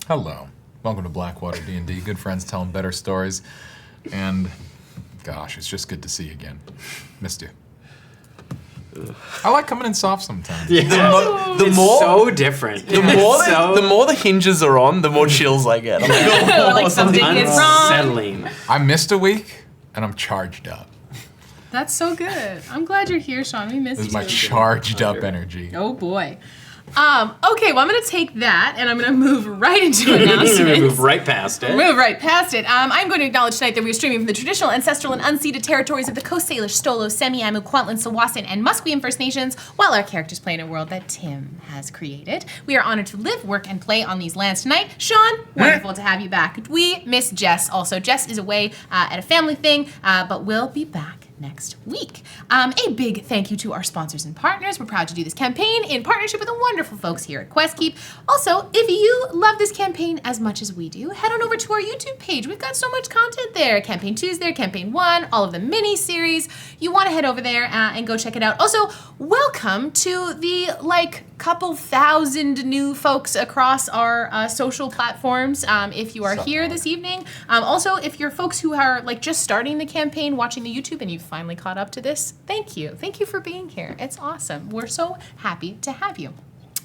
Hello. Welcome to BlackwaterDnD. Good friends telling better stories. And, gosh, it's just good to see you again. Missed you. I like coming in soft sometimes. Yeah. The more so different. the more the hinges are on, the more chills I get. I'm like, Like something is wrong. Unsettling. I missed a week, and I'm charged up. That's so good. I'm glad you're here, Sean. We missed This is you. my charged up energy. Oh boy. Okay, well I'm gonna take that and I'm gonna move right into announcements. Move right past it. Move right past it. I'm going to acknowledge tonight that we are streaming from the traditional, ancestral, and unceded territories of the Coast Salish, Stolo, Semiahmoo, Kwantlen, Sawasin, and Musqueam First Nations, while our characters play in a world that Tim has created. We are honored to live, work, and play on these lands tonight. Sean, wonderful to have you back. We miss Jess also. Jess is away at a family thing, but will be back next week. A big thank you to our sponsors and partners. We're proud to do this campaign in partnership with the wonderful folks here at QuestKeep. Also, if you love this campaign as much as we do, head on over to our YouTube page. We've got so much content there. Campaign 2's there, Campaign 1, all of the mini-series. You want to head over there and go check it out. Also, welcome to the, couple thousand new folks across our social platforms. If you are here this evening. Also, if you're folks who are just starting the campaign, watching the YouTube, and you've finally caught up to this, thank you. Thank you for being here. It's awesome. We're so happy to have you.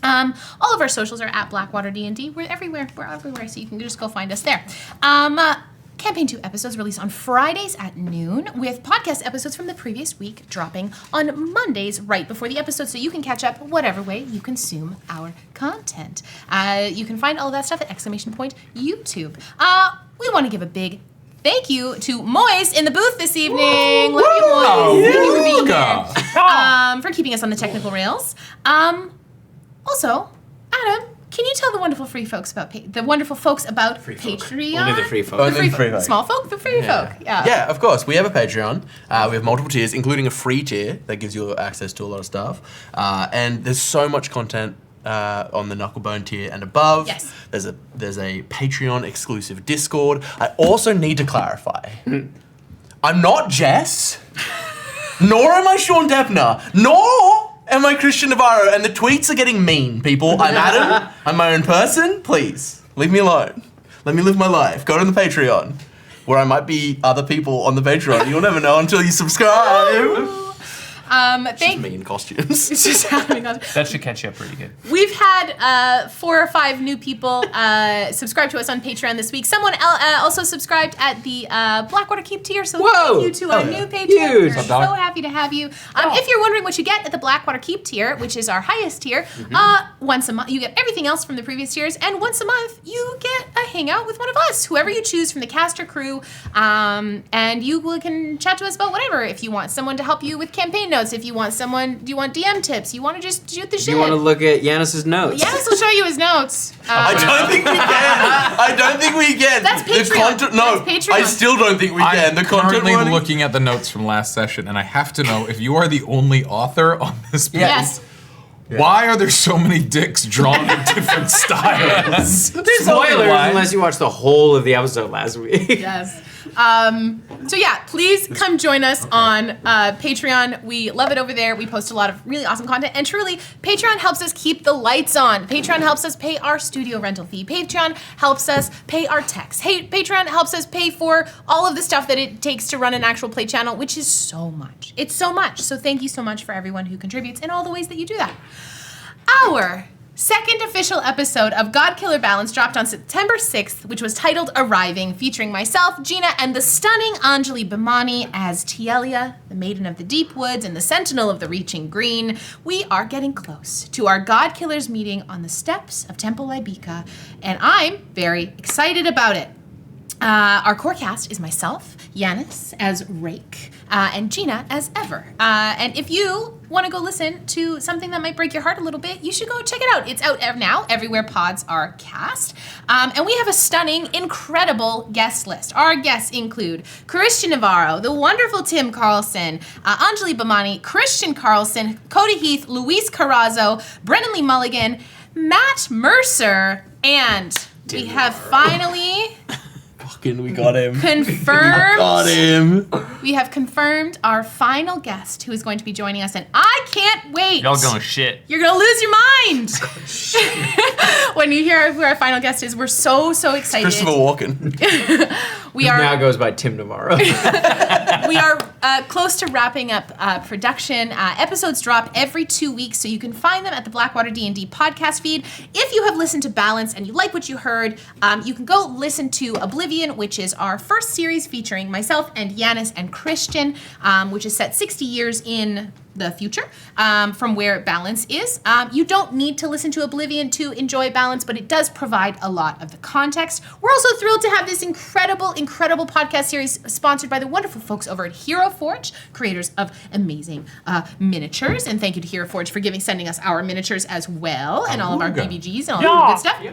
All of our socials are at BlackwaterDnD. We're everywhere. We're everywhere, so you can just go find us there. Campaign 2 episodes release on Fridays at noon, with podcast episodes from the previous week dropping on Mondays right before the episode, so you can catch up whatever way you consume our content. You can find all of that stuff at !YouTube. We want to give a big thank you to Moise in the booth this evening. Love you, Moise. Thank you for being here. For keeping us on the technical rails. Also, Adam, can you tell the wonderful free folks about Patreon? Only the free folk. Only the free folk. Small folk, the free folk. Yeah. Yeah, of course. We have a Patreon. We have multiple tiers, including a free tier that gives you access to a lot of stuff. And there's so much content on the Knucklebone tier and above. Yes. There's a Patreon exclusive Discord. I also need to clarify. I'm not Jess, nor am I Sean Deppner, nor am I Christian Navarro, and the tweets are getting mean, people. I'm Adam. I'm my own person. Please, leave me alone. Let me live my life. Go to the Patreon, where I might be other people on the Patreon. You'll never know until you subscribe. Just me in costumes. It's just happening. That should catch you up pretty good. We've had 4 or 5 new people subscribe to us on Patreon this week. Someone also subscribed at the Blackwater Keep tier, so thank you to our new Patreon. Huge. We're so happy to have you. If you're wondering what you get at the Blackwater Keep tier, which is our highest tier, once a month you get everything else from the previous tiers, and once a month you get a hangout with one of us, whoever you choose from the cast or crew, and you can chat to us about whatever. If you want someone to help you with campaign notes, if you want you want DM tips, you want to just shoot the shit. You want to look at Yanis's notes. Yanis will show you his notes. I don't think we can. I don't think we can. That's Patreon. No, That's Patreon. I still don't think we can. The I'm content currently warning. looking at the notes from last session, and I have to know if you are the only author on this page. Yes. Why are there so many dicks drawn in different styles? Spoilers, unless you watched the whole of the episode last week. Yes. So yeah, please come join us on Patreon. We love it over there. We post a lot of really awesome content, and truly, Patreon helps us keep the lights on. Patreon helps us pay our studio rental fee. Patreon helps us pay our techs. Patreon helps us pay for all of the stuff that it takes to run an actual play channel, which is so much. It's so much. So thank you so much for everyone who contributes in all the ways that you do that. Our second official episode of Godkiller Balance dropped on September 6th, which was titled Arriving, featuring myself, Gina, and the stunning Anjali Bhimani as Tielia, the Maiden of the Deep Woods and the Sentinel of the Reaching Green. We are getting close to our Godkillers meeting on the steps of Temple Ibika, and I'm very excited about it. Our core cast is myself, Yanis as Rake, and Gina as Ever. And if you want to go listen to something that might break your heart a little bit, you should go check it out. It's out now, everywhere pods are cast. And we have a stunning, incredible guest list. Our guests include Christian Navarro, the wonderful Tim Carlson, Anjali Bhimani, Christian Carlson, Cody Heath, Luis Carrazzo, Brennan Lee Mulligan, Matt Mercer, and we have finally We got him. confirmed Got him. we have confirmed our final guest who is going to be joining us, and I can't wait. Y'all going shit. You're gonna lose your mind when you hear who our final guest is. We're so excited. Christopher Walken. We are Now goes by Tim Navarro. we are close to wrapping up production. Episodes drop every 2 weeks, so you can find them at the Blackwater D&D podcast feed. If you have listened to Balance and you like what you heard, you can go listen to Oblivion, which is our first series featuring myself and Yanis and Christian, which is set 60 years in the future from where Balance is. You don't need to listen to Oblivion to enjoy Balance, but it does provide a lot of the context. We're also thrilled to have this incredible podcast series sponsored by the wonderful folks over at Hero Forge, creators of amazing miniatures. And thank you to Hero Forge for sending us our miniatures as well, and all of our BBGs and all that good stuff. Yeah.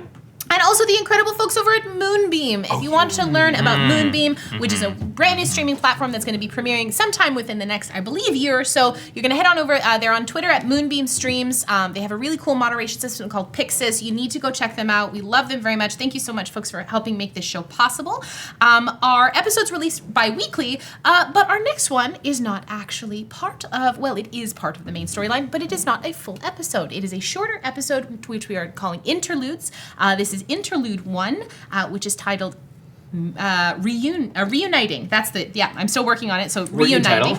And also the incredible folks over at Moonbeam. If you want to learn about Moonbeam, which is a brand new streaming platform that's going to be premiering sometime within the next, I believe, year or so, you're going to head on over. They're on Twitter at Moonbeam Streams. They have a really cool moderation system called Pixis. You need to go check them out. We love them very much. Thank you so much, folks, for helping make this show possible. Our episodes release bi-weekly, but our next one is not actually part of, well, it is part of the main storyline, but it is not a full episode. It is a shorter episode, which we are calling Interludes. This is Interlude 1, which is titled Reuniting. I'm still working on it, so Reuniting.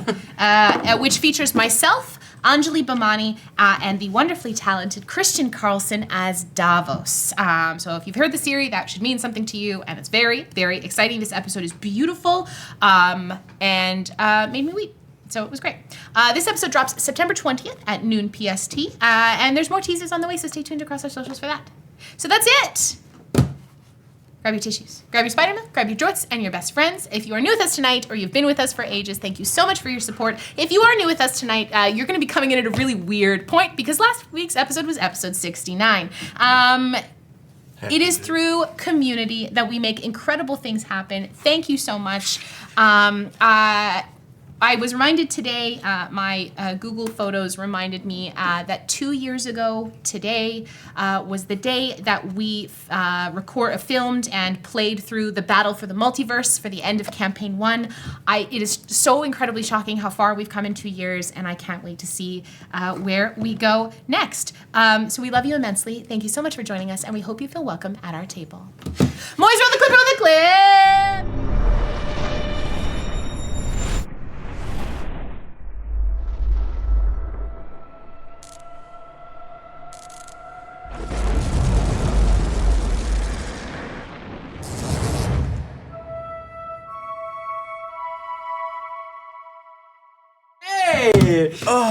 Which features myself, Anjali Bhamani, and the wonderfully talented Christian Carlson as Davos. So if you've heard the series, that should mean something to you, and it's very, very exciting. This episode is beautiful, and made me weep. So it was great. This episode drops September 20th at noon PST, and there's more teasers on the way, so stay tuned across our socials for that. So that's it. Grab your tissues, grab your spider milk, grab your joints, and your best friends. If you are new with us tonight, or you've been with us for ages, thank you so much for your support. If you are new with us tonight, you're going to be coming in at a really weird point, because last week's episode was episode 69. It is through community that we make incredible things happen. Thank you so much. I was reminded today, my Google Photos reminded me that 2 years ago today was the day that we filmed and played through the Battle for the Multiverse for the end of Campaign 1. It is so incredibly shocking how far we've come in 2 years, and I can't wait to see where we go next. So we love you immensely. Thank you so much for joining us, and we hope you feel welcome at our table. Moise, roll the clip, roll the clip!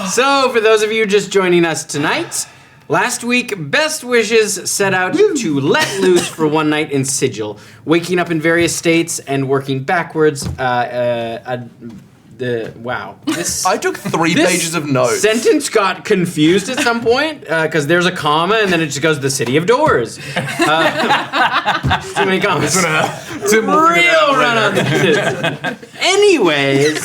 So, for those of you just joining us tonight, last week, Best Wishes set out to let loose for one night in Sigil, waking up in various states and working backwards. I took 3 pages of notes. Sentence got confused at some point because there's a comma and then it just goes the City of Doors. Too many commas. Real run on this. Anyways,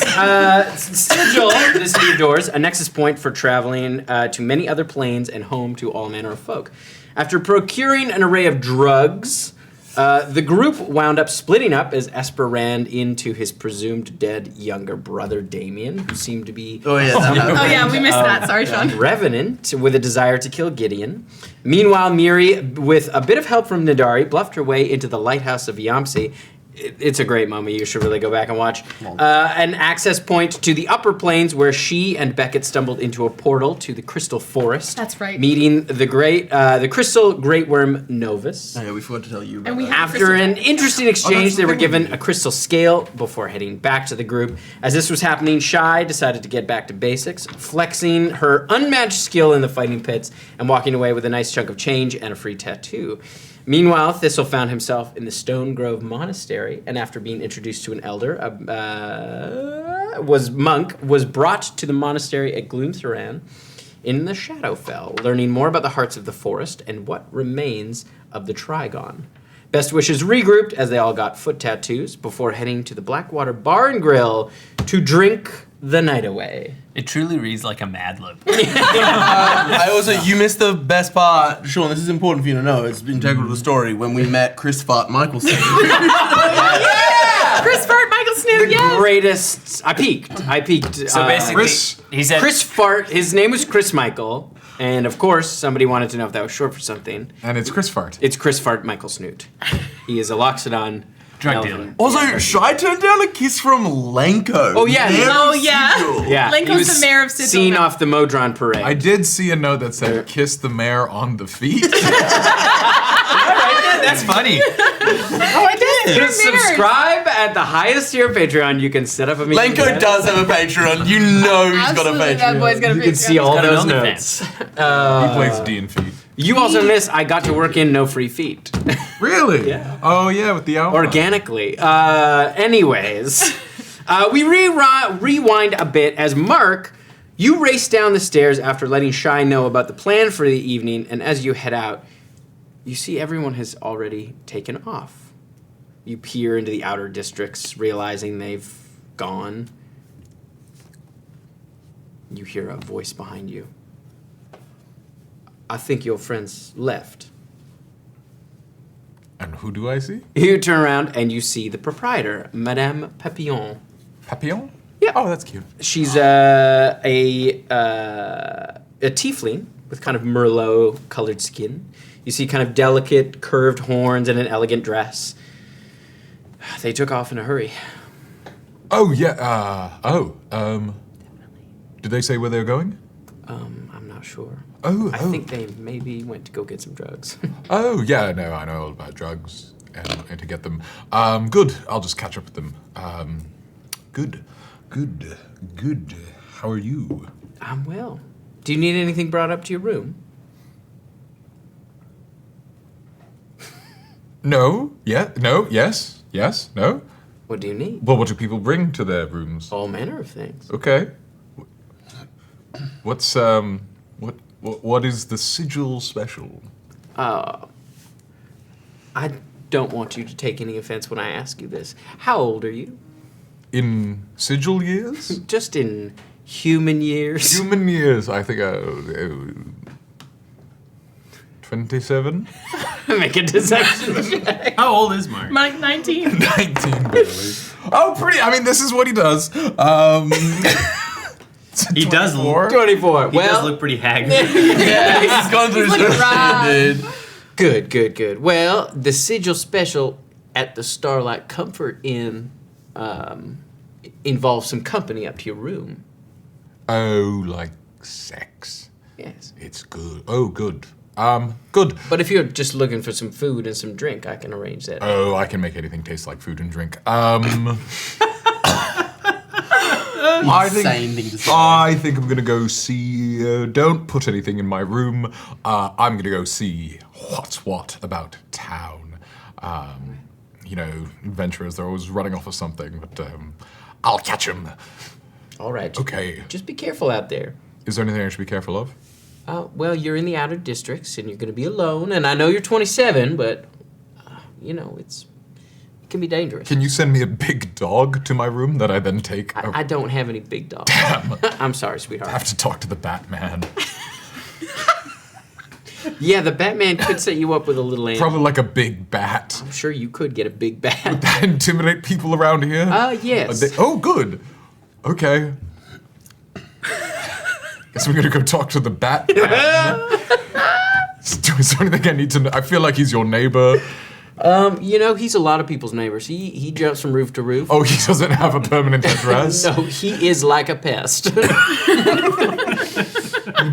Sigil, the City of Doors, a nexus point for traveling to many other planes and home to all manner of folk. After procuring an array of drugs, the group wound up splitting up as Esper ran into his presumed dead younger brother Damien, who seemed to be we missed that. Sorry, Sean. Revenant with a desire to kill Gideon. Meanwhile, Miri, with a bit of help from Nadari, bluffed her way into the lighthouse of Yamsi. It's a great moment. You should really go back and watch. An access point to the upper planes where she and Beckett stumbled into a portal to the Crystal Forest. That's right. Meeting the Crystal Great Worm Novus. Oh, yeah, we forgot to tell you about that. After an interesting exchange, they were given a crystal scale before heading back to the group. As this was happening, Shy decided to get back to basics, flexing her unmatched skill in the fighting pits and walking away with a nice chunk of change and a free tattoo. Meanwhile, Thistle found himself in the Stone Grove Monastery, and after being introduced to an elder, was brought to the monastery at Gloomtharan in the Shadowfell, learning more about the hearts of the forest and what remains of the Trigon. Best Wishes regrouped as they all got foot tattoos before heading to the Blackwater Bar and Grill to drink the night away. It truly reads like a Mad Lib. You missed the best part. Sean, this is important for you to know. It's integral to the story. When we met Chris Fart Michaelson. Chris Fart, Michael Snoot, the yes! greatest. I peeked. So basically, Chris- he said, Chris Fart. His name was Chris Michael, and of course, somebody wanted to know if that was short for something. And it's Chris Fart. It's Chris Fart Michael Snoot. He is a Loxodon Drug elven. dealer. Also, should I turn down a kiss from Lenko? Oh, yeah. Mayor Oh, of yeah. Sigil? Yeah, Lenko's he was the mayor of Sigil seen now. off the Modron parade. I did see a note that said, kiss the mayor on the feet. That's funny. Oh, I did. You're Just subscribe at the highest tier of Patreon. You can set up a meeting. Lenko does have a Patreon. You know he's Absolutely, got a that Patreon. boy's got a You can see all got an those OnlyFans. notes. He plays D and feet. You also miss. I got to work in no free feet, Really? Yeah. Oh yeah, with the outline. organically. Anyways, we rewind a bit as Mark. You race down the stairs after letting Shy know about the plan for the evening, and as you head out, you see everyone has already taken off. You peer into the outer districts, realizing they've gone. You hear a voice behind you. I think your friends left. And who do I see? You turn around and you see the proprietor, Madame Papillon. Papillon? Yeah. Oh, that's cute. She's a tiefling with kind of Merlot-colored skin. You see kind of delicate, curved horns and an elegant dress. They took off in a hurry. Oh yeah. Did they say where they were going? I'm not sure. Oh, I think they maybe went to go get some drugs. Oh yeah, no, I know all about drugs and to get them. Good. I'll just catch up with them. Good. How are you? I'm well. Do you need anything brought up to your room? No. Yeah. No. Yes. Yes. No. What do you need? Well, what do people bring to their rooms? All manner of things. Okay. What's what is the Sigil special? I don't want you to take any offense when I ask you this. How old are you? In Sigil years? Just in human years. Human years, I think 27? Make a deception check. How old is Mark? Mike 19. 19 barely. Oh, pretty. I mean, this is what he does. He does 24. 24. He Well, does look pretty haggard. Yeah, he's gone through looking some rough. shit, dude. good. Well, the Sigil special at the Starlight Comfort Inn involves some company up to your room. Oh, like sex. Yes. It's good. Oh, good. Good. But if you're just looking for some food and some drink, I can arrange that. Oh, I can make anything taste like food and drink. Insane thing to say. I think I'm gonna go see. Don't put anything in my room. I'm gonna go see what's what about town. You know, adventurers, they're always running off of something, but I'll catch them. All right. Okay. Just be careful out there. Is there anything I should be careful of? Well, you're in the outer districts and you're going to be alone. And I know you're 27, but, you know, it can be dangerous. Can you send me a big dog to my room that I then take? I don't have any big dogs. Damn. I'm sorry, I sweetheart. have to talk to the Batman. Yeah, the Batman could set you up with a little animal. Probably like a big bat. I'm sure you could get a big bat. That intimidate people around here? Yes. Oh, good. Okay. Guess we're gonna go talk to the Batman. Is there anything I need to know? I feel like he's your neighbor. You know, he's a lot of people's neighbors. He jumps from roof to roof. Oh, he doesn't have a permanent address? No, he is like a pest. He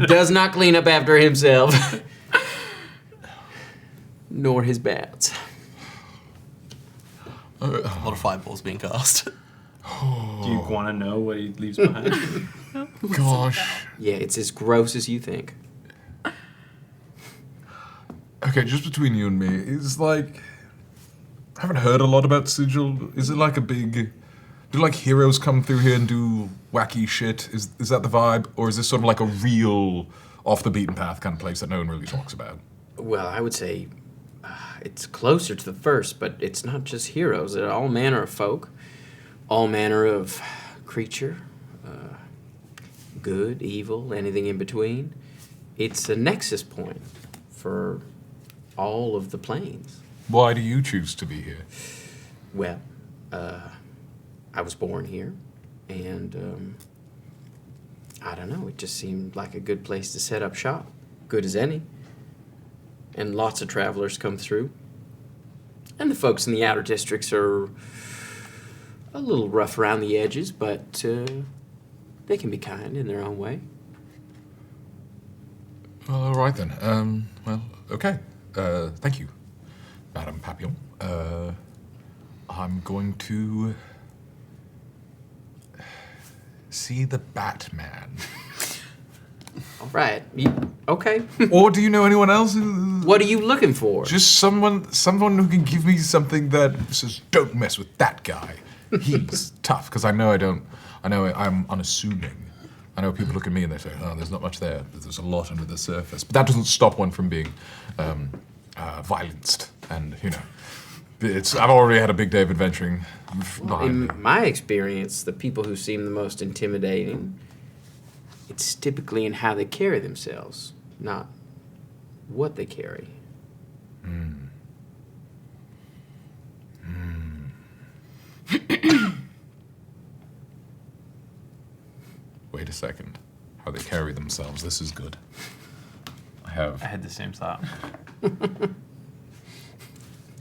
does not clean up after himself. Nor his bats. A lot of fireballs being cast. Do you want to know what he leaves behind? Gosh. Yeah, it's as gross as you think. Okay, just between you and me, is like... I haven't heard a lot about Sigil. Is it like a big... Do like heroes come through here and do wacky shit? Is that the vibe? Or is this sort of like a real off the beaten path kind of place that no one really talks about? Well, I would say it's closer to the first, but it's not just heroes. There are all manner of folk, all manner of creature, good, evil, anything in between. It's a nexus point for all of the planes. Why do you choose to be here? Well, I was born here, and I don't know, it just seemed like a good place to set up shop. Good as any. And lots of travelers come through. And the folks in the outer districts are a little rough around the edges, but they can be kind in their own way. Well, all right then. Well, okay. Thank you, Madame Papillon. I'm going to see the Batman. All right. Okay. Or do you know anyone else who... What are you looking for? Just someone who can give me something that says, don't mess with that guy. He's tough, because I know I'm unassuming. I know people look at me and they say, oh, there's not much there, but there's a lot under the surface. But that doesn't stop one from being violenced. And, you know, I've already had a big day of adventuring behind me. In my experience, the people who seem the most intimidating, it's typically in how they carry themselves, not what they carry. Wait a second. How they carry themselves. This is good. I had the same thought.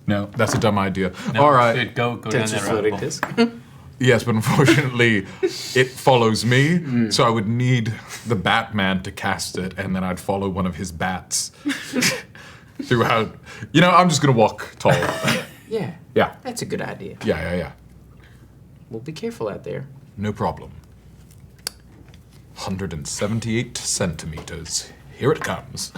No, that's a dumb idea. No, All right. Good. Go down That's that your rabbit floating hole. disc. Yes, but unfortunately, it follows me, so I would need the Batman to cast it, and then I'd follow one of his bats throughout. You know, I'm just gonna walk tall. Yeah. Yeah, That's a good idea. yeah. Well, be careful out there. No problem. 178 centimeters. Here it comes.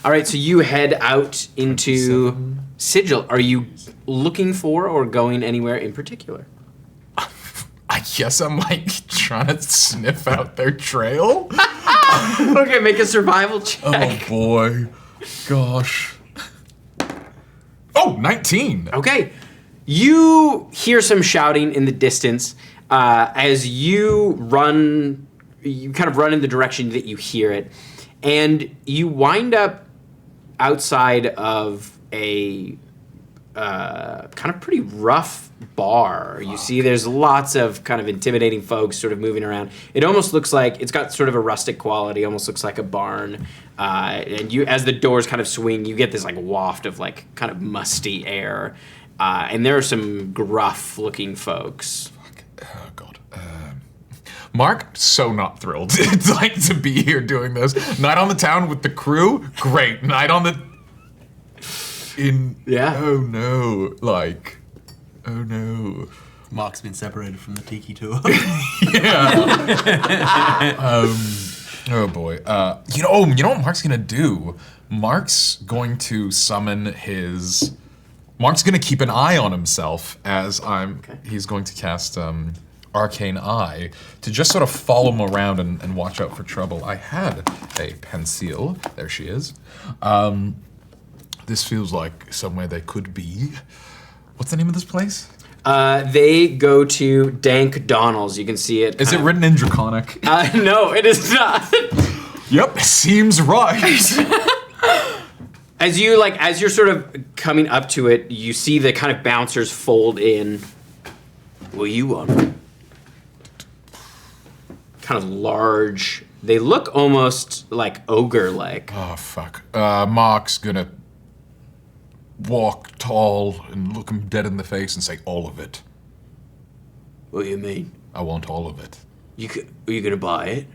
All right, so you head out into Sigil. Are you looking for or going anywhere in particular? I guess I'm like trying to sniff out their trail. Okay, make a survival check. Oh boy. Gosh. Oh, 19. Okay. You hear some shouting in the distance as you run. You kind of run in the direction that you hear it, and you wind up outside of a kind of pretty rough bar. You see there's lots of kind of intimidating folks sort of moving around. It almost looks like it's got sort of a rustic quality, almost looks like a barn. And you, as the doors kind of swing, you get this like waft of like kind of musty air. And there are some gruff looking folks. Oh god. Mark, so not thrilled. It's like to be here doing this. Night on the town with the crew, great. Night on the Yeah. Oh no. Like, oh no. Mark's been separated from the Tiki tour. Oh boy. You know what Mark's gonna do? Mark's going to summon his. Mark's gonna keep an eye on himself as he's going to cast Arcane Eye to just sort of follow him around and watch out for trouble. I had a pencil. There she is. This feels like somewhere they could be. What's the name of this place? They go to Dank Donald's. You can see it. Is it written in Draconic? No, it is not. Yep, seems right. As you're sort of coming up to it, you see the kind of bouncers fold in. What are you on? Kind of large. They look almost like ogre-like. Oh, fuck. Mark's gonna walk tall and look him dead in the face and say, all of it. What do you mean? I want all of it. Are you gonna buy it?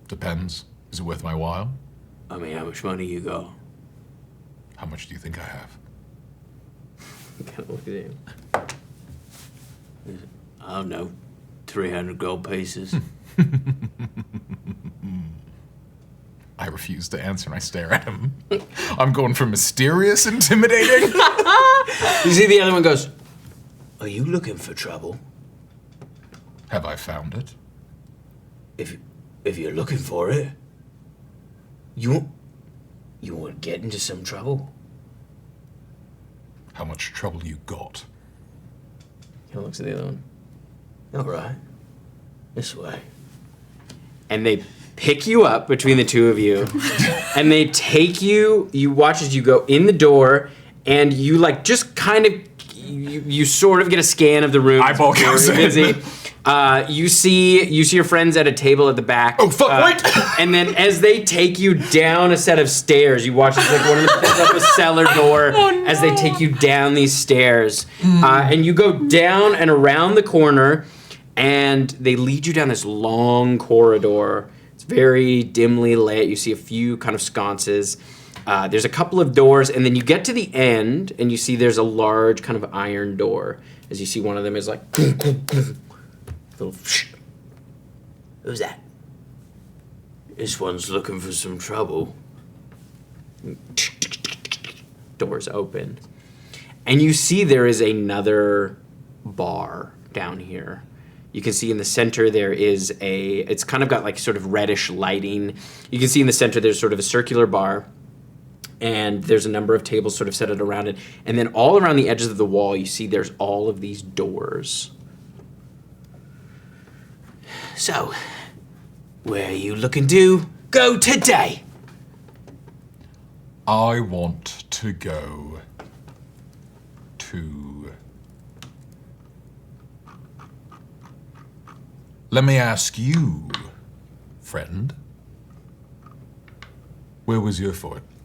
Depends. Is it worth my while? I mean, how much money you got? How much do you think I have? Kind of look at him. I don't know, 300 gold pieces. I refuse to answer and I stare at him. I'm going for mysterious, intimidating. You see the other one goes, are you looking for trouble? Have I found it? If you're looking for it, you want to get into some trouble? How much trouble you got? He looks at the other one. All right, this way. And they pick you up between the two of you, and they take you. You watch as you go in the door, and you like just kind of you sort of get a scan of the room. Eyeball It's goes very in. busy. You see your friends at a table at the back. Oh, fuck, wait! And then as they take you down a set of stairs, you watch as like one of them pulls up a cellar door as they take you down these stairs. And you go down and around the corner, and they lead you down this long corridor. It's very dimly lit. You see a few kind of sconces. There's a couple of doors, and then you get to the end, and you see there's a large kind of iron door. As you see one of them is like... little... Who's that? This one's looking for some trouble. Doors open. And you see there is another bar down here. You can see in the center there is it's kind of got like sort of reddish lighting. You can see in the center there's sort of a circular bar, and there's a number of tables sort of set around it. And then all around the edges of the wall, you see there's all of these doors. So, where are you looking to go today? I want to go to... Let me ask you, friend. Where was your first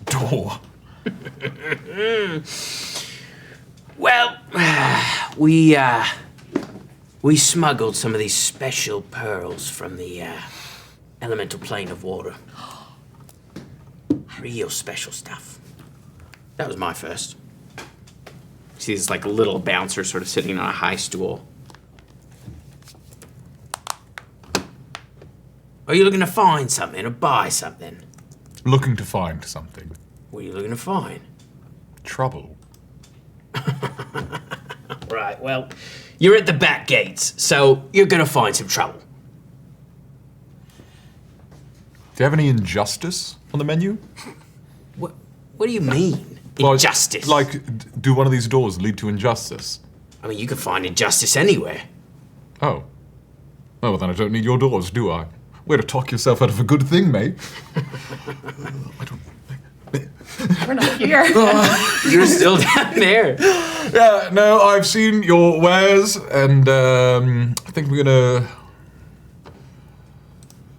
door? Well, we smuggled some of these special pearls from the elemental plane of water. Real special stuff. That was my first. See this like little bouncer sort of sitting on a high stool. Are you looking to find something or buy something? Looking to find something. What are you looking to find? Trouble. Right, well, you're at the back gates, so you're gonna find some trouble. Do you have any injustice on the menu? What do you mean? Like- Injustice? do one of these doors lead to injustice? I mean, you can find injustice anywhere. Oh. Oh, well, then I don't need your doors, do I? Way to talk yourself out of a good thing, mate. We're not here. You're still down there. Yeah, no, I've seen your wares, and I think we're gonna...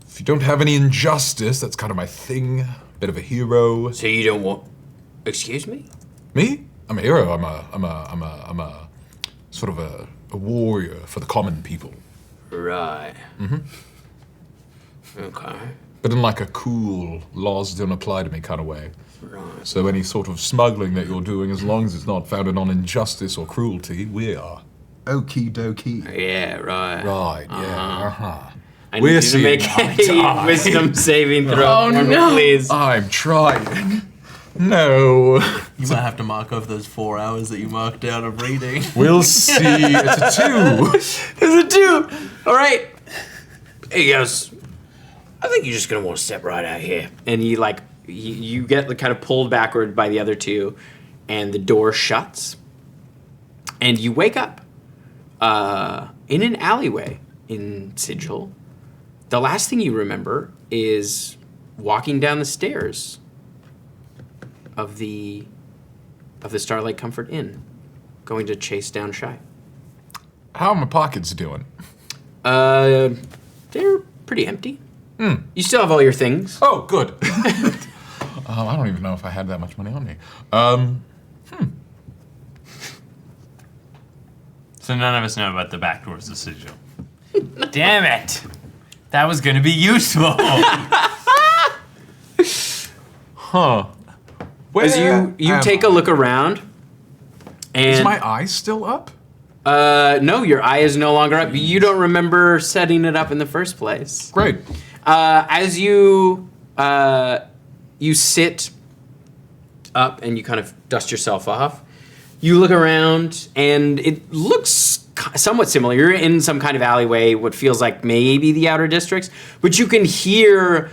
If you don't have any injustice, that's kind of my thing. Bit of a hero. So you don't want... Excuse me? Me? I'm a hero. I'm a sort of a warrior for the common people. Right. Mm-hmm. Okay. But in like a cool, laws don't apply to me kind of way. Right. So any sort of smuggling that you're doing, as long as it's not founded on injustice or cruelty, we are okie dokie. Yeah, right. Right, yeah, uh-huh. I need We're you to seeing make eye to a eye. wisdom saving throw Oh, for me, no. please. I'm trying. No. You might have to mark off those 4 hours that you marked down of reading. We'll see. It's a 2. It's a 2. All right. He goes, I think you're just going to want to step right out here. And you get kind of pulled backward by the other two, and the door shuts. And you wake up in an alleyway in Sigil. The last thing you remember is walking down the stairs of the Starlight Comfort Inn, going to chase down Shy. How are my pockets doing? They're pretty empty. You still have all your things. Oh, good. I don't even know if I had that much money on me. So none of us know about the back doors of Sigil. Damn it! That was gonna be useful. Huh. Where As you am take I? a look around, and Is my eye still up? no, your eye is no longer up. You don't remember setting it up in the first place. Great. As you sit up and you kind of dust yourself off, you look around and it looks somewhat similar. You're in some kind of alleyway, what feels like maybe the Outer Districts, but you can hear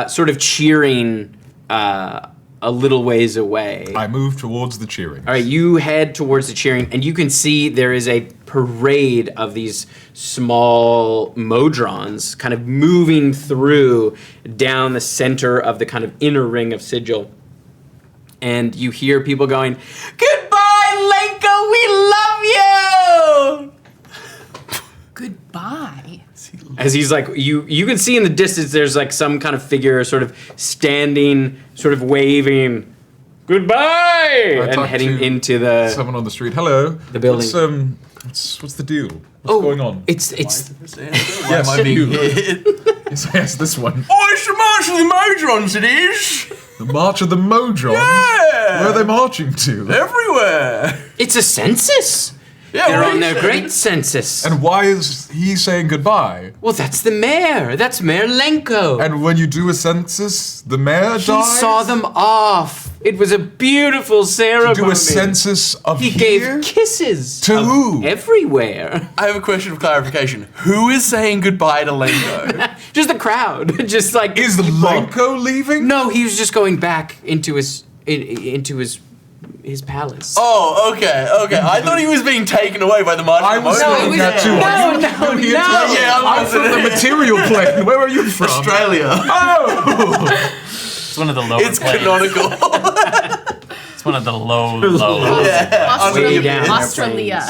sort of cheering a little ways away. I move towards the cheering. All right, you head towards the cheering, and you can see there is a parade of these small modrons kind of moving through down the center of the kind of inner ring of Sigil. and you hear people going, "Goodbye, Lenko, we love you!" Goodbye. As he's like, you can see in the distance, there's like some kind of figure sort of standing, sort of waving, "Goodbye!" and talked heading to into the... Someone on the street. Hello. The building. What's the deal? What's going on? It's Why am I being you. hit? Yes, this one. Oh, it's the March of the Modrons, it is! The March of the Modrons? Yeah! Where are they marching to? Everywhere! It's a census. Yeah, They're what on are their you great census. And why is he saying goodbye? Well, that's the mayor. That's Mayor Lenko. And when you do a census, the mayor He dies? saw them off. It was a beautiful ceremony. Do a census of He here? gave kisses. To who? Everywhere. I have a question of clarification. Who is saying goodbye to Lenko? Just the crowd. Just like... Is Lenko leaving? No, he was just going back into his palace. Oh, okay. I thought he was being taken away by the March I of the was Modrons. thinking that too. No. Yeah, I'm from the material plane. Where are you from? Australia. Oh! It's one of the lower It's planes. canonical. It's one of the low. Yeah. Way down. Australia.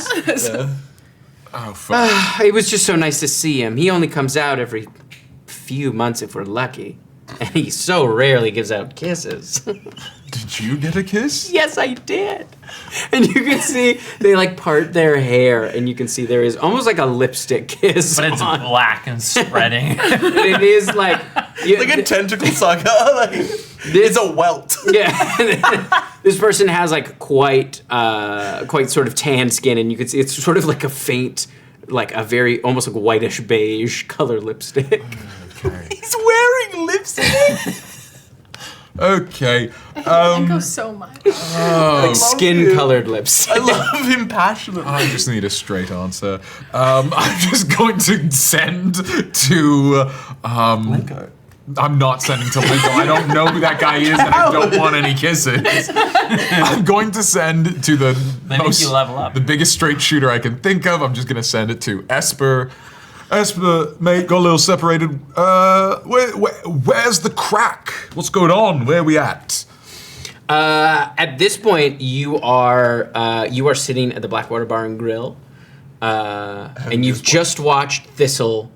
Oh, fuck. It was just so nice to see him. He only comes out every few months if we're lucky. And he so rarely gives out kisses. Did you get a kiss? Yes, I did. And you can see they like part their hair, and you can see there is almost like a lipstick kiss. But it's on. black and spreading. It is like Like a tentacle sucker. Like, it's a welt. Yeah, this person has like quite sort of tan skin, and you can see it's sort of like a faint, like a very almost like whitish beige color lipstick. Okay. He's wearing lipstick. Okay. Lenko so much. Like skin colored lipstick. I love him passionately. I just need a straight answer. I'm just going to send to. Lenko. I'm not sending to Lenko. I don't know who that guy is, and I don't want any kisses. I'm going to send to the Then if you level up. the biggest straight shooter I can think of. I'm just going to send it to Esper. Esper, mate, got a little separated. Where's the crack? What's going on? Where are we at? At this point, you are sitting at the Blackwater Bar and Grill, and you've just watched Thistle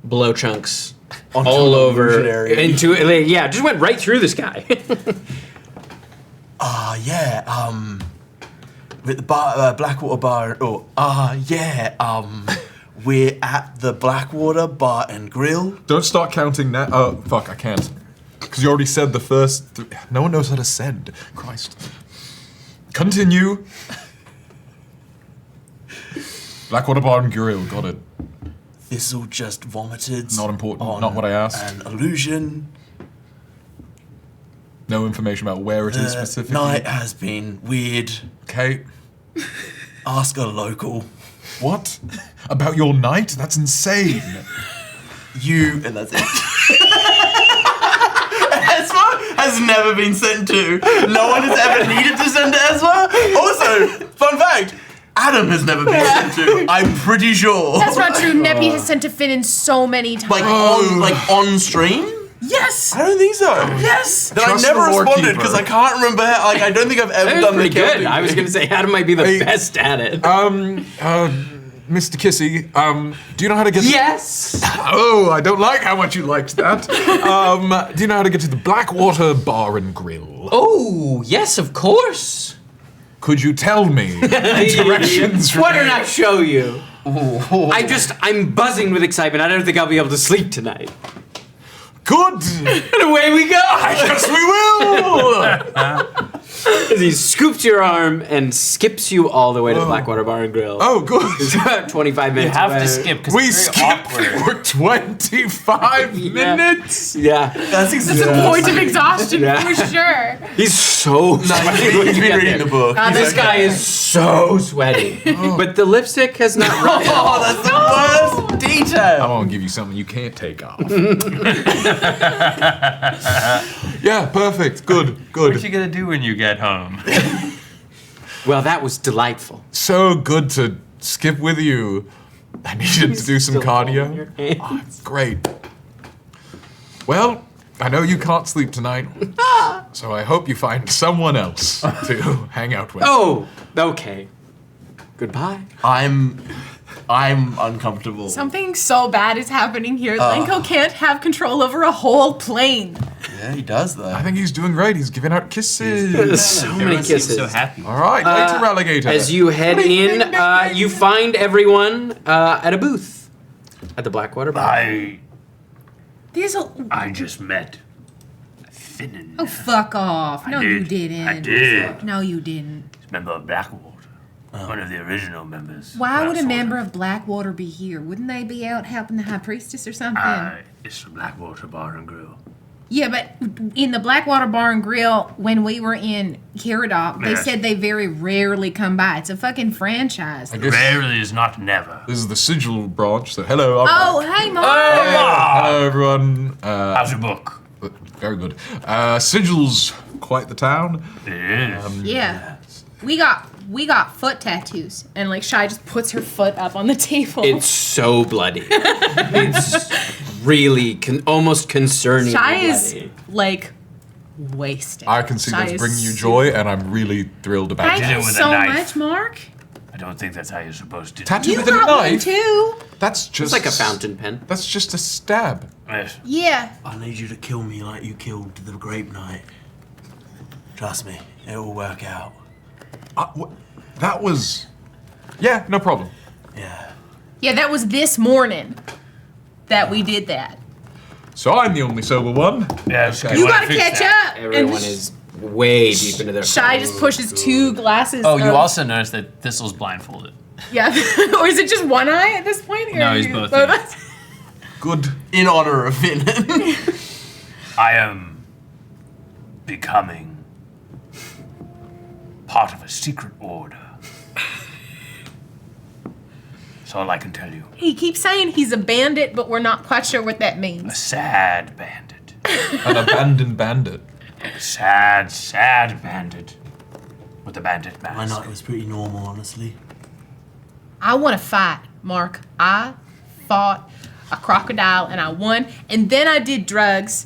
blow chunks all over illusionary. into it. Yeah, just went right through this guy. With the bar, Blackwater Bar. We're at the Blackwater Bar and Grill. Don't start counting now. Oh, fuck, I can't. Because you already said the first. No one knows how to send. Christ. Continue. Blackwater Bar and Grill, got it. Thistle just vomited. Not important, on not what I asked. An illusion. No information about where it is The specifically. night has been weird. Okay. Ask a local. What? About your night? That's insane. And that's it. Esper has never been sent to. No one has ever needed to send to Esper. Also, fun fact, Adam has never been sent to. I'm pretty sure. That's not true. Nebby has sent to Finn so many times. Like on stream? yes. I don't think so. Yes. Then I Trust never the lore responded keeper. because I can't remember. Like I don't think I've ever That was done the pretty good. counting. I was gonna say Adam might be the Hey, best at it. Mr. Kissy, do you know how to get Yes. Oh, I don't like how much you liked that. Do you know how to get to the Blackwater Bar and Grill? Oh, yes, of course. Could you tell me directions? Why don't I show you? I'm buzzing with excitement. I don't think I'll be able to sleep tonight. Good. And away we go. Yes, we will. As he scoops your arm and skips you all the way to the Blackwater Bar and Grill. Oh, good. It's about 25 You minutes have away. to skip because We it's very skipped awkward. for 25 Yeah. minutes. Yeah. That's That's exactly. a point of exhaustion Yeah. for sure. He's so sweaty when He's you been get reading there. the book. This guy is so sweaty. But the lipstick has not run out. Oh, that's the worst detail. I'm gonna give you something you can't take off. Yeah, perfect. Good, What you good. gonna do when you get home? Well, that was delightful. So good to skip with you. I needed to do some Still holding cardio. your hand. Great. Well, I know you can't sleep tonight, so I hope you find someone else to hang out with. Oh, okay. Goodbye. I'm uncomfortable. Something so bad is happening here. Lenko can't have control over a whole plane. Yeah, he does though. I think he's doing great. He's giving out kisses. So many Everyone seems kisses. so happy. All right, later, alligator. As you head in, you find everyone at a booth at the Blackwater Bar. I just met Finnan. Oh, fuck off. No, you did. didn't. I did. No, you didn't. Member of Blackwater. One of the original members. Why would a Sort member of Blackwater be here? Wouldn't they be out helping the High Priestess or something? It's the Blackwater Bar and Grill. Yeah, but in the Blackwater Bar and Grill, when we were in Caradoc, they Yes. said they very rarely come by. It's a fucking franchise. I guess Rarely is not never. this is the Sigil branch, so hello. I'm Oh, back. hey, Mark. Hello, everyone. How's your book? Very good. Sigil's quite the town. It is. Yeah. We got foot tattoos. And like Shy just puts her foot up on the table. It's so bloody. It's really almost concerning. Shy is bloody. like wasted. I can see Shy that's is bringing you super- joy, and I'm really thrilled about Thank it. Did it you with a so knife. much, Mark. I don't think that's how you're supposed to do Tattoo You with a got one knife? too. That's It's just like a fountain pen. That's just a stab. it. Yeah. I need you to kill me like you killed the Grape Knight. Trust me, it will work out. That was. Yeah, no problem. Yeah. Yeah, that was this morning that we did that. So I'm the only sober one. Yes, Okay. You wanna gotta fix catch that. up. Everyone and is way deep into their. Shy just pushes two glasses. Oh, you of- also noticed that Thistle's blindfolded. Yeah. Or is it just one eye at this point? No, Or he's you- both eyes? Good. In honor of Finnan. I am becoming part of a secret order. That's all I can tell you. He keeps saying he's a bandit, but we're not quite sure what that A means. sad bandit. An abandoned bandit. A sad, sad bandit. With a bandit My mask. night was pretty normal, honestly. I want to fight, Mark. I fought a crocodile and I won, and then I did drugs,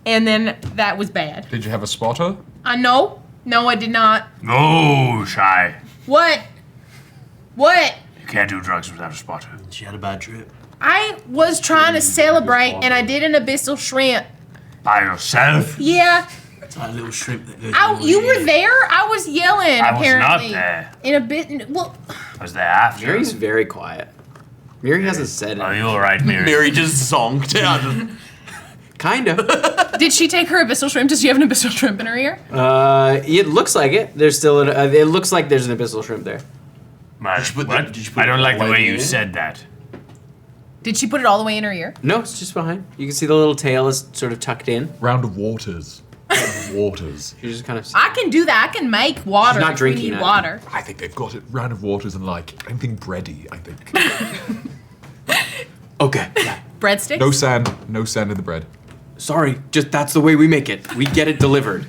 and then that was bad. Did you have a spotter? I know. No, I did not. No, Shy. What? What? You can't do drugs without a spotter. She had a bad trip. I was trying to celebrate, and I did an abyssal shrimp. By yourself? Yeah. It's like a little shrimp that goes. You were there? I was yelling, I was not apparently. there. In a bit. Well, I was there after. Mary's very quiet. Mary hasn't said Are it. you alright, Mary? Mary just zonked out. Kind of. did she take her abyssal shrimp? Does she have an abyssal shrimp in her ear? It looks like it. There's still it looks like there's an abyssal shrimp there. What? did you put I don't it like the all the way way you in? said that. Did she put it all the way in her ear? No, it's just behind. You can see the little tail is sort of tucked in. Round of waters. Round of waters. You just kind of. I can do that. I can make water. She's not if drinking we need it. water. I think they've got it. Round of waters and like anything bready, I think. Okay. Yeah. Breadsticks? No sand. No sand in the bread. Sorry, just that's the way we make it. We get it delivered.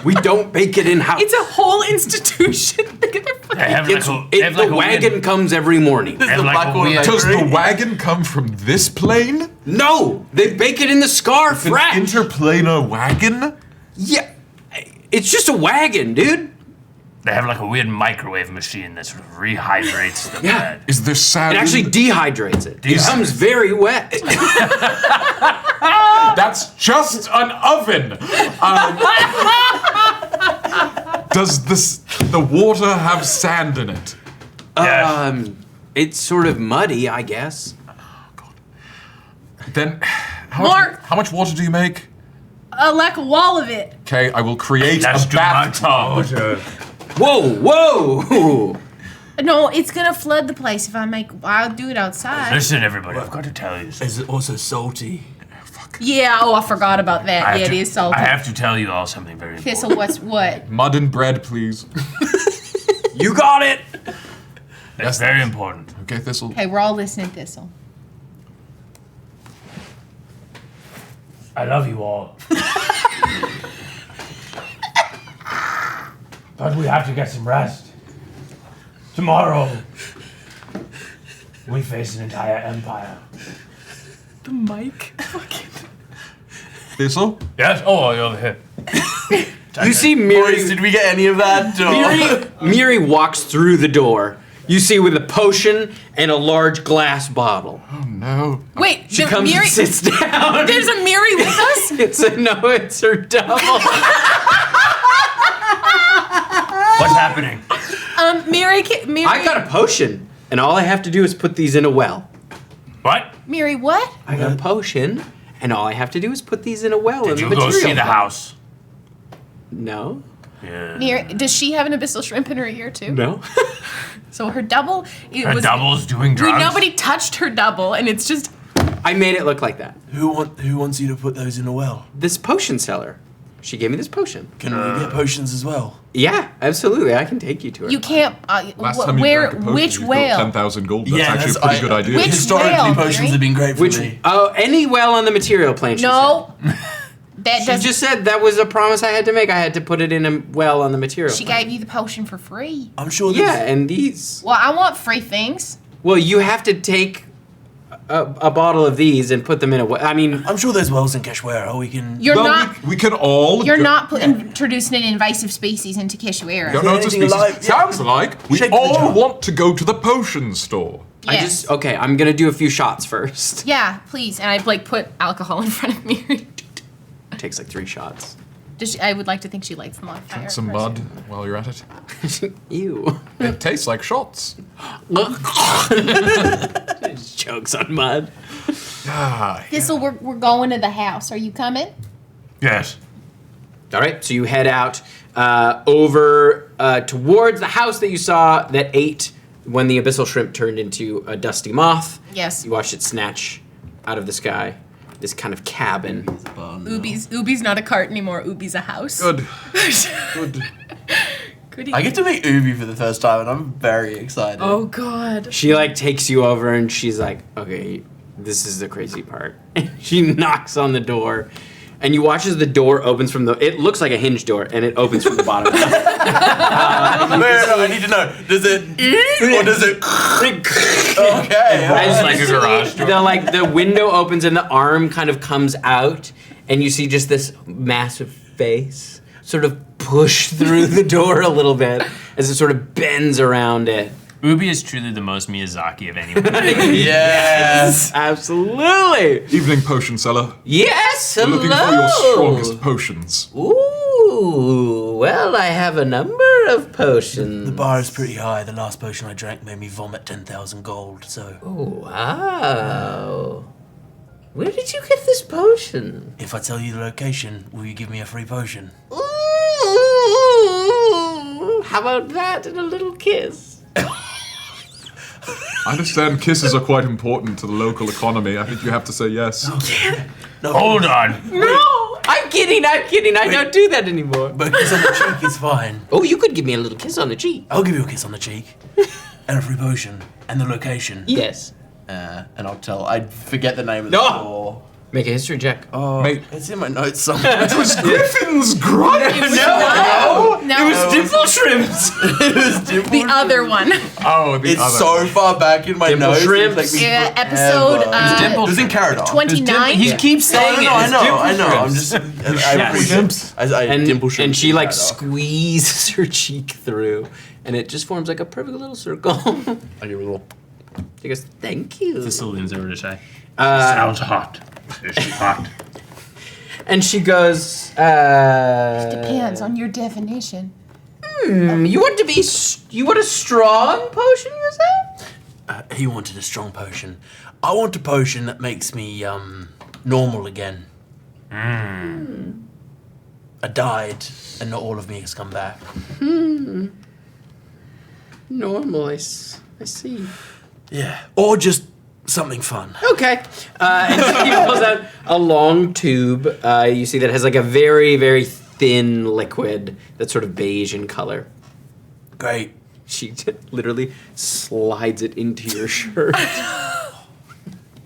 We don't bake it in house. It's a whole institution. Look at their They fucking- have It's, like a, they have the like a wagon weird, comes every morning. they have The like a Blackwater weird, Does Agree. the wagon come from this plane? No, they bake it in the scar An fresh. interplanar wagon? Yeah, it's just a wagon, dude. they have like a weird microwave machine that sort of rehydrates the Yeah. bread. Is there sand? It actually in dehydrates it. It Dehydrates. becomes very wet. That's just an oven. Does the water have sand in it? Yes. It's sort of muddy, I guess. Then, Mark! how much water do you make? like a wall of it. Okay, I will create That's a too much bathtub. Whoa, whoa! No, it's gonna flood the place if I'll do it outside. Listen, everybody, I've got to tell you something. Is it also salty? Yeah, oh, I forgot about that. I have Yeah, it to- is salty. I have to tell you all something very important. Thistle, what's what? Mud and bread, please. You got it. That's very important. Okay, Thistle. Okay, we're all listening, Thistle. I love you all. But we have to get some rest. Tomorrow, we face an entire empire. The mic. Thistle? Yes. Oh, over here. You see Boys, Miri. did we get any of that? Miri walks through the door. You see with a potion and a large glass bottle. Oh no. Wait, She comes and sits down. There's a Miri with us? It's her double. What's happening? Miri, I got a potion, and all I have to do is put these in a well. What? Miri, what? I got a potion, and all I have to do is put these in a well. Did in you the go material see the fund. house? No. Yeah. Miri, does she have an abyssal shrimp in her ear too? No. So her double, Her double's doing drugs? Nobody touched her double, and it's just. I made it look like that. Who wants you to put those in a well? This potion seller. She gave me this potion. Can we get potions as well? Yeah, absolutely. I can take you to it. You can't. Last time you where? drank a potion, Which you got whale? 10,000 gold. That's Yeah, actually a that's- pretty good idea. Which Historically, whale, potions Miri? have been great for Which? me. Oh, any well on the material plane. She No. said. That She doesn't. just said that was a promise I had to make. I had to put it in a well on the material. She plane. gave you the potion for free. I'm sure Yeah, there's... and these. Well, I want free things. Well, you have to take a bottle of these and put them in a well. I mean, I'm sure there's wells in Keshoera. We can... You're Well, not. we can all. You're go- not introducing an invasive species into Keshoera. No, no, it's a anything species. alive? Sounds like we Shake the all jar. want to go to the potion store. Yes. okay, I'm gonna do a few shots first. Yeah, please. And I put alcohol in front of Miri. It takes like 3 shots. I would like to think she lights them on fire. Drink some mud while you're at it. Ew. It tastes like shots. Chokes on mud. Ah, Thistle, we're going to the house. Are you coming? Yes. All right, so you head out over towards the house that you saw that ate when the abyssal shrimp turned into a dusty moth. Yes. You watched it snatch out of the sky this kind of cabin. Ubi's not a cart anymore. Ubi's a house. good. Good. Goody. I get to meet Ubi for the first time, and I'm very excited. Oh God. She like takes you over and she's like, okay, this is the crazy part. She knocks on the door. And you watch as the door opens from it looks like a hinge door, and it opens from the bottom. No, I need to know. Does it... or does it... Okay. As like you a see, garage door. the window opens and the arm kind of comes out, and you see just this massive face sort of push through the door a little bit as it sort of bends around it. Ubi is truly the most Miyazaki of anyone. Yes. Absolutely. Evening potion seller. Yes. We're Hello. looking for your strongest potions. Ooh. Well, I have a number of potions. The bar is pretty high. The last potion I drank made me vomit 10,000 gold, so... Oh, wow. Where did you get this potion? If I tell you the location, will you give me a free potion? Ooh, how about that and a little kiss? I understand kisses are quite important to the local economy. I think you have to say yes. Hold on. No! I'm kidding. I don't do that anymore. But a kiss on the cheek is fine. Oh, you could give me a little kiss on the cheek. I'll give you a kiss on the cheek. And a free potion. And the location. Yes. And I forget the name of the No. store. Make a history check. Oh, Mate. it's in my notes somewhere. It was Griffin's grunt. No. It was dimple shrimps. It was dimple The other one. Oh, the It's other. so far back in my Dimple notes. shrimps. It's like Yeah, episode It was in Caradon. 29. He keeps saying No, it. I know. I'm just... I Shrimps. dimple shrimps. And she in like Caradon. squeezes her cheek through, and it just forms like a perfect little circle. I give it a little... She goes, "Thank you." Thistle leans over to say, Uh, sounds hot. Is she hot? and she goes, Depends on your definition. You want a strong potion, you say? He wanted a strong potion. I want a potion that makes me, normal again. I died, and not all of me has come back. Normal, I see. Yeah. Or just something fun. Okay. And she pulls out a long tube. You see that has like a very, very thin liquid that's sort of beige in color. Great. She literally slides it into your shirt.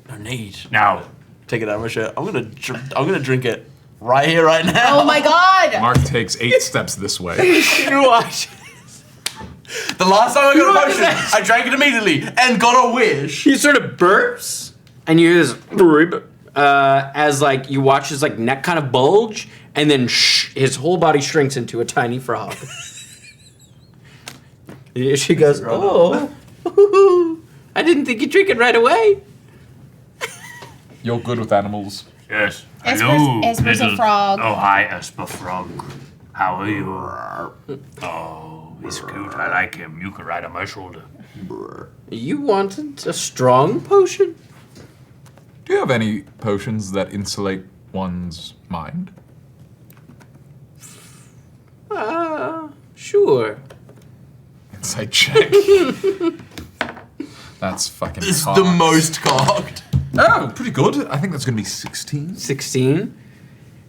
No need. Now, Take it out of my shirt. I'm gonna drink it right here, right now. Oh my God. Mark takes 8 steps this way. You watch. The last time I got a Look at potion, that. I drank it immediately and got a wish. He sort of burps, and you hear this, as like you watch his like neck kind of bulge, and then his whole body shrinks into a tiny frog. She goes, "Oh, I didn't think you'd drink it right away." You're good with animals. Yes. Esper's- Hello, Esper's a little- frog. Oh, hi, Esper Frog. How are you? Oh, he's cute. I like him. You can ride on my shoulder. You wanted a strong potion? Do you have any potions that insulate one's mind? Sure. Insight check. That's fucking It's cocked. the most cocked. Oh, pretty good. I think that's going to be 16. 16.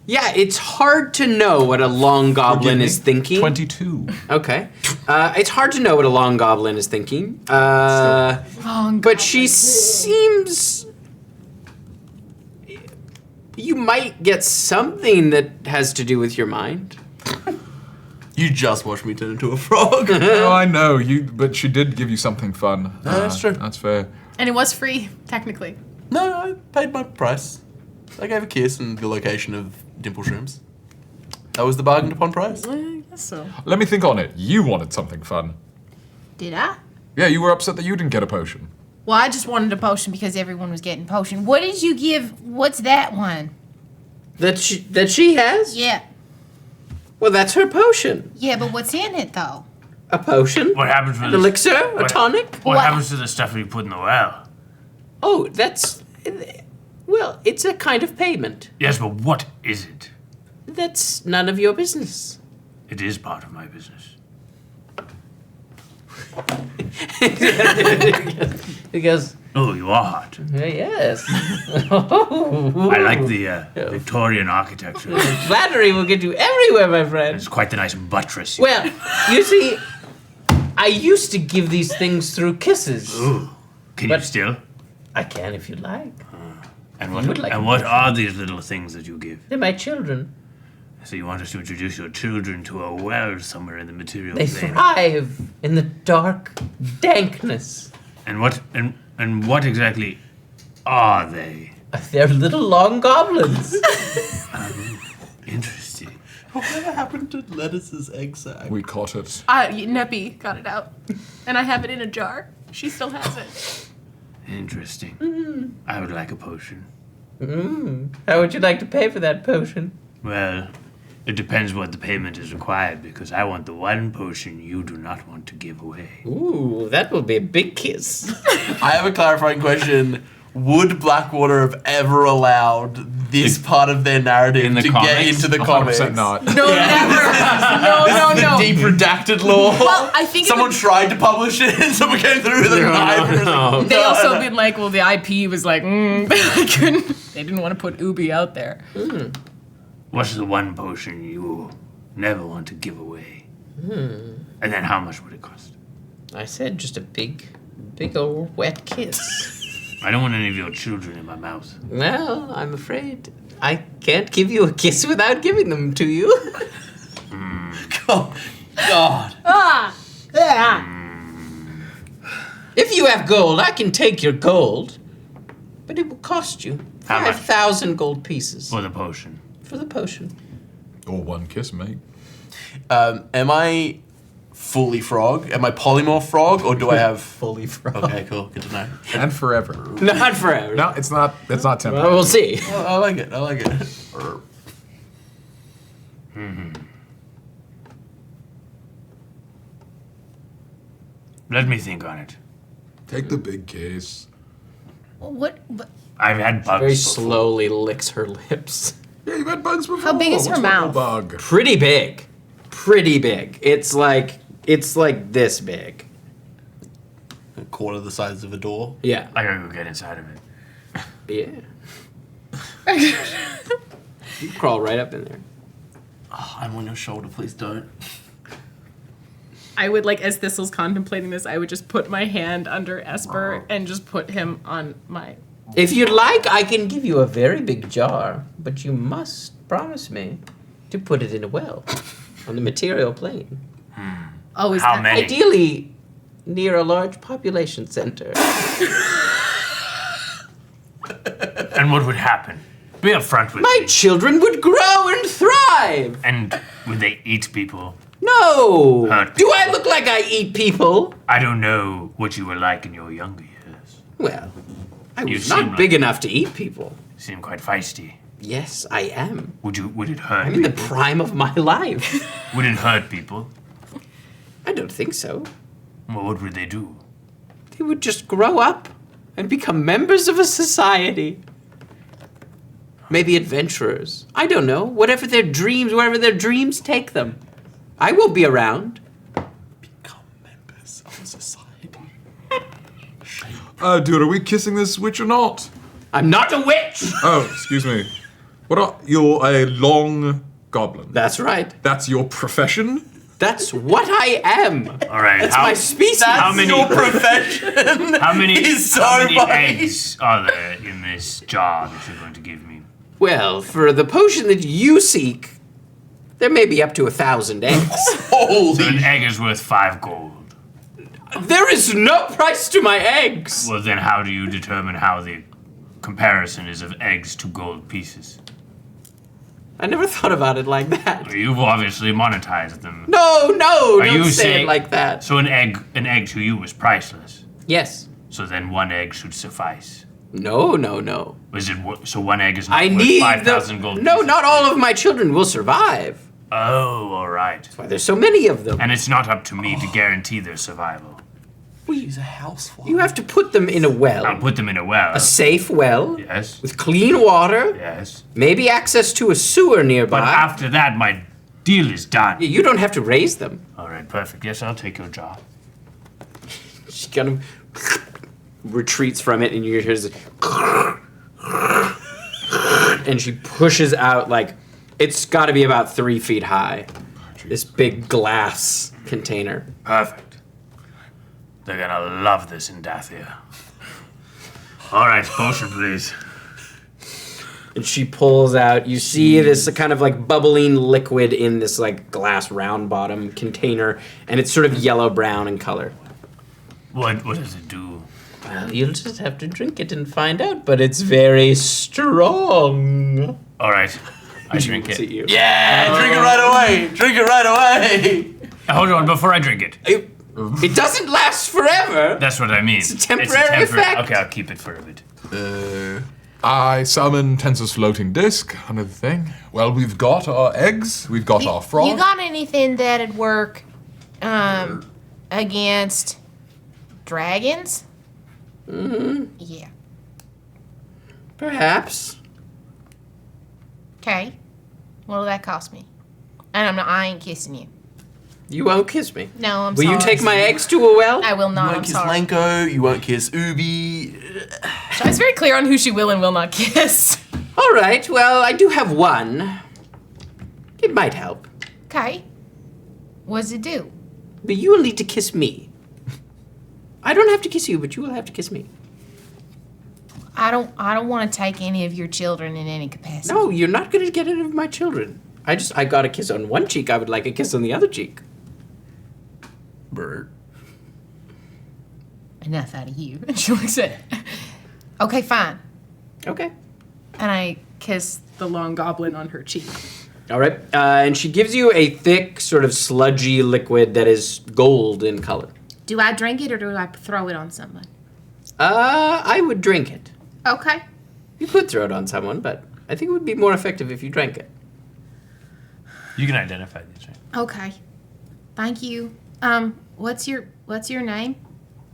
Yeah, it's hard to know what a long goblin is thinking. 22. Okay. It's hard to know what a long goblin is thinking. But she seems. You might get something that has to do with your mind. You just watched me turn into a frog. Oh, I know but she did give you something fun. No, that's true. That's fair. And it was free, technically. No, I paid my price. I gave a kiss and the location of dimple shrooms. That was the bargained upon price. I guess so. Let me think on it. You wanted something fun. Did I? Yeah, you were upset that you didn't get a potion. Well, I just wanted a potion because everyone was getting potion. What did you give? What's that one? That she has? Yeah. Well, that's her potion. Yeah, but what's in it, though? A potion? What happens with An elixir? A what- tonic? What What? happens to the stuff you put in the well? Oh, that's. Well, it's a kind of payment. Yes, but what is it? That's none of your business. It is part of my business. He goes, Oh, you are hot. yes. I like the Victorian architecture. Flattery will get you everywhere, my friend. It's quite the nice buttress. Well, you see, I used to give these things through kisses. Ooh. Can But- you still? I can if you like. And would like what a are these little things that you give? They're my children. So you want us to introduce your children to a well somewhere in the material They plane? thrive in the dark dankness. And what exactly are they? They're little long goblins. Interesting. Whatever happened to Lettuce's egg sack? We caught it. Neppy got it out. And I have it in a jar. She still has it. Interesting. I would like a potion. How would you like to pay for that potion? Well, it depends what the payment is required, because I want the one potion you do not want to give away. Ooh, that will be a big kiss. I have a clarifying question. Would Blackwater have ever allowed this part of their narrative In the to get comics? into the 100% comics? not. No, never. No, The deep redacted law. Well, I think someone tried to publish it and someone came through with a knife. they also been like, well, the IP was like, I couldn't. They didn't want to put Ubi out there. What's the one potion you never want to give away? And then how much would it cost? I said just a big old wet kiss. I don't want any of your children in my mouth. Well, I'm afraid I can't give you a kiss without giving them to you. Oh, God. If you have gold, I can take your gold. But it will cost you How much? 5,000 gold pieces For the potion. for the potion. Or one kiss, mate. Am I fully frog? Am I polymorph frog, or do I have... Fully frog. Okay, cool. Good to know. And forever. Not forever. No, it's not temporary. Well, we'll see. I like it. I like it. Let me think on it. Take the big case. What? I've had bugs Very before. slowly licks her lips. Yeah, you've had bugs before. How big is her What's wrong mouth? with Bug? Pretty big. Pretty big. It's like this big. A quarter the size of a door. Yeah. I gotta go get inside of it. Yeah. You crawl right up in there. Oh, I'm on your shoulder. Please don't. I would like, as Thistle's contemplating this, I would just put my hand under Esper and just put him on my. If you'd like, I can give you a very big jar, but you must promise me to put it in a well on the material plane. Oh, is How that many? Ideally, near a large population center. And And what would happen? Be upfront with My me. children would grow and thrive. And would they eat people? No. Hurt Do I look like I eat people? I don't know what you were like in your younger years. Well, I You was seem not like- big enough to eat people. You seem quite feisty. Yes, I am. Would it hurt I'm in the people? prime of my life. Would it hurt people? I don't think so. Well, what would they do? They would just grow up and become members of a society. Maybe adventurers. I don't know. Wherever their dreams take them. I will be around. Become members of a society. Dude, are we kissing this witch or not? I'm not a witch. Oh, excuse me. You're a long goblin. That's right. That's your profession? That's what I am. All right. That's my species. That's How many- your profession. How many, He's so how many funny. eggs are there in this jar that you're going to give me? Well, for the potion that you seek, there may be up to 1,000 eggs. So Holy an egg is worth 5 gold. There is no price to my eggs. Well, then how do you determine how the comparison is of eggs to gold pieces? I never thought about it like that. Well, you've obviously monetized them. No, Are don't you say saying it like that. So an egg to you is priceless. Yes. So then 1 egg should suffice. No. Is it so 1 egg is not I worth need 5,000 gold? No, pieces? not all of my children will survive. Oh, all right. Why there's so many of them. And it's not up to me to guarantee their survival. She's a housefly. You have to put them in a well. I'll put them in a well. A safe well Yes. with clean water, Yes. maybe access to a sewer nearby. But after that, my deal is done. You don't have to raise them. All right, perfect. Yes, I'll take your job. She kind of retreats from it, and you hear this, and she pushes out like it's got to be about 3 feet high. This big glass container. Perfect. They're gonna love this in Dathia. All right, potion, please. And she pulls out. You see this kind of like bubbling liquid in this like glass round bottom container, and it's sort of yellow brown in color. What does it do? Well, you'll just have to drink it and find out, but it's very strong. All right, I drink See it. you. Yeah, drink it right away. Drink it right away. Hold on, before I drink it. It doesn't last forever. That's what I mean. It's a temporary effect. Okay, I'll keep it for a bit. I summon Tensor's floating disc. Another thing. Well, we've got our eggs. We've got our frog. You got anything that'd work against dragons? Mm-hmm. Yeah. Perhaps. Okay. What'll that cost me? And I ain't kissing you. You won't kiss me. No, I'm Will sorry. you take my eggs to a well? I will You not. won't I'm kiss sorry. Lanko. You won't kiss Ubi. I was very clear on who she will and will not kiss. All right. Well, I do have one. It might help, Okay. What does it do? but you will need to kiss me. I don't have to kiss you, but you will have to kiss me. I don't want to take any of your children in any capacity. No, you're not going to get any of my children. I got a kiss on one cheek. I would like a kiss on the other cheek. Bird. Enough out of you. And she looks at okay, fine. Okay. And I kiss the long goblin on her cheek. All right. And she gives you a thick, sort of sludgy liquid that is gold in color. Do I drink it or do I throw it on someone? I would drink it. Okay. You could throw it on someone, but I think it would be more effective if you drank it. You can identify these, right? Okay. Thank you. What's your name?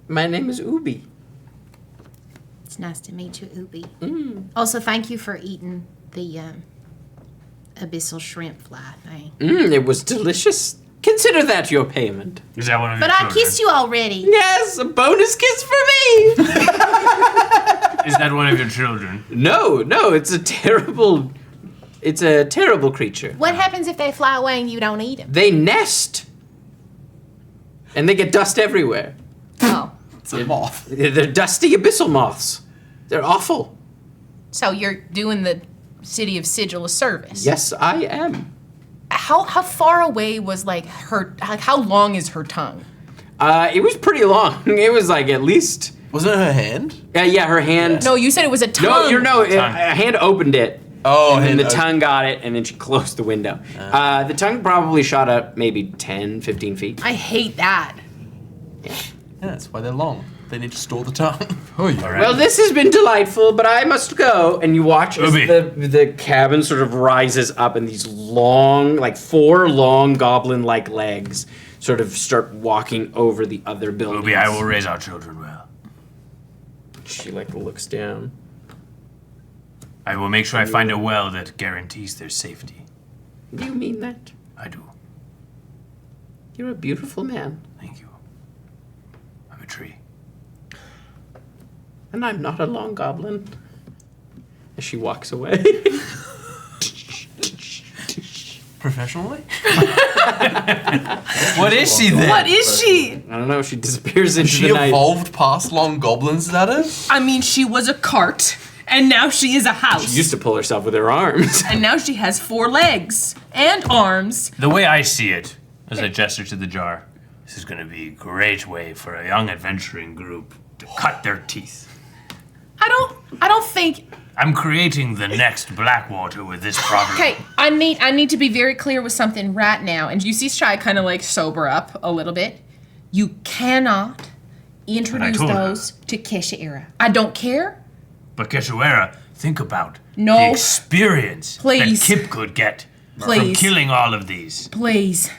My name is Ubi. It's nice to meet you, Ubi. Mm. Also, thank you for eating the abyssal shrimp fly thing. It was delicious. Consider that your payment. Is that one of But your I children? kissed you already. Yes, a bonus kiss for me. Is that one of your children? No, it's a terrible creature. What happens if they fly away and you don't eat them? They nest. And they get dust everywhere. Oh. It's a moth. They're dusty abyssal moths. They're awful. So you're doing the city of Sigil a service? Yes, I am. How far away was how long is her tongue? It was pretty long. It was like at least Wasn't it her hand? Yeah, her hand. No, you said it was a tongue. A hand opened it. Oh, and then hand the opened. tongue got it, and then she closed the window. The tongue probably shot up maybe 10, 15 feet. I hate that. Yeah, that's why they're long. They need to store the tongue. Oh, yeah. All right. Well, this has been delightful, but I must go. And you watch as Ubi. the cabin sort of rises up, and these long, like 4 long goblin-like legs sort of start walking over the other buildings. Ubi, I will raise our children well. She like looks down. I will make sure I find a well that guarantees their safety. Do you mean that? I do. You're a beautiful man, Thank you. I'm a tree. and I'm not a long goblin. As she walks away. Professionally? What is she then? What is she? I don't know. She disappears into She the night. evolved past long goblins, is that it? I mean, she was a cart, and now she is a house. She used to pull herself with her arms. And now she has 4 legs and arms. The way I see it, as I gesture to the jar, this is going to be a great way for a young adventuring group to cut their teeth. I don't think. I'm creating the next Blackwater with this problem. Okay, I need to be very clear with something right now. And you see Shy kind of like sober up a little bit. You cannot introduce told her. those to Keshoera. I don't care. But Keshoera, think about No. the experience Please. that Kip could get from Please. killing all of these. Please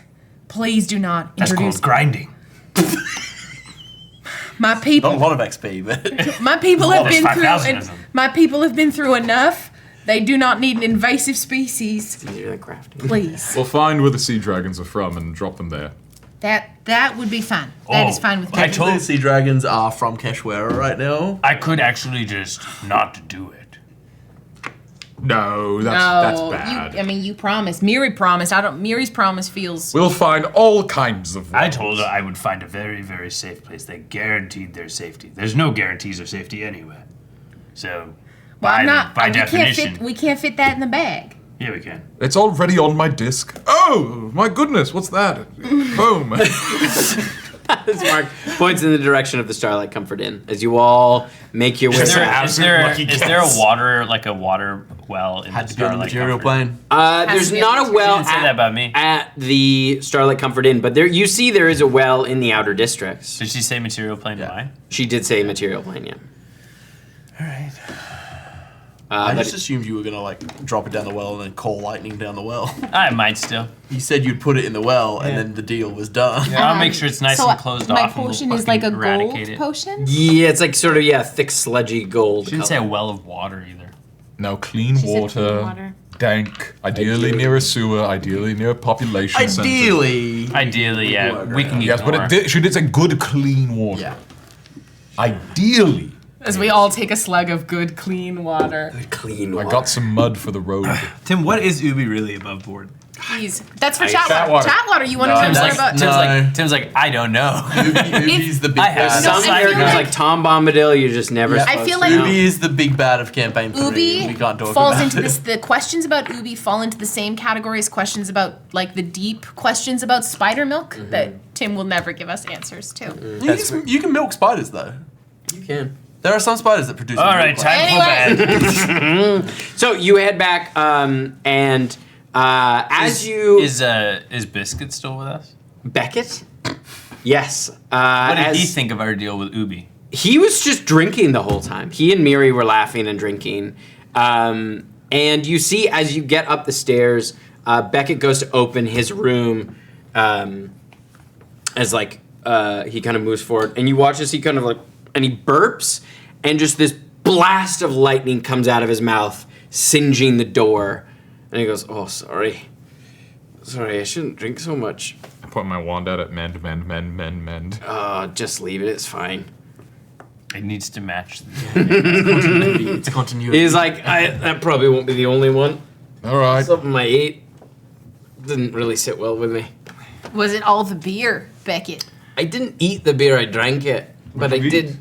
do not That's introduce called grinding. my Not a people. lot of XP, but My people have There's been 5,000 of through. them. My people have been through enough. They do not need an invasive species. Easier than crafting. Please. We'll find where the sea dragons are from and drop them there. That would be fine. That is fine with me. I told- the sea dragons are from Keshoera right now. I could actually just not do it. No, that's No, bad. you promised. Miri promised. Miri's promise feels. We'll find all kinds of I wells. told her I would find a very, very safe place that guaranteed their safety. There's no guarantees of safety anywhere. So, Well, I'm not. by we definition, we can't fit that in the bag. yeah, we can. It's already on my disc. Oh, my goodness, what's that? Boom. As Mark points in the direction of the Starlight Comfort Inn as you all make your way. Is there, south. is there, lucky is there a guess. water, like a water well in Had the to be on the Starlight material Comfort? plane. There's to be not a a well She didn't say that about me. at the Starlight Comfort Inn, but there you see there is a well in the outer districts. Did she say material plane? Yeah. Why? She did say material plane, yeah. Alright. I But just assumed you were gonna like drop it down the well and then call lightning down the well. I might still. You said you'd put it in the well and then the deal was done. I'll make sure it's nice So and closed my off. potion and we'll is like a fucking gold eradicate it. potion. yeah, it's like sort of thick, sludgy gold. She didn't say a color. well of water either. No, clean She said water, clean water. dank, ideally near a sewer, ideally near a population center. Ideally. Ideally, yeah, we can Yes, but she did say good, clean water. Yeah. Ideally. As we all take a slug of good, clean water. Clean I water. got some mud for the road. Tim, what is Ubi really above board? Please. That's for I- chat chat water. water. Chat water. You want to No, know more that's- about? no. Tim's like, I don't know. Ubi's the big I have bad. No, Some I feel characters like- like Tom Bombadil, you're just never Yeah. supposed I feel to like know. Ubi is the big bad of campaign 3. Ubi We can't talk falls about into it. this. The questions about Ubi fall into the same category as questions about like the deep questions about spider milk that Tim will never give us answers to. You can milk spiders though. You can. There are some spiders that produce. All right, milk. time for Anyway. bed. So you head back, and as you Is Biscuit still with us? Beckett, yes. What did he as- think of our deal with Ubi? He was just drinking the whole time. He and Miri were laughing and drinking. And you see as you get up the stairs, Beckett goes to open his room as like he kind of moves forward. And you watch as he kind of like, and he burps, and just this blast of lightning comes out of his mouth, singeing the door. And he goes, oh, sorry. Sorry, I shouldn't drink so much. I point my wand at it. Mend. Just leave it, it's fine. It needs to match. It's continuity. He's like, that probably won't be the only one. All right. Something I ate didn't really sit well with me. Was it all the beer, Beckett? I didn't eat the beer, I drank it. But I did you did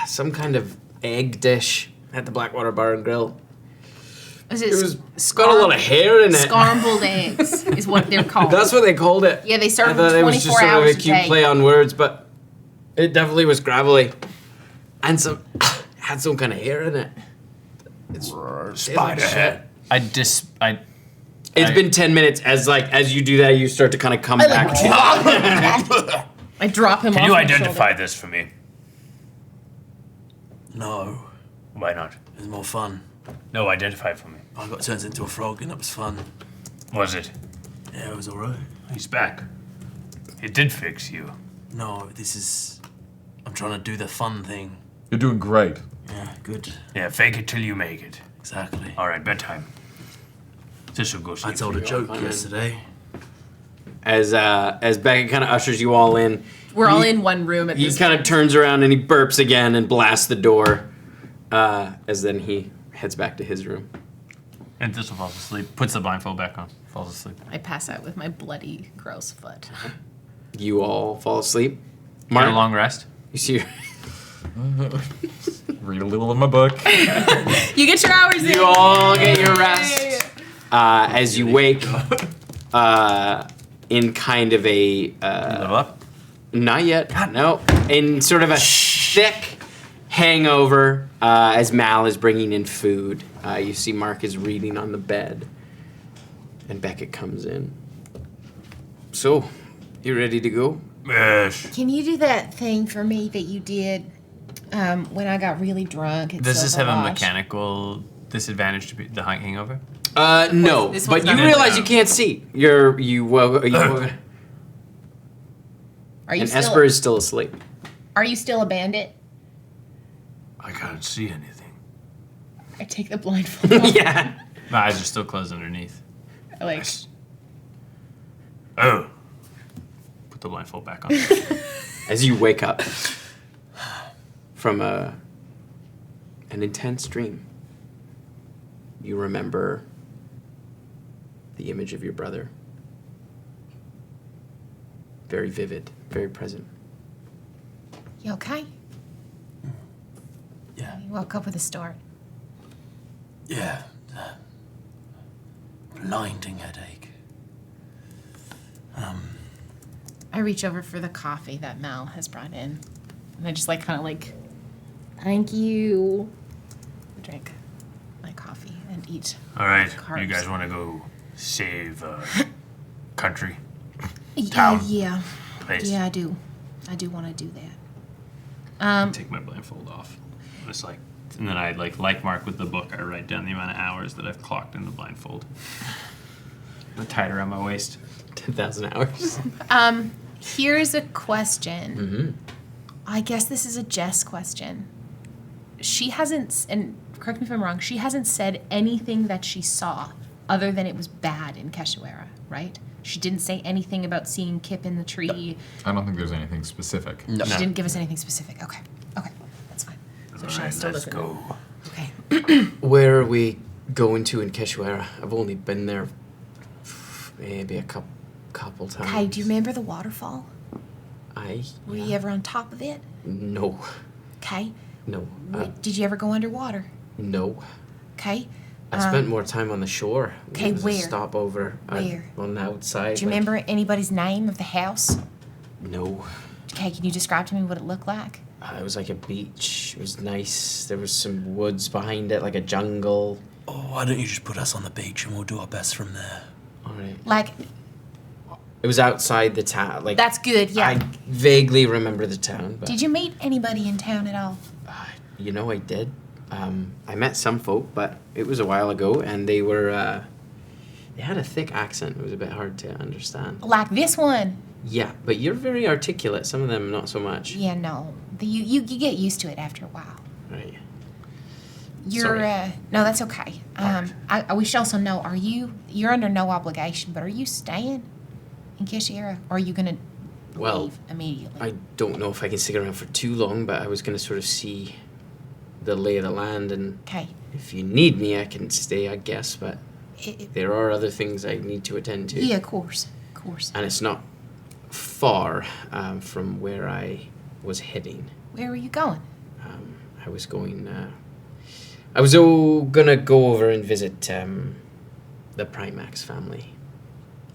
some kind of egg dish at the Blackwater Bar and Grill. Was It was got a lot of hair in it. Scrambled eggs is what they're called. That's what they called it. Yeah, they I serve thought them it was just 24 sort of hours a a cute day. play on words, but It definitely was gravelly. And some had some kind of hair in it. Spider head. It's It's been 10 minutes. As you do that, you start to kind of come back. I drop him off. Can you my identify shoulder. this for me? No, Why not? it was more fun. No, identify it for me. I got turned into a frog and it was fun. Was it? Yeah, it was alright. He's back. It did fix you. No, I'm trying to do the fun thing. You're doing great. Yeah, good. Yeah, fake it till you make it. Exactly. All right, bedtime. This will go I sleep. told a joke fun. yesterday. As Beckett kind of ushers you all in, We're all in one room at he this kind of turns around and he burps again and blasts the door. As then he heads back to his room. And Thistle falls asleep. Puts the blindfold back on. Falls asleep. I pass out with my bloody, gross foot. You all fall asleep. Get a Mark, long rest. you see, Read a little of my book. You get your hours in. you all get your rest. As you wake, in kind of a Level up. not yet, no, in sort of a thick hangover. As Mal is bringing in food, you see Mark is reading on the bed, and Beckett comes in. So, you ready to go? Yes. Can you do that thing for me that you did when I got really drunk? At Does this have Silver a Lodge? mechanical disadvantage to be the hangover? No, This but one's you not realize in you can't see. And Are you Esper still? is still asleep. Are you still a bandit? I can't see anything. I take the blindfold off. Yeah. My eyes are still closed underneath. Like, Oh. Put the blindfold back on. As you wake up from an intense dream, you remember the image of your brother. Very vivid, very present. you okay? Yeah. You woke up with a start. Yeah. Blinding headache. I reach over for the coffee that Mal has brought in, and I just like kind of like, thank you. Drink my coffee and eat. All right. Carbs. You guys want to go save country Yeah, yeah, place? yeah. I do want to do that. Take my blindfold off. Just and then I like Mark with the book. I write down the amount of hours that I've clocked in the blindfold. The tied around my waist. 10,000 hours. Here's a question. Mm-hmm. I guess this is a Jess question. She hasn't, and correct me if I'm wrong, she hasn't said anything that she saw other than it was bad in Keshoera, right? She didn't say anything about seeing Kip in the tree. I don't think there's anything specific. No. She didn't give us anything specific. Okay, that's fine. So All should I right, still let's listen? go. Okay. Where are we going to in Keshoera? I've only been there maybe a couple times. Kai, do you remember the waterfall? Were you Yeah. ever on top of it? No. Okay. No. Did you ever go underwater? No. Okay. I spent more time on the shore. Okay, It was a where? stopover. Where? On the outside. Do you remember anybody's name of the house? No. Okay, can you describe to me what it looked like? It was like a beach. It was nice. There was some woods behind it, like a jungle. Oh, why don't you just put us on the beach and we'll do our best from there? All right. Like, It was outside the town. Like that's good, yeah. I vaguely remember the town, but Did you meet anybody in town at all? you know I did. I met some folk, but it was a while ago, and they were. They had a thick accent. It was a bit hard to understand. Like this one? Yeah, but you're very articulate. Some of them not so much. Yeah, no. You get used to it after a while. Right. You're Sorry. no, that's okay. We should also know, you're under no obligation, but are you staying in Keshoera, or are you gonna Well, leave immediately? I don't know if I can stick around for too long, but I was gonna sort of see the lay of the land, and Okay. if you need me, I can stay, I guess. But It- there are other things I need to attend to. yeah, of course. And it's not far from where I was heading. Where were you going? I was going. I was gonna go over and visit the Primax family.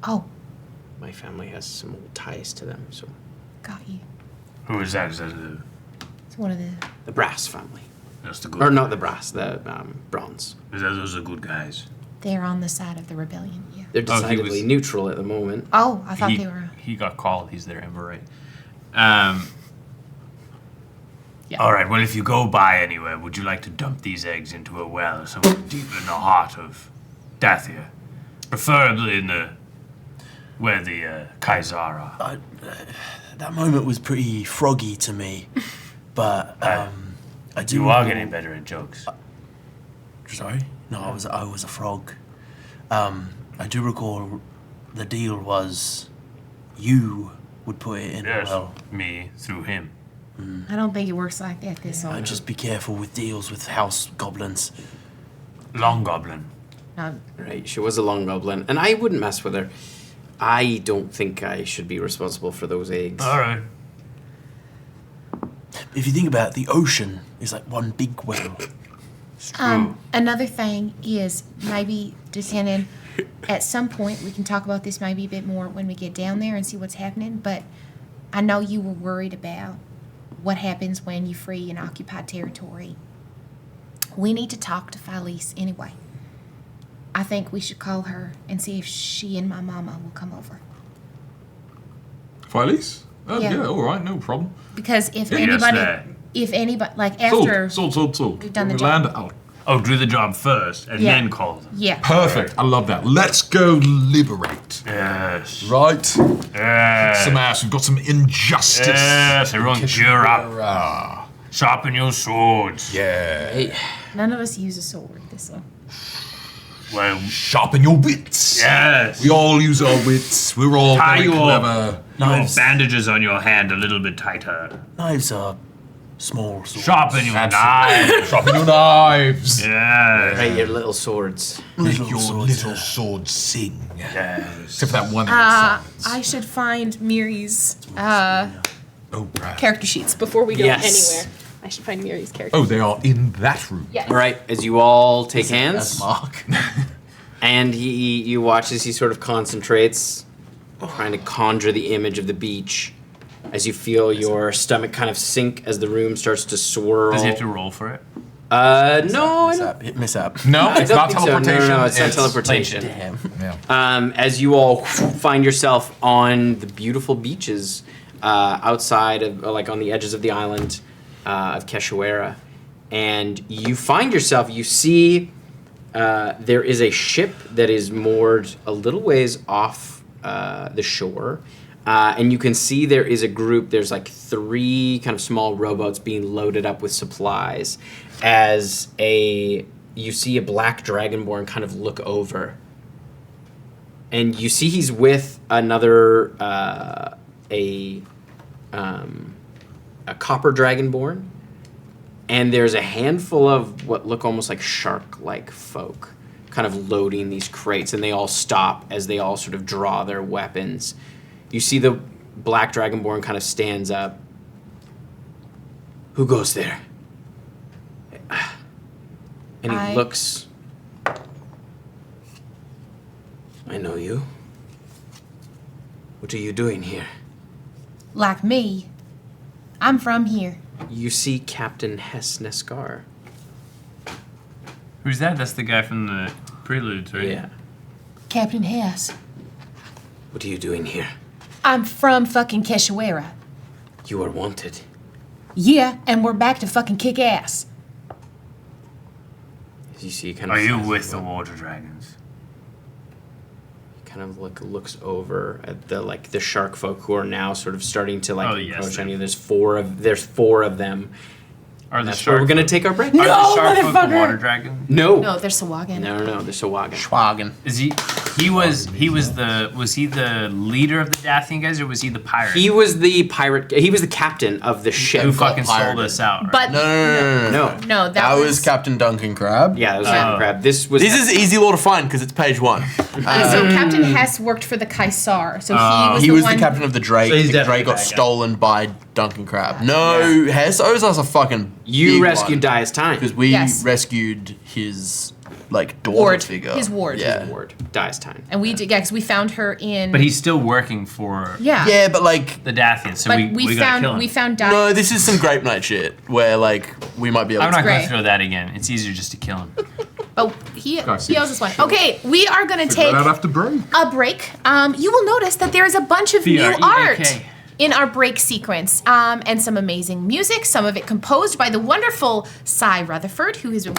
Oh, My family has some old ties to them, so got you. Who is that? It's one of The brass family. That's the good. Or not the brass, the bronze. Those are good guys. they're on the side of the rebellion. Yeah. They're Oh, he decidedly was- neutral at the moment. Oh, I thought they were. He got called. He's their emperor. Yeah. All right. Well, if you go by anywhere, would you like to dump these eggs into a well somewhere deep in the heart of Dathia, preferably in where the Kaiser are? That moment was pretty froggy to me, but I do. You are getting better at jokes. Sorry, no, I was a frog. I do recall the deal was you would put it in. Yes, Well, me through him. I don't think it works like that. Thistle. just be careful with deals with house goblins. Long Goblin. No, Right, she was a long goblin, and I wouldn't mess with her. I don't think I should be responsible for those eggs. All right. If you think about it, the ocean is like one big well. Another thing is maybe depending. At some point, we can talk about this maybe a bit more when we get down there and see what's happening. But I know you were worried about what happens when you free an occupied territory. We need to talk to Felice anyway. I think we should call her and see if she and my mama will come over. Phyllis? Yeah. Yeah, all right, no problem. Because if Yes, anybody, like after, Sword. we've done the When we job. land, Oh, do the job first and Yeah. then call them. yeah, perfect. I love that. Let's go liberate. Yes. Right? Yes. Some ass. We've got some injustice. Yes, everyone gear up. Keshoera. Sharpen your swords. Yeah. Hey, none of us use a sword. Thistle. Well, Sharpen your wits. yes. We all use our wits. We're all Tie very your- clever. Your Knives. bandages on your hand a little bit tighter. Knives are small swords. Sharpen your Absolutely. knives. Sharpen your knives. Yes. right, your little swords. Make Little your swords, little sword sing. Yes. Except for that one that I should find Miri's Oh, right. character sheets before we go Yes. anywhere. I should find Miri's character. Oh, they are in that room. Yes. All right, as you all take That's hands, Mark. and you watch as he sort of concentrates, trying to conjure the image of the beach, as you feel your stomach kind of sink as the room starts to swirl. Does he have to roll for it? No, I don't. Mishap. Hit mishap. No, I it's don't not think so. No, teleportation. no, it's not teleportation. Damn. Yeah. As you all find yourself on the beautiful beaches outside of, like on the edges of the island of Keshoera, and you find yourself, you see there is a ship that is moored a little ways off the shore. And you can see there is a group, there's like 3 kind of small rowboats being loaded up with supplies as you see a black dragonborn kind of look over. And you see he's with another, a copper dragonborn. And there's a handful of what look almost like shark-like folk kind of loading these crates. And they all stop as they all sort of draw their weapons. You see the black dragonborn kind of stands up. Who goes there? And he I- looks. I know you. What are you doing here? Like me, I'm from here. You see Captain Hess Neskar. Who's that? That's the guy from the Preludes, right? Yeah. Captain Hess. What are you doing here? I'm from fucking Keshoera. You are wanted. Yeah, and we're back to fucking kick ass. You see, kind of. Are you with the water dragons? Kind of looks over at the shark folk who are now sort of starting to Oh, yes, approach on them. you. There's four of them. Are the That's where we're shark gonna folk- take our break. Are the shark folk the motherfucker! water dragon? No. No, they're Sawagan. No, they're Sawagan. Schwagen. Is he? Was he the leader of the Dathian guys, or was he the pirate? He was the pirate. He was the captain of the ship. who got fucking sold pirated. us out. Right? But No. no, That was Captain Duncan Crab. Yeah, that was Captain Crab. This was. This is easy law to find because it's page 1. so Captain Hess worked for the Kaisar. So He was the one. captain of the Drake. So he's The definitely Drake got bad guy. stolen by Duncan Crab. No, Hess owes us a fucking You big rescued one. Dias Time. Because we Yes. rescued his like daughter Ward. figure. His ward. Yeah. Ward dies time. And we did, because we found her in. But he's still working for yeah. Yeah, but like the Dathians, so But we gotta kill him. we found no, this is some Grape Knight shit where like we might be able I'm to. not Great. going through that again. It's easier just to kill him. Oh, he Guys, owes us one. Okay, we are gonna take Right after break. a break. You will notice that there is a bunch of new art B-R-E-A-K. in our break sequence, and some amazing music. Some of it composed by the wonderful Cy Rutherford, who has been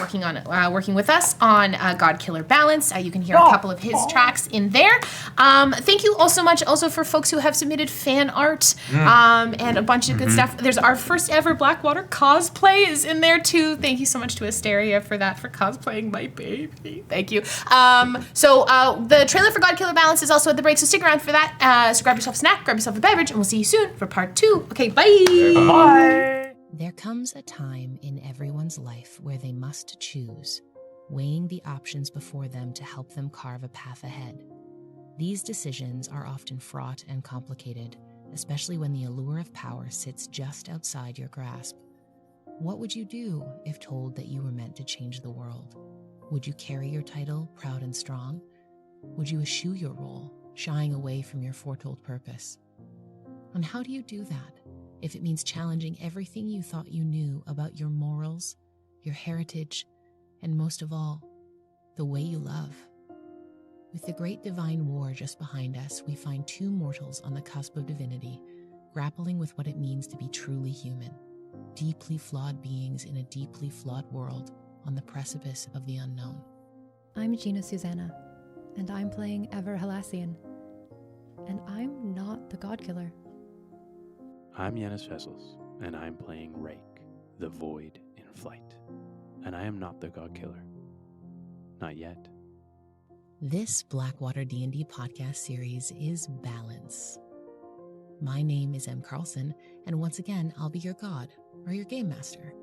working with us on God Killer Balance. You can hear a couple of his tracks in there. Thank you also much also for folks who have submitted fan art and a bunch of good stuff. There's our first ever Blackwater cosplay is in there too. Thank you so much to Asteria for that, for cosplaying my baby. Thank you. So the trailer for God Killer Balance is also at the break, so stick around for that. So grab yourself a snack, grab yourself a beverage, and we'll see you soon for part 2. Okay, bye. There comes a time in everyone's life where they must choose, weighing the options before them to help them carve a path ahead. These decisions are often fraught and complicated, especially when the allure of power sits just outside your grasp. What would you do if told that you were meant to change the world? Would you carry your title proud and strong? Would you eschew your role, shying away from your foretold purpose? And how do you do that if it means challenging everything you thought you knew about your morals, your heritage, and most of all, the way you love? With the great divine war just behind us, we find two mortals on the cusp of divinity, grappling with what it means to be truly human, deeply flawed beings in a deeply flawed world on the precipice of the unknown. I'm Gina Susanna, and I'm playing Ever Halassian. And I'm not the God Killer. I'm Yanis Vessels, and I'm playing Rake, the Void in Flight. And I am not the God Killer. Not yet. This BlackwaterDnD podcast series is Balance. My name is M. Carlson, and once again, I'll be your god, or your game master.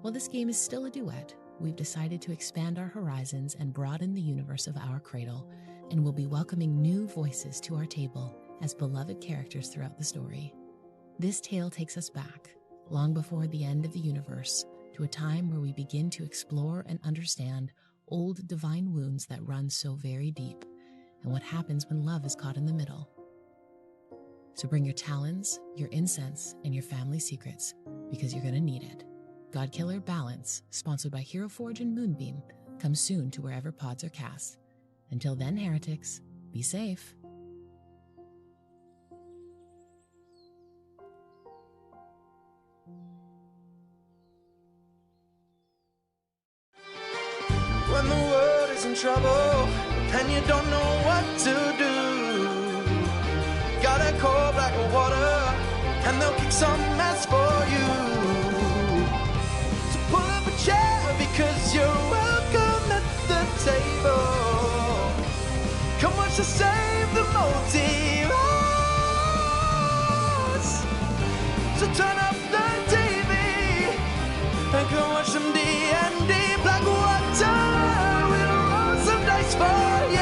While this game is still a duet, we've decided to expand our horizons and broaden the universe of our cradle, and we'll be welcoming new voices to our table as beloved characters throughout the story. This tale takes us back, long before the end of the universe, to a time where we begin to explore and understand old divine wounds that run so very deep, and what happens when love is caught in the middle. So bring your talons, your incense, and your family secrets, because you're gonna need it. God Killer Balance, sponsored by Hero Forge and Moonbeam, comes soon to wherever pods are cast. Until then, heretics, be safe. When the world is in trouble and you don't know what to do, gotta call Blackwater and they'll kick some ass for you. So pull up a chair because you're welcome at the table. Come watch us save the multiverse. So turn up the TV and come watch some D&D. Blackwater, we'll roll some dice for you.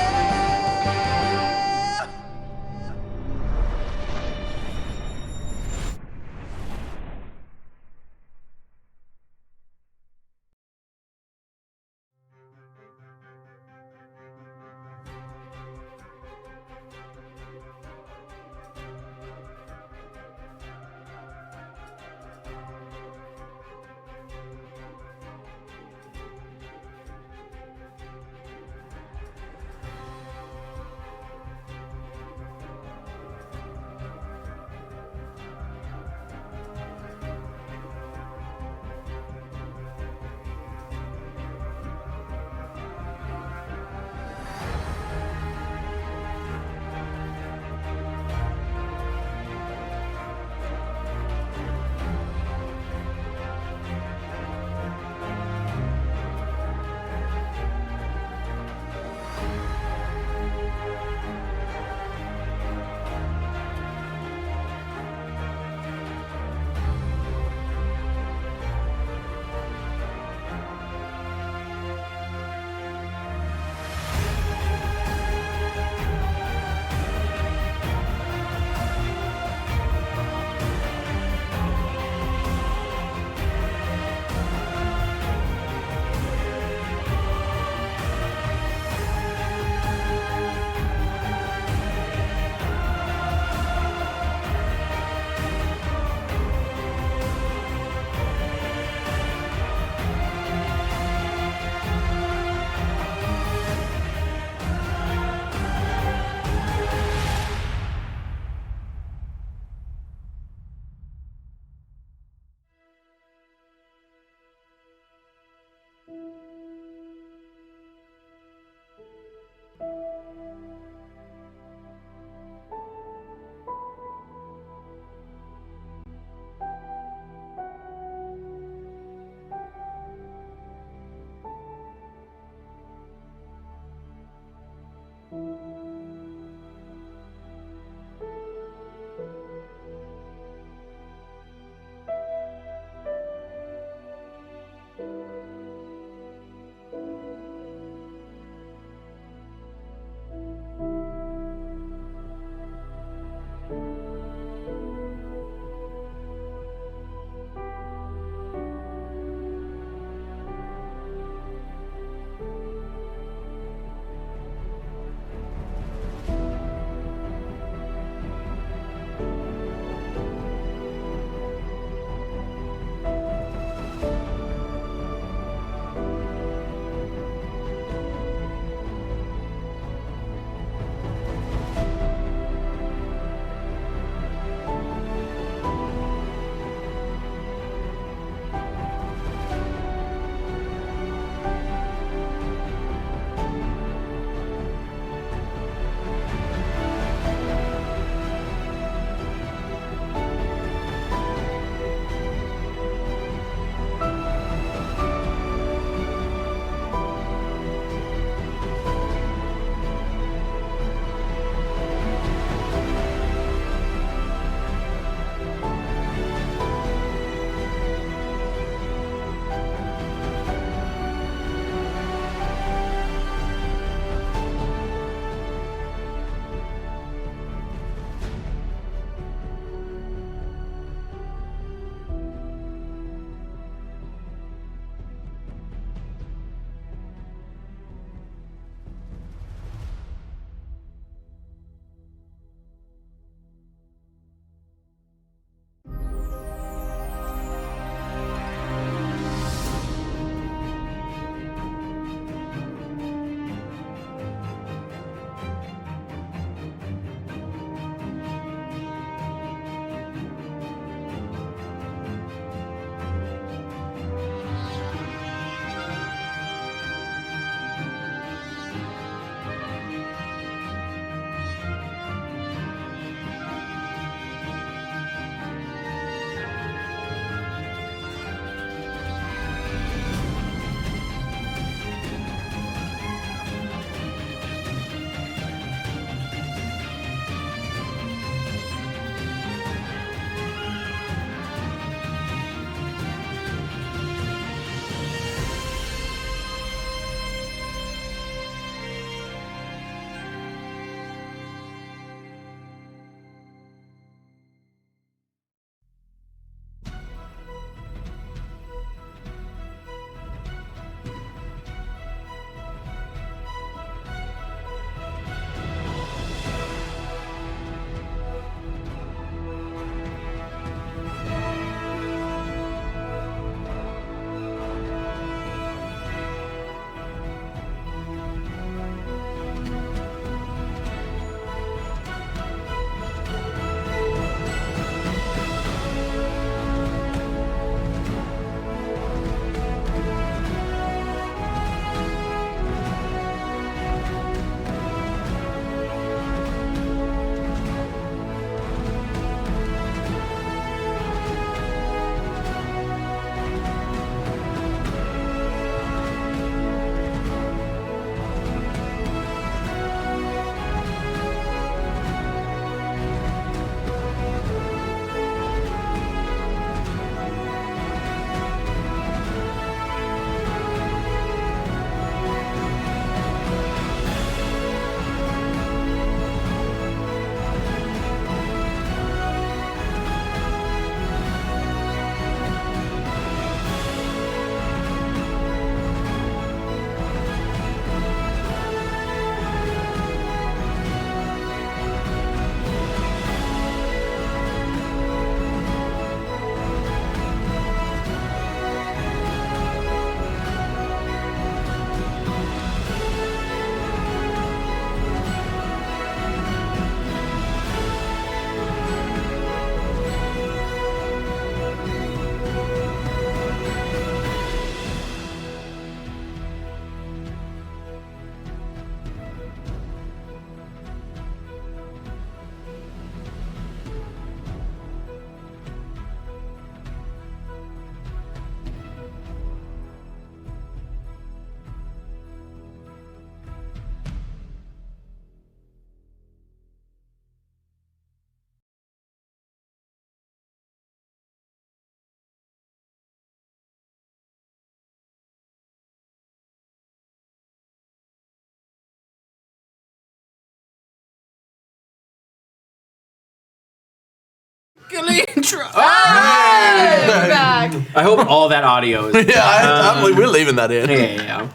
Back. I hope all that audio is. Yeah, we're leaving that in. Yeah.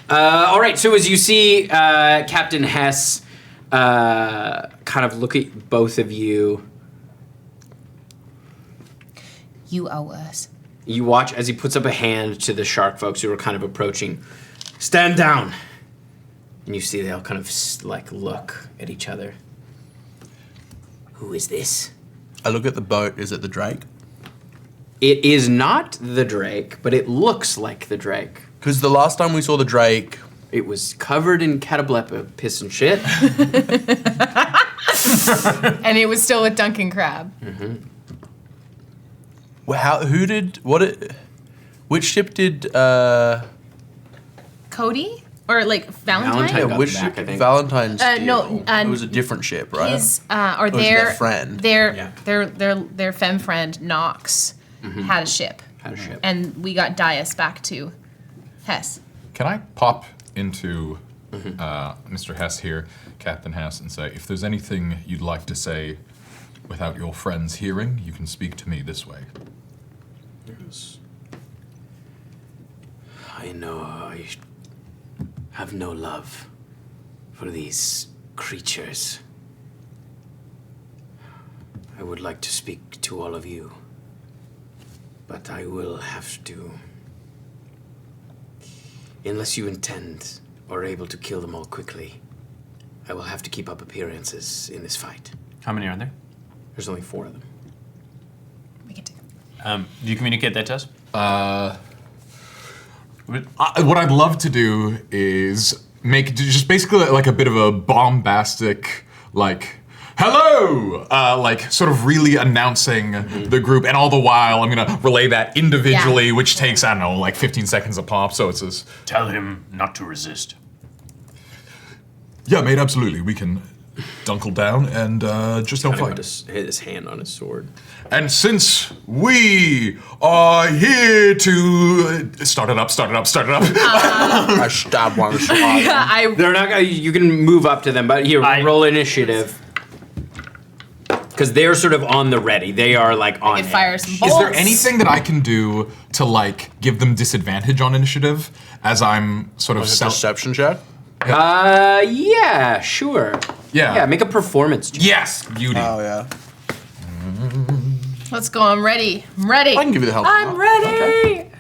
All right. So as you see, Captain Hess kind of look at both of you. You owe us. You watch as he puts up a hand to the shark folks who are kind of approaching. Stand down. And you see they all kind of like look at each other. Who is this? I look at the boat. Is it the Drake? It is not the Drake, but it looks like the Drake. Because the last time we saw the Drake, it was covered in cataplepa piss and shit. And it was still with Duncan Crab. Mm-hmm. Well, which ship did, Cody? Or like Valentine? Valentine got which the back, ship I think. Valentine's no, it was a different ship, right? His, or Or was it their their friend? Their femme friend, Nox, had a ship. Had a ship. And we got Dias back to Hess. Can I pop into Mr. Hess here, Captain Hess, and say, if there's anything you'd like to say without your friends hearing, you can speak to me this way. Yes. I know I have no love for these creatures. I would like to speak to all of you, but I will have to. Unless you intend or are able to kill them all quickly, I will have to keep up appearances in this fight. How many are there? There's only 4 of them. We can do. Do you communicate that to us? What I'd love to do is make just basically like a bit of a bombastic, like, hello! Like, sort of really announcing the group, and all the while I'm gonna relay that individually, which takes, I don't know, like 15 seconds a pop, so it's just... Tell him not to resist. Yeah, mate, absolutely. We can dunkle down and just don't fight. Hit his hand on his sword. And since we are here to... Start it up. I stab one. They're not gonna, you can move up to them, but here, roll initiative. Because they're sort of on the ready. They are like on I can fire some bolts. Is there anything that I can do to like give them disadvantage on initiative as I'm sort of Deception check? Yeah, sure. Yeah, make a performance check. Yes, beauty. Oh, yeah. Let's go. I'm ready. I can give you the help. I'm ready. Okay.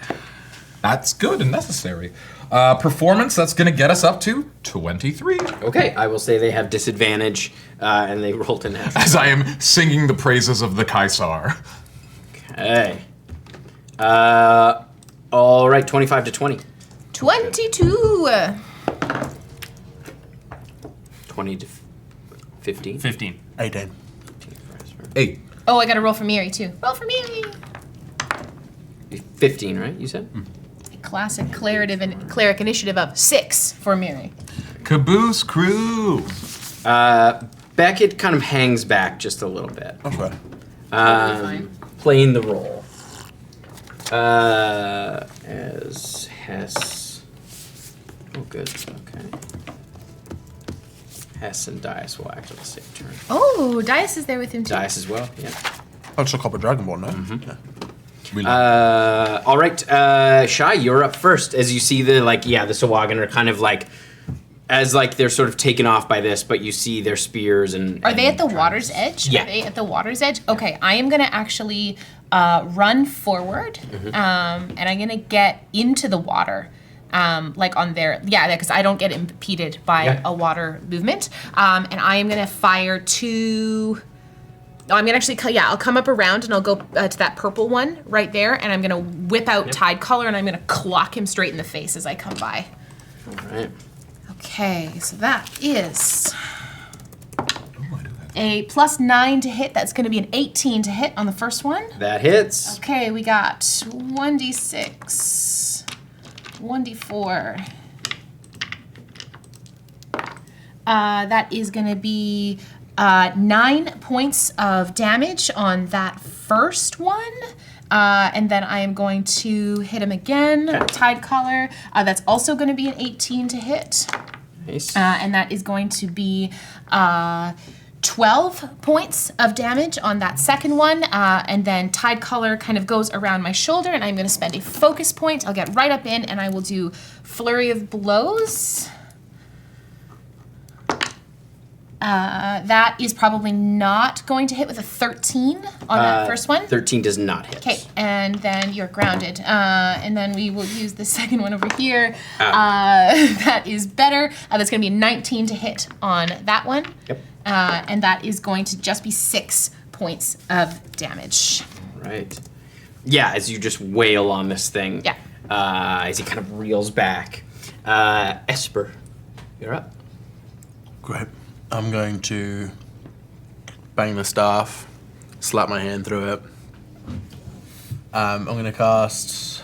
That's good and necessary. Performance, that's gonna get us up to 23. Okay, I will say they have disadvantage, and they rolled an F. As I am singing the praises of the Kaisar. Okay. All right, 25 to 20. 22. 20 to 15. 15. 18. 8. Oh, I got to roll for Miri too. Roll for Miri. 15, right? You said? Classic cleric initiative of 6 for Miri. Caboose crew. Beckett kind of hangs back just a little bit. Okay. Playing the role. As Hess. Oh, good. Okay. Hess and Dias will act on the same turn. Oh, Dias is there with him too. Dias as well, yeah. Oh, it's a Copper Dragonborn, no? Yeah. All right, Shai, you're up first. As you see the Sawagan are kind of like, as like they're sort of taken off by this, but you see their spears and. Are they at the water's edge? Yeah. Are they at the water's edge? Okay, I am gonna actually run forward, and I'm gonna get into the water. Like on their, because I don't get impeded by a water movement. And I am gonna fire 2. No, I'm gonna actually, I'll come up around and I'll go to that purple one right there, and I'm gonna whip out Tide Collar and I'm gonna clock him straight in the face as I come by. All right. Okay, so that is a +9 to hit. That's gonna be an 18 to hit on the first one. That hits. Okay, we got 1d6. 1d4. That is going to be 9 points of damage on that first one. And then I am going to hit him again. Tide Collar. That's also going to be an 18 to hit. Nice. And that is going to be 12 points of damage on that second one, and then Tide Color kind of goes around my shoulder, and I'm going to spend a focus point. I'll get right up in, and I will do Flurry of Blows. That is probably not going to hit with a 13 on that first one. 13 does not hit. Okay, and then you're grounded. And then we will use the second one over here. That is better. That's going to be 19 to hit on that one. Yep. And that is going to just be 6 points of damage. Right. Yeah, as you just wail on this thing. Yeah. As he kind of reels back. Esper, you're up. Great. I'm going to bang the staff, slap my hand through it. I'm going to cast...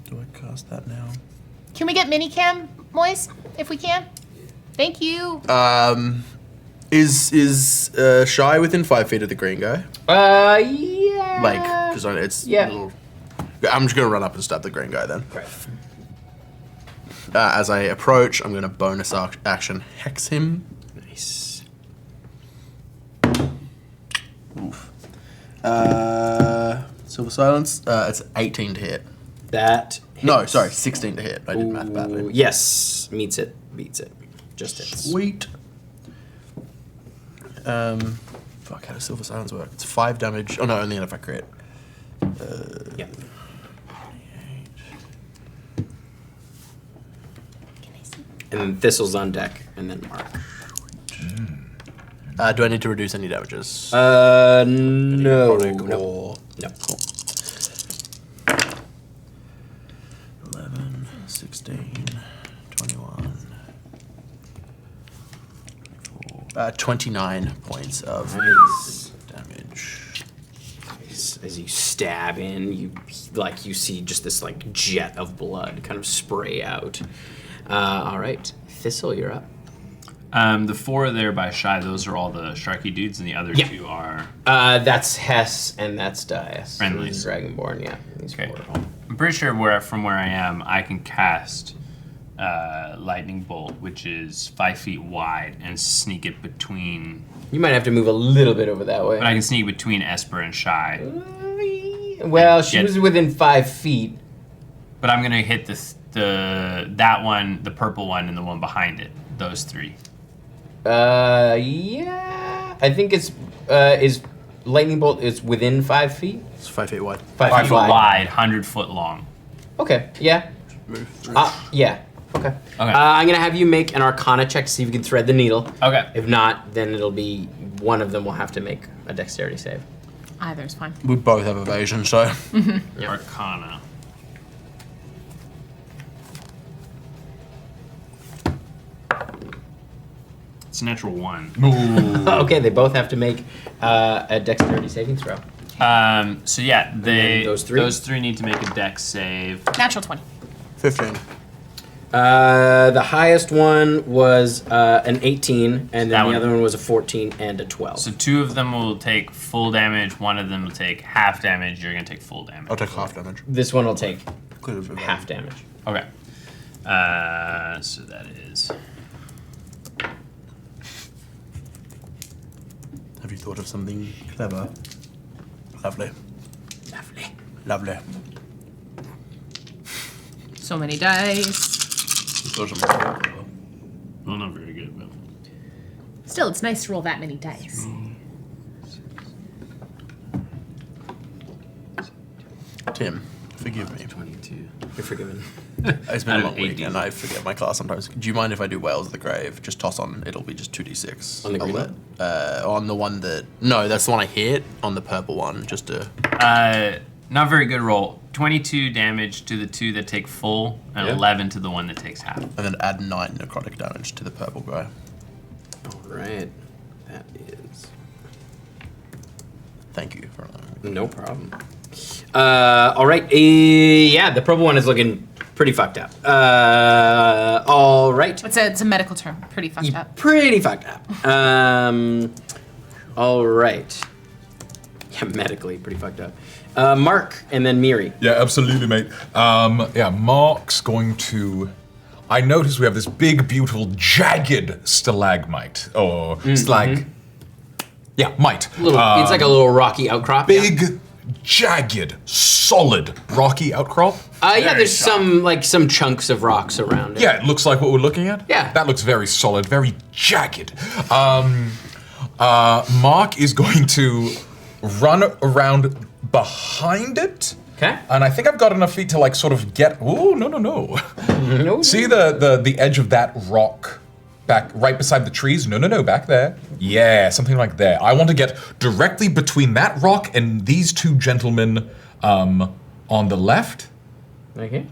Do I cast that now? Can we get minicam, Moise, if we can? Thank you. Is Shy within 5 feet of the green guy? Yeah. Like, because it's Yeah. a little... I'm just going to run up and stab the green guy then. Right. As I approach, I'm going to bonus action hex him. Nice. Oof. Silver Silence. It's 18 to hit. That hits. No, sorry, 16 to hit. I did math badly. Yes. Meets it. Beats it. Just hits. Sweet. Fuck, how does Silver Silence work? It's 5 damage. Oh no, only if I crit. Yeah. And then Thistle's on deck, and then Mark. Do I need to reduce any damages? No. Necrotic No. or... No. Cool. 11, 16, 21, 24, 29 points of Nice. damage. As you stab in, you see just this like jet of blood kind of spray out. All right, Thistle, you're up. The 4 there by Shy, those are all the Sharky dudes, and the other 2 are... That's Hess and that's Dias. Friendlies. Dragonborn, yeah. These Okay. 4. I'm pretty sure from where I am, I can cast Lightning Bolt, which is 5 feet wide, and sneak it between... You might have to move a little bit over that way. But I can sneak between Esper and Shy. Well, she was within 5 feet. But I'm going to hit that one, the purple one, and the one behind it. Those 3. Yeah. I think it's is Lightning Bolt is within 5 feet. It's 5 feet wide. 5 feet wide. 100-foot long. Okay. Yeah. Move through. Yeah. Okay. I'm gonna have you make an Arcana check to see if you can thread the needle. Okay. If not, then it'll be one of them will have to make a dexterity save. Either's fine. We both have evasion, so... Yep. Arcana. It's a natural 1. Okay, they both have to make a dexterity saving throw. So yeah, those three need to make a dex save. Natural 20. 15. The highest one was an 18, and then That the one. other one was a 14 and a 12. So 2 of them will take full damage. 1 of them will take half damage. You're gonna take full damage. I'll take half damage. This one will take Inclusive of evasion. half damage. Okay. So that is. Have you thought of something clever? Lovely. Lovely. Lovely. So many dice. Thought of something clever. Well, not very good, but. Still, it's nice to roll that many dice. Tim, forgive me. 22. You're forgiven. It's been a Out of long week 80. and I forget my class sometimes. Do you mind if I do Whales of the Grave? Just toss on, it'll be just 2d6. On the green one? On the one that... No, that's the one I hit. On the purple one, just to... Not very good roll. 22 damage to the 2 that take full, and Yeah. 11 to the one that takes half. And then add 9 necrotic damage to the purple guy. All right. That is... Thank you for allowing me. No problem. All right. Yeah, the purple one is looking pretty fucked up. All right. It's a medical term. Pretty fucked up. Pretty fucked up. All right. Yeah, medically pretty fucked up. Mark and then Miri. Yeah, absolutely, mate. Yeah, Mark's going to I notice we have this big, beautiful, jagged stalagmite. Or slag. Yeah, mite. It's like a little rocky outcrop. Big, jagged, solid, rocky outcrop. There's some chunks of rocks around it. Yeah, it looks like what we're looking at. Yeah. That looks very solid, very jagged. Mark is going to run around behind it. Okay. And I think I've got enough feet to like sort of get. Oh no. See the edge of that rock back right beside the trees? No, back there. Yeah, something like there. I want to get directly between that rock and these two gentlemen on the left. Okay.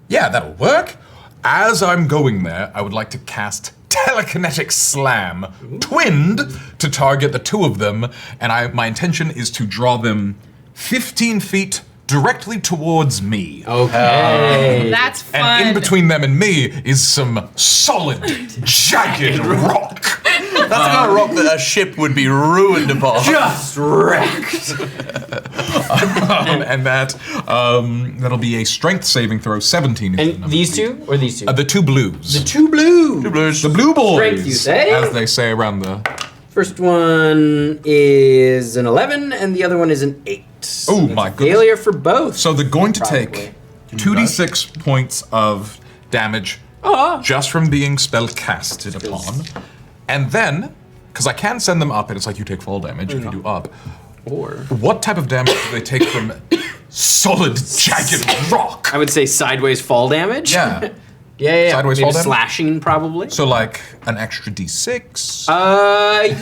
Yeah, that'll work. As I'm going there, I would like to cast Telekinetic Slam, twinned to target the two of them, and my intention is to draw them 15 feet directly towards me. Okay. That's fun. And in between them and me is some solid, jagged rock. That's the kind of rock that a ship would be ruined upon. Just wrecked. And that'll be a strength saving throw, 17. is the And number. these two or these two? The two blues. The two blue. The blue boys, Strength, you say? as they say around the... First one is an 11, and the other one is an 8. Oh my goodness. Failure for both. So they're going to Probably. take 2d6 points of damage just from being spell casted upon. And then, because I can send them up, and it's like you take fall damage if you do up. Or What type of damage do they take from solid, jagged rock? I would say sideways fall damage. Yeah. yeah. Sideways Maybe fall damage? slashing probably. So like an extra d6.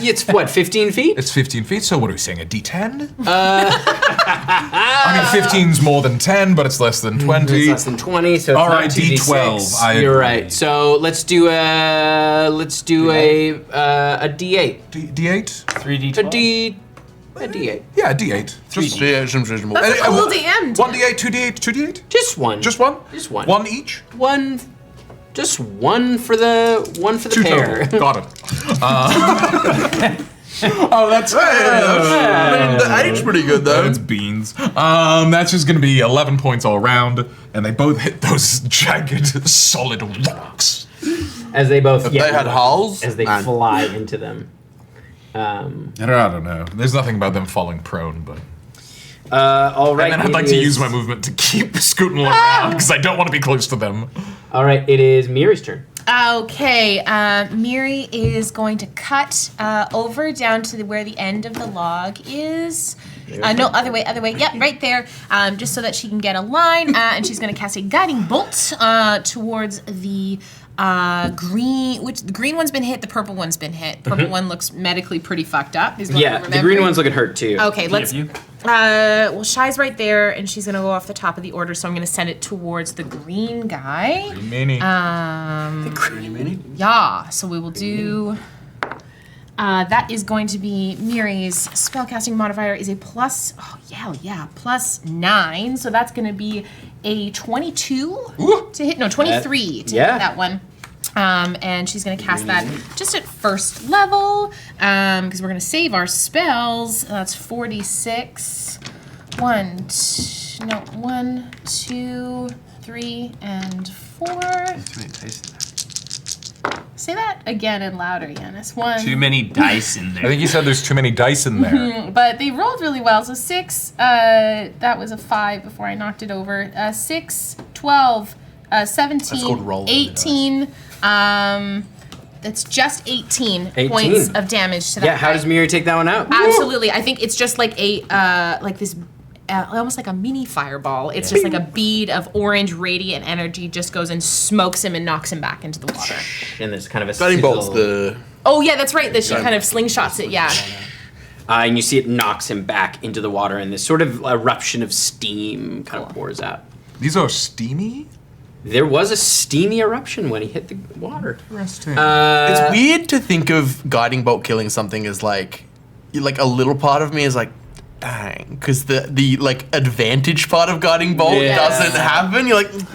It's what, 15 feet? It's 15 feet, so what are we saying, a d10? I mean, 15's more than 10, but it's less than 20. It's less than 20, so it's All not right, 2d6. D12. You're right. So let's do a d8. D8? 3d12. A d8. Yeah, d8. Just That's a cool DM. 1d8, 2d8, 2d8? Just one. Just one? Just one. One each? One. Just one for the Two pair. total. Got it. Oh, that's The eight's pretty good though. That's beans. That's just gonna be 11 points all around, and they both hit those jagged, solid rocks. As they both. They had hulls. As they fly into them. I don't know. There's nothing about them falling prone, but. All right. And then I'd like to use my movement to keep scooting around because I don't want to be close to them. All right, it is Miri's turn. Okay, Miri is going to cut over down to where the end of the log is. No, other way. Yep, right there. Just so that she can get a line, and she's going to cast a guiding bolt towards the green. Which the green one's been hit, the purple one's been hit. Purple one looks medically pretty fucked up. Is what I'm Yeah, the green remembering. one's looking hurt too. Okay, let's. Well, Shy's right there, and she's gonna go off the top of the order, so I'm gonna send it towards the green guy. Mini. Yeah, so we will do. That is going to be Miri's spellcasting modifier is a plus. Oh yeah, plus 9. So that's going to be a 22 to hit. No, 23 to hit that one. And she's going to cast that just at first level because we're going to save our spells. That's 46. 1, 2, 3, and 4. Say that again and louder, Yanis. 1. Too many dice in I there. think you said there's too many dice in there. But they rolled really well. So 6, that was a 5 before I knocked it over. 6, 12, 17, That's called rolling 18. That's just 18 points of damage to that. Yeah, how does Miri take that one out? Absolutely. I think it's just like a like this almost like a mini fireball. It's just like a bead of orange radiant energy just goes and smokes him and knocks him back into the water. And there's kind of a Guiding bolt's sizzle. the. Oh yeah, that's right. That she kind of slingshots it. Yeah. And you see it knocks him back into the water, and this sort of eruption of steam kind of pours out. These are steamy? There was a steamy eruption when he hit the water. Interesting. It's weird to think of guiding bolt killing something as like a little part of me is like, dang, because the like advantage part of guiding bolt doesn't happen. You're like, the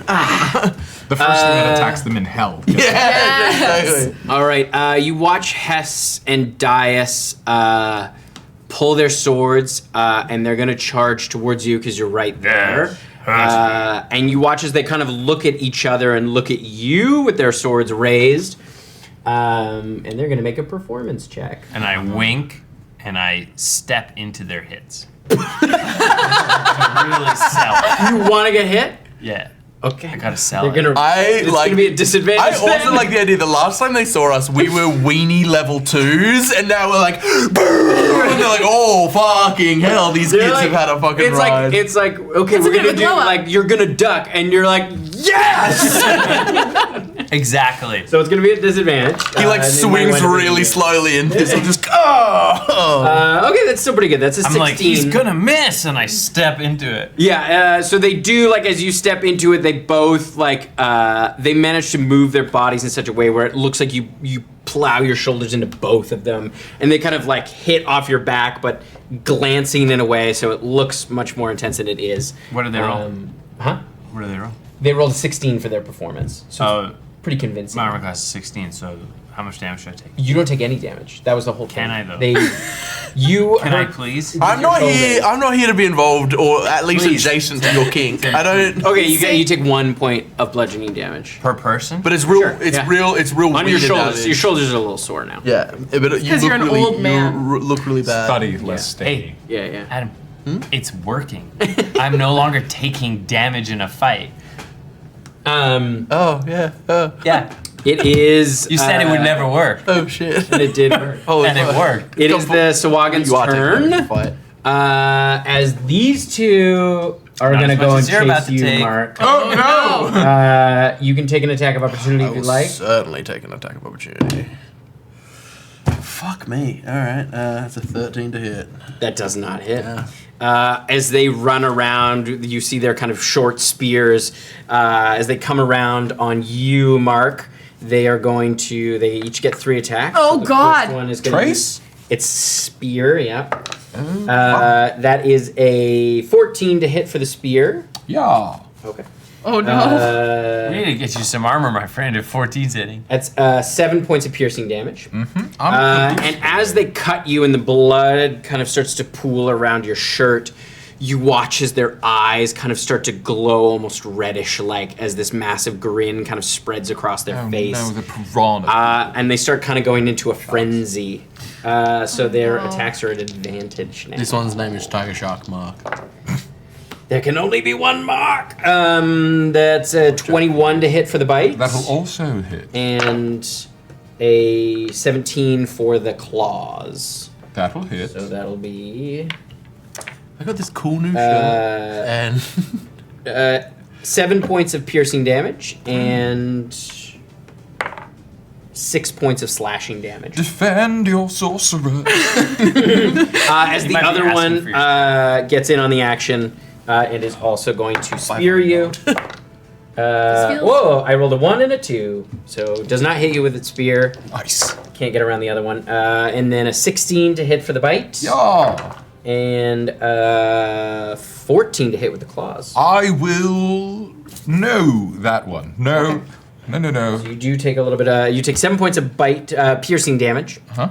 first thing that attacks them in hell. exactly. All right, you watch Hess and Dias pull their swords, and they're going to charge towards you because you're right there. And you watch as they kind of look at each other and look at you with their swords raised. And they're going to make a performance check. And I wink and I step into their hits. Really sell it. You want to get hit? Yeah. Okay. I gotta sell They're it. gonna, it's going to be a disadvantage. I also then. like the idea. The last time they saw us, we were weenie level 2s, and now we're like, boom! And they're like, oh fucking hell, these kids have had a fucking it's ride. It's like okay, It's a we're bit of gonna a do glow up. like you're gonna duck, and you're like yes. Exactly. So it's gonna be a disadvantage. He like and they might swings wind up really being- slowly, and Thistle just Okay, that's still pretty good. That's a 16. I'm like, he's gonna miss, and I step into it. Yeah, so they do, like, as you step into it, they both, like, they manage to move their bodies in such a way where it looks like you plow your shoulders into both of them, and they kind of, like, hit off your back, but glancing in a way so it looks much more intense than it is. What did they roll? Huh? What did they roll? They rolled a 16 for their performance, so it's pretty convincing. My armor class is 16, so how much damage should I take? You don't take any damage. That was the whole thing. Can I, though? Can I please? I'm not here to be involved, or at least Please. adjacent to your kink. I don't. Okay, you take 1 point of bludgeoning damage. Per person? But it's real. Sure, It's yeah. real. It's real. On your weird shoulders. damage. Your shoulders are a little sore now. Yeah, but you 'Cause look you're an really, old man. You look really bad. Study, less stay. Hey, Yeah. Adam, it's working. I'm no longer taking damage in a fight. Oh yeah. Yeah. It is. You said it would never work. Oh shit. And it did work. Holy And it fuck. worked. It is the Sawagan's You are taking turn. the fight. As these two are Not going to as go much and as you're about chase to you, take. Mark. Oh no! You can take an attack of opportunity I if you will like. certainly take an attack of opportunity. Fuck me. All right, that's a 13 to hit. That does not hit. Yeah. As they run around, you see their kind of short spears. As they come around on you, Mark, they are going to. They each get 3 attacks. Oh, the God. First one is gonna Trace? It's spear. Yeah. That is a 14 to hit for the spear. Yeah. Okay. Oh no. We need to get you some armor, my friend, if 14's hitting. That's 7 points of piercing damage. I'm And as they cut you and the blood kind of starts to pool around your shirt, you watch as their eyes kind of start to glow almost reddish like as this massive grin kind of spreads across their face. No, the piranha. And they start kind of going into a frenzy. So their attacks are at advantage now. This one's name is Tiger Shark Mark. There can only be one mark. That's a 21 to hit for the bite. That'll also hit. And a 17 for the claws. That'll hit. So that'll be I got this cool new shirt. And 7 points of piercing damage and 6 points of slashing damage. Defend your sorcerer. As the might be other asking one for your gets in on the action, it is also going to spear you. feels- Whoa, I rolled a 1 and a 2, so it does not hit you with its spear. Nice. Can't get around the other one. And then a 16 to hit for the bite. Yeah. And 14 to hit with the claws. I will. No, that one. No. No. You do take a little bit. You take 7 points of bite piercing damage. Huh?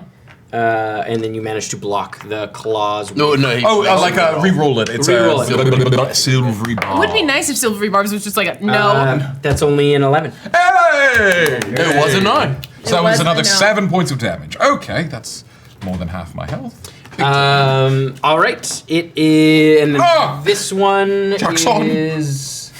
And then you manage to block the claws. no. Re-roll it. It's Re-roll a silvery bar. It would be nice if Silvery Barbs was just like a no. That's only an 11. Hey! It was a 9. So that was was a another no. 7 points of damage. Okay, that's more than half my health. All right. It is, and then this one Jackson. is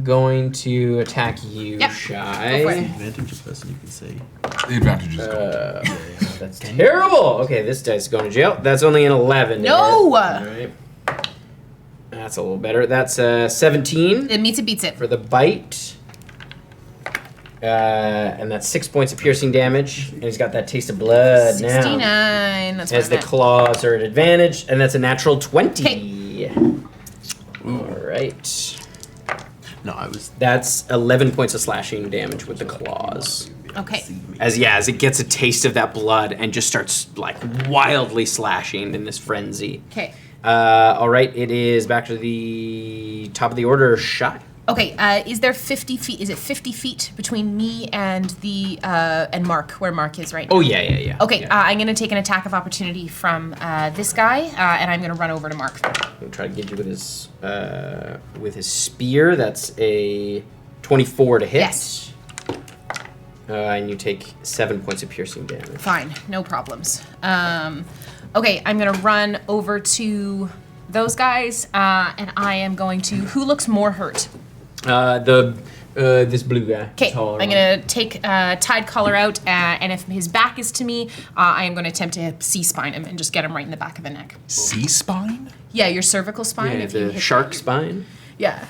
going to attack you, Yep. Shy. Go for it. Advantage of person you can see. The advantage is gone. That's terrible. Okay, this dice is going to jail. That's only an 11. to No! hit. All right. That's a little better. That's 17 It meets it beats it. for the bite. And that's 6 points of piercing damage. And he's got that taste of blood 69. now. That's As what the I meant. claws are at advantage. And that's a natural 20. All right. No, I was. That's 11 points of slashing damage with the claws. Okay. As it gets a taste of that blood and just starts like wildly slashing in this frenzy. Okay. All right, it is back to the top of the order. Shot. Okay, is there 50 feet? Is it 50 feet between me and the and Mark, where Mark is right now? Oh yeah. Okay, Yeah. I'm gonna take an attack of opportunity from this guy, and I'm gonna run over to Mark. I'm gonna try to get you with his spear. That's a 24 to hit. Yes. And you take 7 points of piercing damage. Fine, no problems. Okay, I'm gonna run over to those guys, and I am going to. Who looks more hurt? This blue guy. Okay, I'm gonna take Tide Collar out, and if his back is to me, I am going to attempt to C-spine him and just get him right in the back of the neck. C-spine? Yeah, your cervical spine. Yeah, if you the hit shark that. spine. Yeah.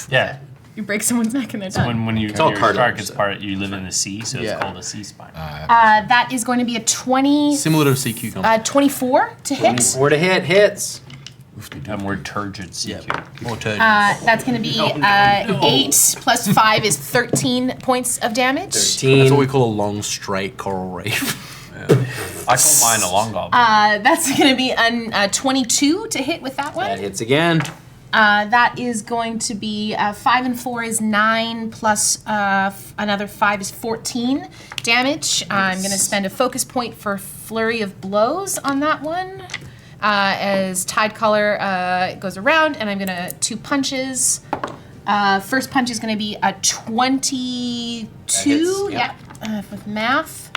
Yeah. You break someone's neck and they're done. When you're all a cartilage, shark, it's so. part. You live in the sea, so Yeah. it's called a sea spine. That is going to be a 20. Similar to sea cucumber. 24 to hit. 4 to hit hits. A more turgid sea cucumber. More turd. That's going to be 8 plus 5 is 13 points of damage. 13. That's what we call a long, straight coral reef. I call mine a long goblin. That's going to be a 22 to hit with that one. That hits again. That is going to be 5 and 4 is 9 plus another 5 is 14 damage. I'm going to spend a focus point for Flurry of Blows on that one. As Tide Collar goes around, and I'm going to 2 punches. First punch is going to be a 22. hits, yeah. With math.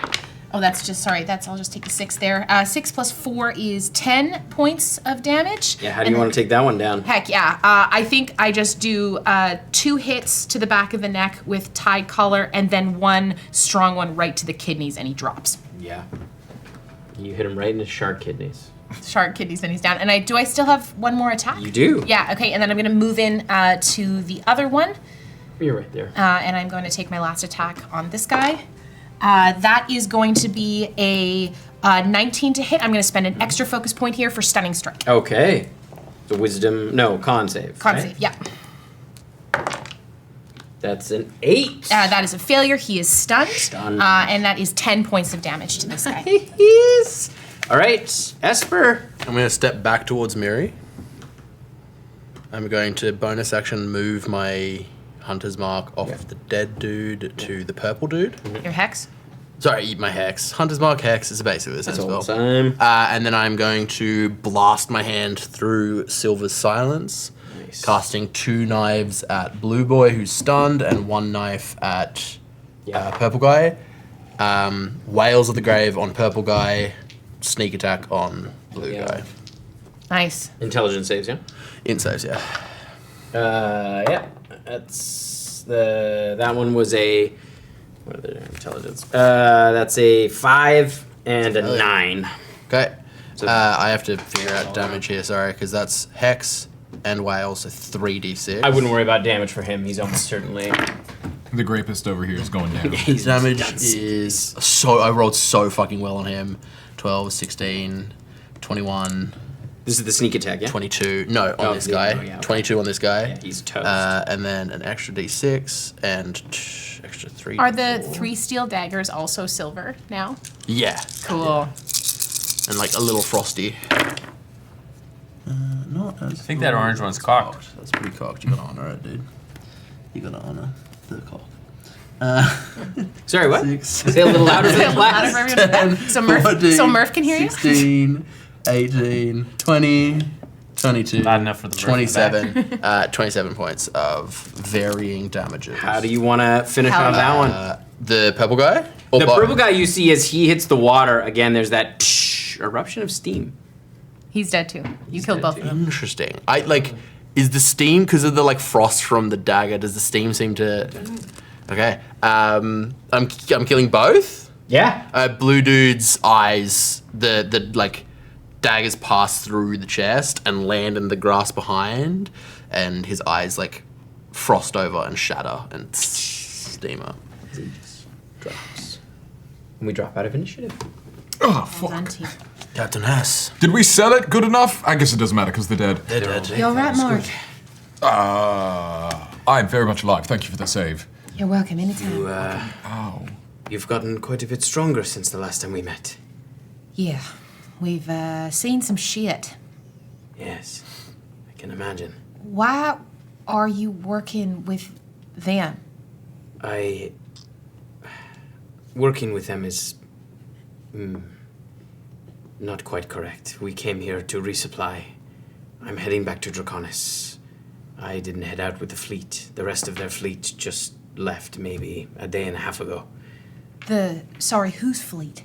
Oh, that's just, sorry, I'll just take the 6 there. 6 plus 4 is 10 points of damage. Yeah, how do you want to take that one down? Heck yeah. I think I just do 2 hits to the back of the neck with Tide Collar, and then 1 strong one right to the kidneys, and he drops. Yeah. You hit him right in his shark kidneys. Shark kidneys, and he's down. And do I still have 1 more attack? You do. Yeah, okay, and then I'm going to move in to the other one, You're right there. and I'm going to take my last attack on this guy. That is going to be a 19 to hit. I'm going to spend an extra focus point here for Stunning Strike. Okay. The con save. Con right? save, yeah. That's an 8. That is a failure. He is stunned. Stunned. And that is 10 points of damage to this guy. Yes. All right, Esper. I'm going to step back towards Miri. I'm going to bonus action move my Hunter's Mark off the dead dude to the purple dude. Your hex? Sorry, eat my hex. Hunter's Mark hex is basically the same That's all spell. the time. And then I'm going to blast my hand through Silver's Silence, Nice. casting 2 knives at Blue Boy, who's stunned, and 1 knife at Purple Guy. Whales of the Grave on Purple Guy, sneak attack on Blue Guy. Nice. Intelligence saves, yeah? Int saves, yeah. Yeah. That one was a, what are their intelligence? That's a 5 and a 9. Okay. I have to figure out damage here, sorry, because that's Hex and Whale, so 3d6. I wouldn't worry about damage for him. He's almost certainly. The Grapist over here is going down. His damage is I rolled so fucking well on him. 12, 16, 21. This is the sneak attack, yeah? 22. No, on this guy. oh, yeah, okay. 22 on this guy. Yeah, he's toast. And then an extra d6 and extra 3. Are the 3 steel daggers also silver now? Yeah. Cool. And like a little frosty. Not as I think that orange one's cocked. That's pretty cocked. You gotta honor it, dude. You gotta honor the cock. Sorry, what? 6, Say a little louder for the Louder class. for everyone. So Murph can hear you? 16, 18, 20, 22, Not enough for the Murph in the 27, 27 points of varying damages. How do you want to finish How on do that you- one? The purple guy? Or The bottom? purple guy you see as he hits the water, again, there's that eruption of steam. He's dead too. You killed both of them. Interesting. Is the steam because of the like frost from the dagger? Does the steam seem to? Okay. I'm killing both. Yeah. Blue dude's eyes, the like daggers pass through the chest and land in the grass behind, and his eyes like frost over and shatter and steam up. Drops. And we drop out of initiative. Oh, fuck. Done, team. Captain Hess. Did we sell it good enough? I guess it doesn't matter because they're dead. They're dead. You're right, Mark. I'm very much alive. Thank you for the save. You're welcome anytime. Ow. You've gotten quite a bit stronger since the last time we met. Yeah, we've seen some shit. Yes, I can imagine. Why are you working with them? Working with them is not quite correct. We came here to resupply. I'm heading back to Draconis. I didn't head out with the fleet. The rest of their fleet just left maybe a day and a half ago. Whose fleet?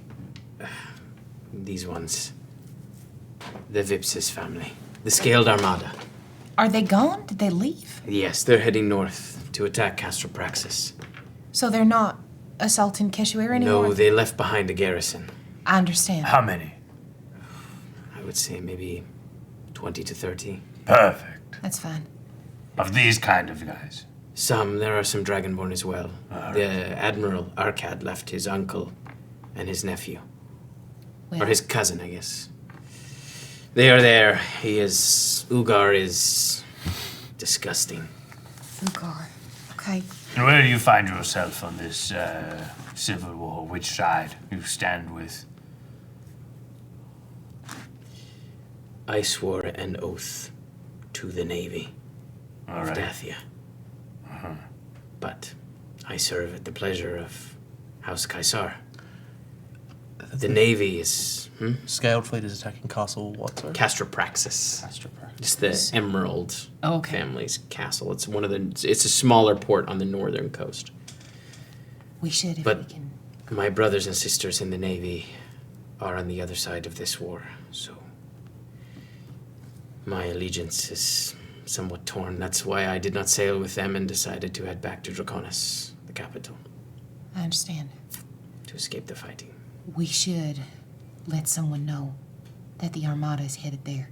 These ones. The Vipsis family. The Scaled Armada. Are they gone? Did they leave? Yes, they're heading north to attack Castropraxis. So they're not assaulting Keshoera anymore? No, they left behind a garrison. I understand. How many? I would say maybe 20 to 30. Perfect. That's fine. Of these kind of guys. There are some Dragonborn as well. All The right. Admiral Arkad left his uncle and his nephew. Well, Or his cousin, I guess. They are there. Ugar is disgusting. Ugar. Okay. And where do you find yourself on this civil war? Which side you stand with? I swore an oath to the Navy All of right. Dathia. But I serve at the pleasure of House Caesar. The Navy is Scaled fleet is attacking Castle what, sorry? Castropraxis. Castropraxis. It's the Emerald Okay. family's castle. It's it's a smaller port on the northern coast. We should if But- we can. My brothers and sisters in the Navy are on the other side of this war, so my allegiance is somewhat torn. That's why I did not sail with them and decided to head back to Draconis, the capital, I understand. to escape the fighting. We should let someone know that the Armada is headed there.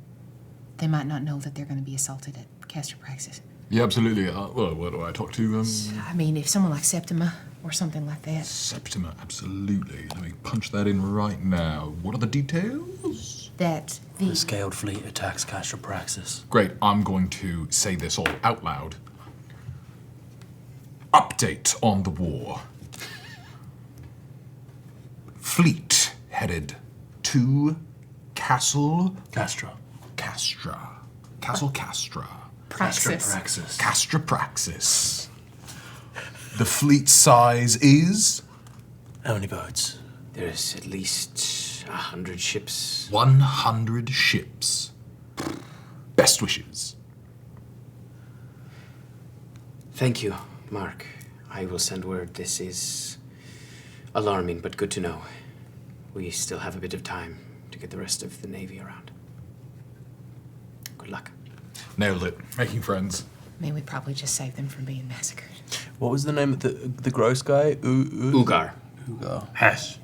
They might not know that they're going to be assaulted at Castropraxis. Yeah, absolutely. Well, what do I talk to? I mean, if someone like Septima or something like that. Septima, absolutely. Let me punch that in right now. What are the details? That The the Scaled fleet attacks Castropraxis. Great, I'm going to say this all out loud. Update on the war. Fleet headed to Castle Castra. Castra. Castle Castra. Praxis. Castropraxis. Castrapraxis. The fleet size is How many boats? There's at least 100 ships. 100 ships. Best wishes. Thank you, Mark. I will send word. This is alarming, but good to know. We still have a bit of time to get the rest of the Navy around. Good luck. Nailed it. Making friends. I mean, we probably just saved them from being massacred. What was the name of the gross guy? Ugar. Ugar. Hess.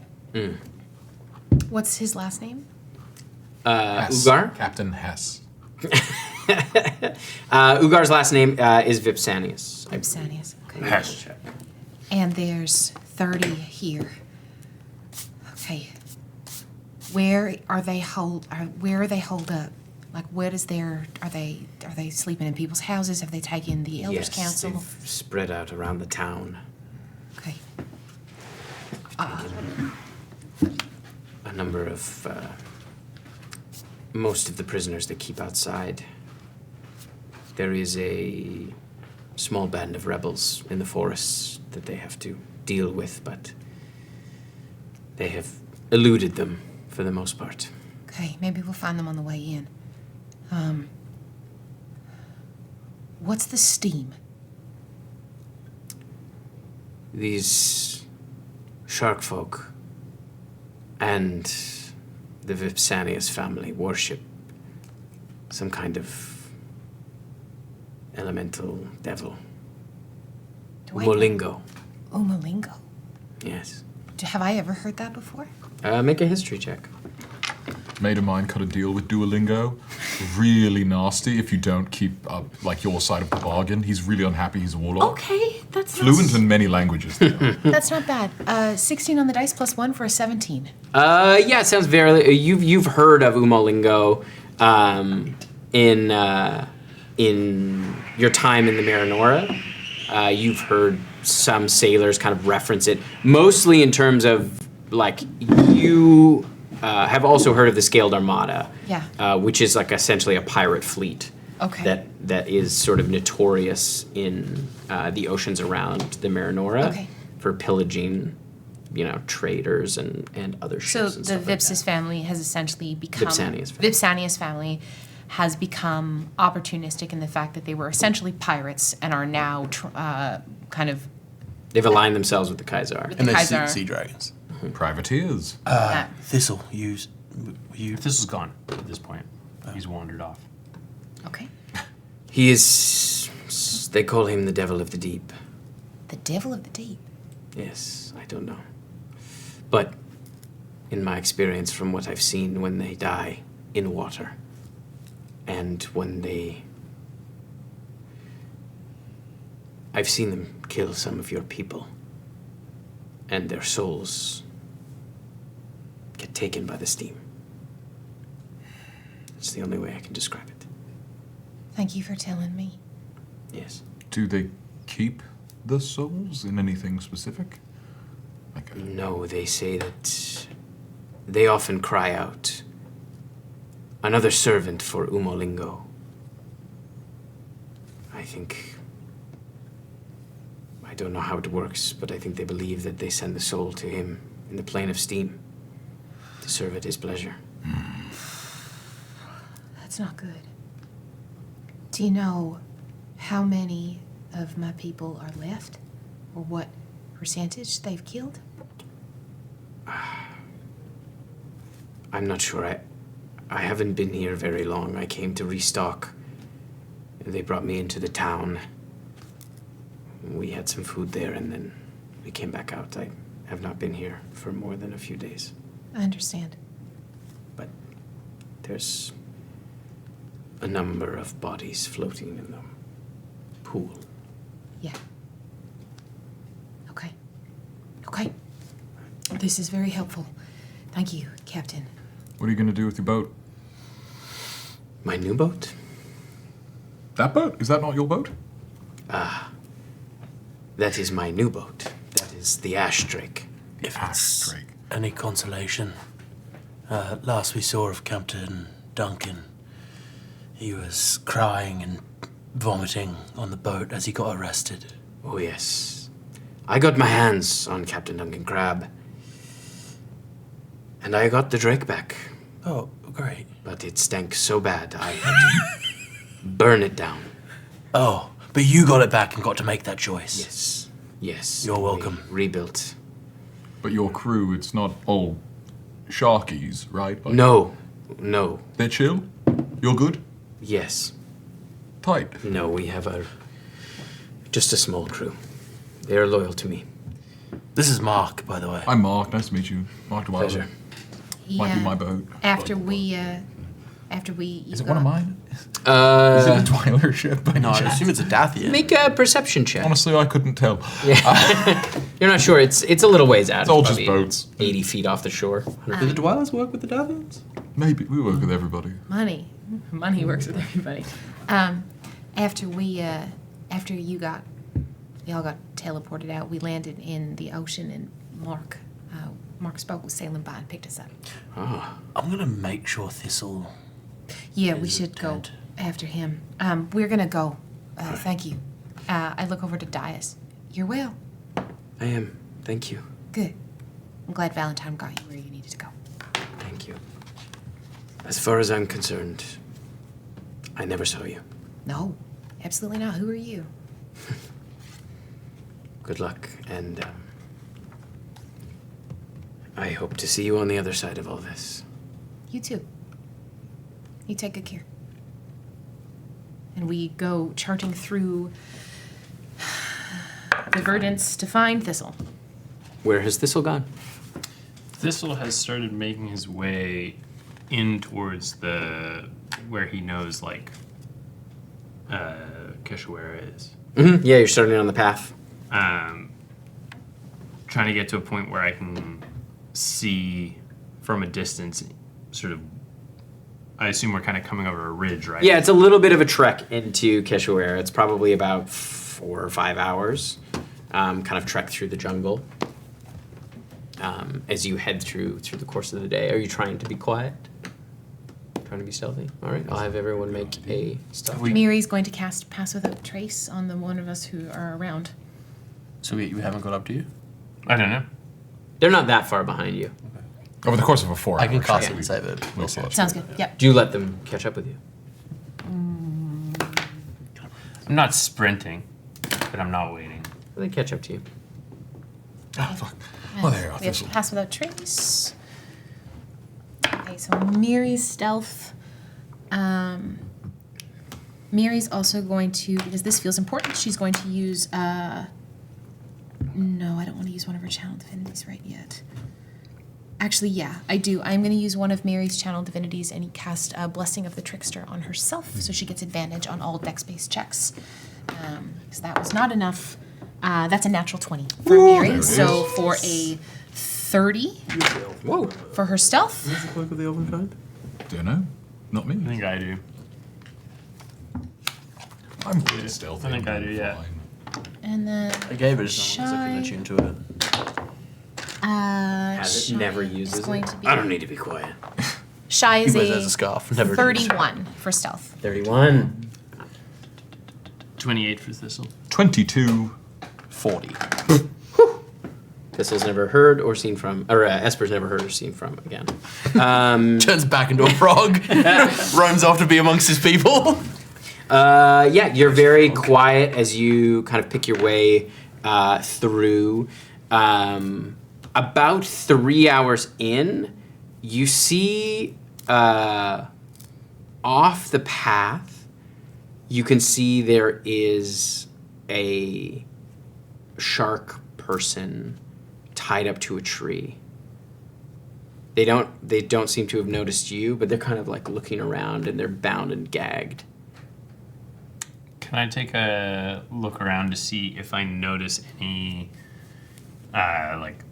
What's his last name? Hess. Ugar? Captain Hess. Ugar's last name is Vipsanius. Ibsanius. Okay. Hess. And there's 30 here. Okay. Where are they holed up? Like, where is their? Are they sleeping in people's houses? Have they taken the elders' Yes, council? they've spread out around the town. Okay. A number of most of the prisoners they keep outside. There is a small band of rebels in the forests that they have to deal with, but they have eluded them for the most part. Okay, maybe we'll find them on the way in. What's the steam? These shark folk and the Vipsanius family worship some kind of elemental devil. Molingo. Umalingo. Yes. Have I ever heard that before? Make a history check. Mate of mine cut a deal with Duolingo. Really nasty if you don't keep up like your side of the bargain. He's really unhappy. He's a warlock. Okay, that's Fluent in many languages. That's not bad. 16 on the dice plus 1 for a 17. Yeah, it sounds very. You've heard of Umolingo, in your time in the Marinora. You've heard some sailors kind of reference it, mostly in terms of like you have also heard of the Scaled Armada. Yeah. Which is like essentially a pirate fleet. Okay. that is sort of notorious in the oceans around the Marinora Okay. for pillaging, traders and other ships. So and the stuff like Vipsis that. family has essentially become Vipsanius family. has become opportunistic in the fact that they were essentially pirates and are now kind of They've aligned themselves with the Kaisar. with And the they're Kaiser. sea dragons. Privateers. Yeah. Thistle, you This is gone at this point. He's wandered off. Okay. He is. They call him the Devil of the Deep. The Devil of the Deep. Yes, I don't know. But in my experience, from what I've seen, when they die in water, and when I've seen them kill some of your people, and their souls get taken by the steam. It's the only way I can describe it. Thank you for telling me. Yes. Do they keep the souls in anything specific? No, they say that they often cry out, another servant for Umolingo. I don't know how it works, but I think they believe that they send the soul to him in the plane of steam to serve at his pleasure. That's not good. Do you know how many of my people are left? Or what percentage they've killed? I'm not sure. I haven't been here very long. I came to restock. They brought me into the town. We had some food there, and then we came back out. I have not been here for more than a few days. I understand. But there's a number of bodies floating in the pool. Yeah. Okay. Okay. This is very helpful. Thank you, Captain. What are you going to do with your boat? My new boat? That boat? Is that not your boat? That is my new boat. That is the Ash Drake. If Ash it's Drake. any consolation, last we saw of Captain Duncan, he was crying and vomiting on the boat as he got arrested. Oh, yes. I got my hands on Captain Duncan Crabbe. And I got the Drake back. Oh, great. But it stank so bad, I had to burn it down. Oh, but you got it back and got to make that choice. Yes. Yes. You're welcome. We rebuilt. But your crew, it's not all sharkies, right? Like, No. They're chill? You're good? Yes. Tight. No, we have just a small crew. They are loyal to me. This is Mark, by the way. I'm Mark. Nice to meet you. Mark Dwyler. Pleasure. Might be my boat. After we. Is it one of mine? Is it a Uh, Dwyler ship? by No, I chance? assume it's a Dathian. make a perception check. Honestly, I couldn't tell. You're not sure. It's a little ways out. It's all just probably boats. 80 feet off the shore. Do the Dwylers work with the Dathians? Maybe. We work with everybody. Money works with everybody. After y'all got teleported out, we landed in the ocean, and Mark spoke with sailing by and picked us up. Oh. I'm gonna make sure Thistle. Yeah, we Is should go dead. after him. We're gonna go. Thank you. I look over to Dias. You're well. I am. Thank you. Good. I'm glad Valentine got you where you needed to go. Thank you. As far as I'm concerned, I never saw you. No, absolutely not. Who are you? Good luck, and I hope to see you on the other side of all this. You too. You take good care. And we go charting through the verdants to find Thistle. Where has Thistle gone? Thistle has started making his way in towards where he knows Keshoera is. Mm-hmm. Yeah, you're starting on the path. Trying to get to a point where I can see from a distance, sort of. I assume we're kind of coming over a ridge, right? Yeah, it's a little bit of a trek into Keshoera. It's probably about 4 or 5 hours. Kind of trek through the jungle. As you head through the course of the day, are you trying to be quiet? Trying to be stealthy. All right, I'll have everyone make a stealth. Miri's going to cast Pass Without Trace on the one of us who are around. So we haven't got up to you? I don't know. They're not that far behind you. Over the course of a 4 I can hour cast trek, it and save it. we'll see. Sounds good. Yep. Do you let them catch up with you? I'm not sprinting, but I'm not waiting. They catch up to you. Oh, fuck. Well, there you go. We have Thistle. Pass Without Trace. Okay, so Miri's stealth. Miri's also going to, because this feels important, she's going to use, no, I don't want to use one of her channel divinities right yet. Actually, yeah, I do. I'm going to use one of Miri's channel divinities and cast Blessing of the Trickster on herself, so she gets advantage on all dex-based checks. Because that was not enough. That's a natural 20 for Miri, so for a 30 Whoa. for her stealth. Where's the cloak of the Elven Kind? Do you know? Not me. I think I do. I'm pretty stealthy. I think I do, yeah. Fine. And then I gave it to someone because I couldn't attune to it. Has it never uses going it? to be I don't need to be quiet. Shy is He wears it as a scarf. Never 31 for stealth. 31. 28 for Thistle. 22. 40. Thistle's never heard or seen from, or Esper's never heard or seen from again. Turns back into a frog. Roams off to be amongst his people. Yeah, you're very quiet as you kind of pick your way through. About 3 hours in, you see off the path, you can see there is a shark person tied up to a tree. They don't seem to have noticed you, but they're kind of like looking around and they're bound and gagged. Can I take a look around to see if I notice any, like,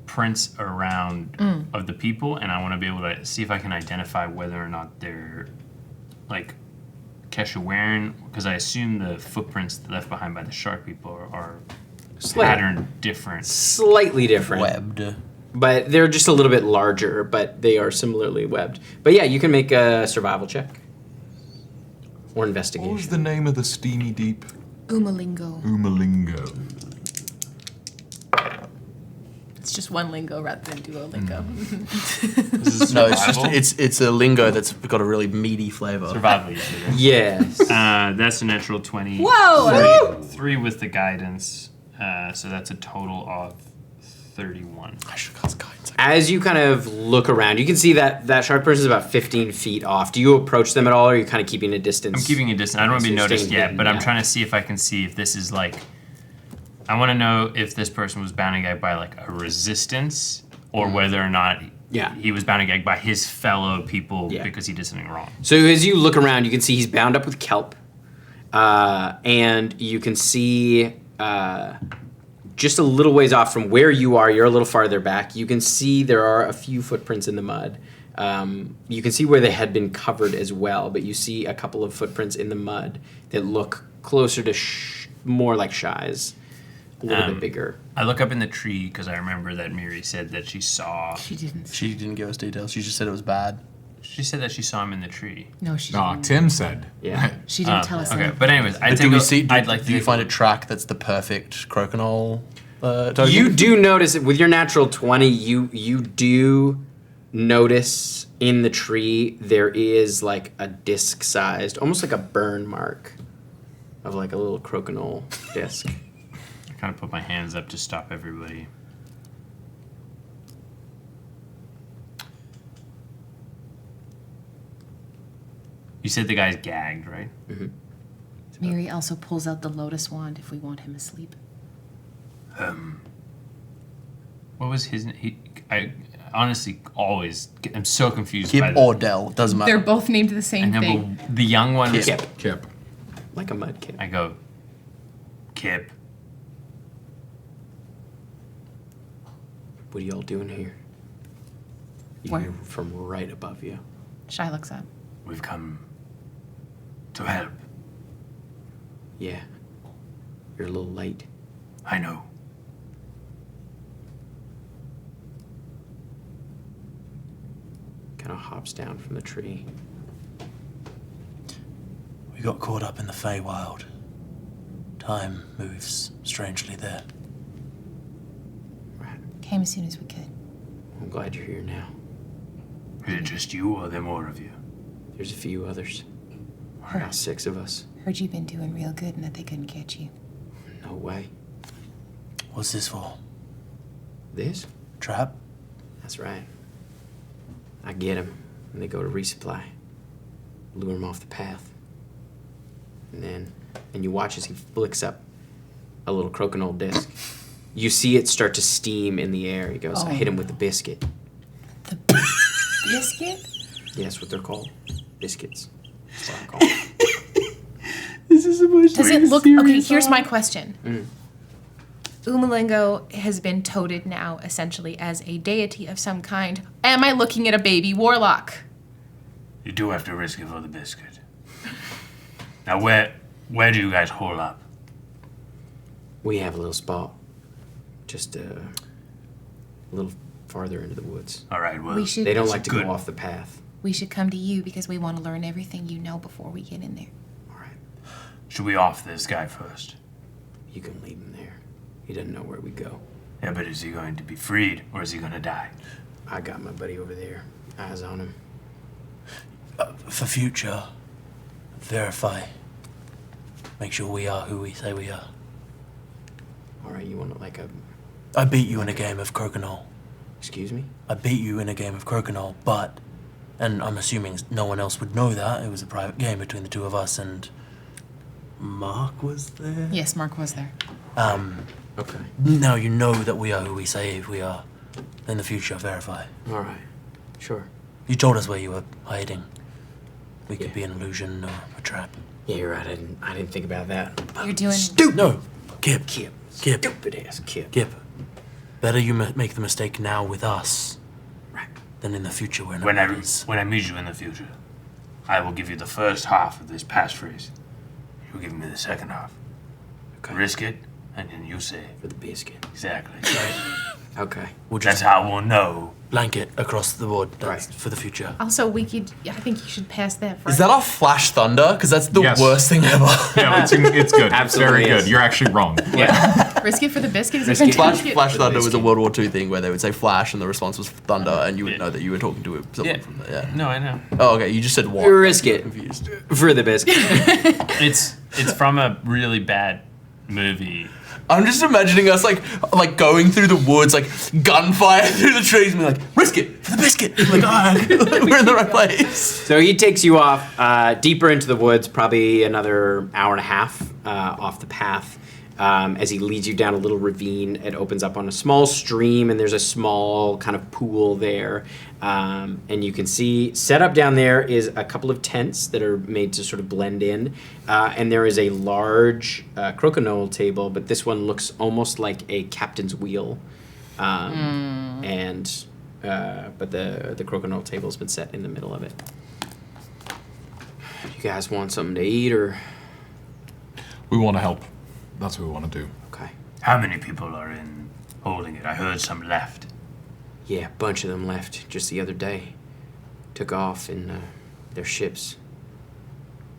prints around of the people? And I want to be able to see if I can identify whether or not they're, like, Keshoeran, because I assume the footprints left behind by the shark people are patterned different. Slightly different. Webbed. But they're just a little bit larger, but they are similarly webbed. But yeah, you can make a survival check. Or investigation. What was the name of the steamy deep? Umalingo. Umalingo. It's just one lingo rather than Duolingo. No, it's just it's a lingo that's got a really meaty flavor. Survival, you said, right? Yes. That's a natural 20. Whoa! 3 with the guidance. So that's a total of 31. I should cast guidance. As you kind of look around, you can see that shark person is about 15 feet off. Do you approach them at all, or are you kind of keeping a distance? I'm keeping a distance. I don't want to be So you're noticed staying yet, hidden, but I'm yeah. trying to see if I can see if this is like... I want to know if this person was bound and gagged by like a resistance, or whether or not he was bound and gagged by his fellow people because he did something wrong. So as you look around, you can see he's bound up with kelp, and you can see just a little ways off from where you are. You're a little farther back. You can see there are a few footprints in the mud. You can see where they had been covered as well, but you see a couple of footprints in the mud that look closer to more like Shy's. A little bit bigger. I look up in the tree because I remember that Miri said that she saw... She didn't. She didn't give us details. She just said it was bad. She said that she saw him in the tree. No, she No, didn't. Tim said. Yeah. She didn't tell us Okay, anything. but anyways, But do you find to a track that's the perfect crokinole token? You do notice it with your natural 20. You do notice in the tree there is like a disc-sized, almost like a burn mark of like a little crokinole disc. I kind of put my hands up to stop everybody. You said the guy's gagged, right? Mm-hmm. Miri also pulls out the lotus wand if we want him asleep. What was his name? I honestly always I'm so confused Kip by or Dell, doesn't matter. They're both named the I same know, thing. but the young one was Kip. Like a mud kip. I go, Kip. What are y'all doing here? You Where? hear from right above you. Shy looks up. We've come to help. Yeah. You're a little late. I know. Kind of hops down from the tree. We got caught up in the Feywild. Time moves strangely there. Right. Came as soon as we could. I'm glad you're here now. Is it just you, or are there more of you? There's a few others. About 6 of us. Heard you've been doing real good and that they couldn't catch you. No way. What's this for? This? Trap? That's right. I get them when they go to resupply. Lure them off the path. And you watch as he flicks up a little crokinole disc. You see it start to steam in the air. He goes, I hit him with the biscuit. The biscuit? Yeah, that's what they're called. Biscuits. That's what I call them. Does it look... Okay, here's my question. Umalingo has been toted now, essentially, as a deity of some kind. Am I looking at a baby warlock? You do have to risk it for the biscuit. Now, where do you guys hole up? We have a little spot. Just a little farther into the woods. All right, well, We should, They don't like to good. go off the path. we should come to you because we want to learn everything you know before we get in there. All right. Should we off this guy first? You can leave him there. He doesn't know where we go. Yeah, but is he going to be freed, or is he going to die? I got my buddy over there. Eyes on him. For future, verify. Make sure we are who we say we are. All right, you want like a... I beat you in a game of crokinole. Excuse me? I beat you in a game of crokinole, but... And I'm assuming no one else would know that. It was a private game between the two of us, and... Mark was there? Yes, Mark was there. Okay. Now you know that we are who we say we are. In the future, verify. All right. Sure. You told us where you were hiding. We could Yeah. be an illusion or a trap. Yeah, you're right. I didn't think about that. You're doing... No! Kip. Kip. Kip. Stupid ass Kip. Kip. Better you make the mistake now with us Right. than in the future when When it is. I meet you in the future, I will give you the first half of this passphrase. You give me the second half. Okay. Risk it, and then you say For the biscuit. exactly. Okay. We'll That's just how we'll know. blanket across the board. That's Right. for the future. Also, we could... I think you should pass that for... Is that our flash thunder? Because that's the Yes. worst thing ever. Yeah, it's good. It's Absolutely very is. good. You're actually wrong. Yeah. Risk it for the biscuit? Is it Risk it. fantastic? Flash thunder was a biscuit. World War II thing where they would say flash and the response was thunder, and you would know that you were talking to someone Yeah. from there. Yeah. No, I know. Oh, okay. You just said what? Risk it. Confused. For the biscuit. It's from a really bad movie. I'm just imagining us like going through the woods, like gunfire through the trees, and be like, risk it for the biscuit. Like, we're in the right place. So he takes you off deeper into the woods, probably another hour and a half off the path. As he leads you down a little ravine, it opens up on a small stream, and there's a small kind of pool there. And you can see set up down there is a couple of tents that are made to sort of blend in. And there is a large crokinole table, but this one looks almost like a captain's wheel. But the crokinole table has been set in the middle of it. You guys want something to eat, or? We want to help. That's what we want to do. Okay. How many people are in holding it? I heard some left. Yeah, a bunch of them left just the other day. Took off in their ships.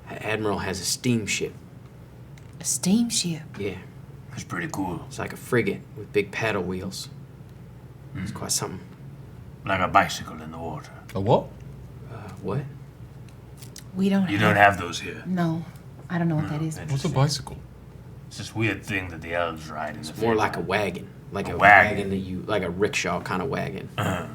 Admiral has a steamship. A steamship. Yeah, It's pretty cool. it's like a frigate with big paddle wheels. It's quite something. Like a bicycle in the water. A what? What? We don't You have... don't have those here. No. I don't know what that is. What's a bicycle? It's this weird thing that the elves ride in the More like a wagon. Like A a wagon. wagon that you... Like a rickshaw kind of wagon.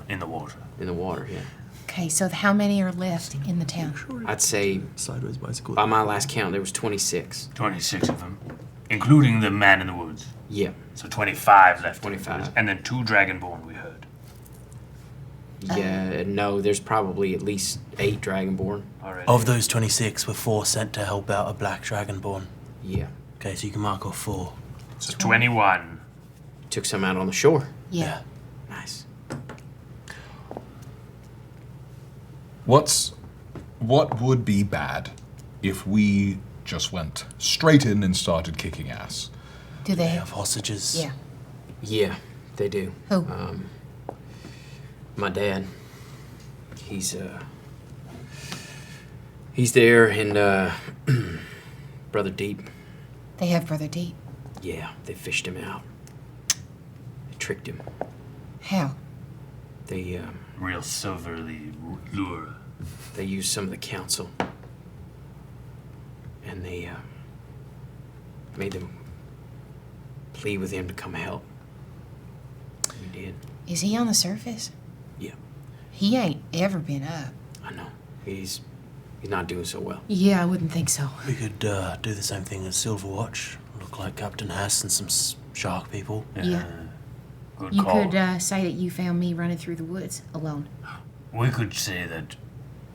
in the water. In the water, yeah. Okay, so how many are left in the town? I'd say, Sideways bicycle. by my last count, there was 26. 26 of them, including the man in the woods. Yeah. So 25 left. 25. And then 2 dragonborn we heard. Yeah, no, there's probably at least 8 dragonborn. Already. Of those 26, were 4 sent to help out a black dragonborn. Yeah. Okay, so you can mark off 4. So 21. Took some out on the shore. Yeah. Nice. What would be bad if we just went straight in and started kicking ass? Do they? They have hostages. Yeah. Yeah, they do. Who? My dad. He's there in Brother Deep. They have Brother Deep. Yeah, they fished him out. They tricked him. How? They Real silverly lure. They used some of the council. And they made them plead with him to come help. We did. Is he on the surface? Yeah. He ain't ever been up. I know. He's not doing so well. Yeah, I wouldn't think so. We could do the same thing as Silverwatch. Look like Captain Hess and some shark people. Yeah. Good You call. could say that you found me running through the woods alone. We could say that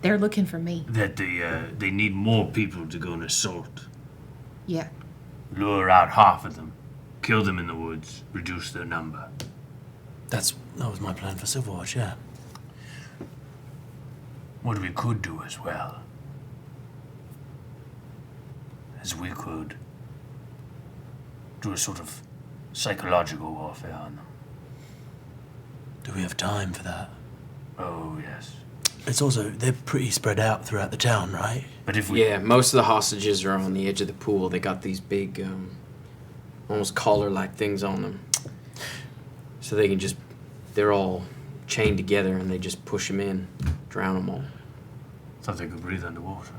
They're looking for me. they need more people to go and assault. Yeah. Lure out half of them, kill them in the woods, reduce their number. That was my plan for Silverwatch, yeah. What we could do as well is we could do a sort of psychological warfare on them. Do we have time for that? Oh, yes. It's also, they're pretty spread out throughout the town, right? But if we... Yeah, most of the hostages are on the edge of the pool. They got these big, almost collar-like things on them. So they can just, they're all chained together and they just push them in, drown them all. Thought they could breathe underwater.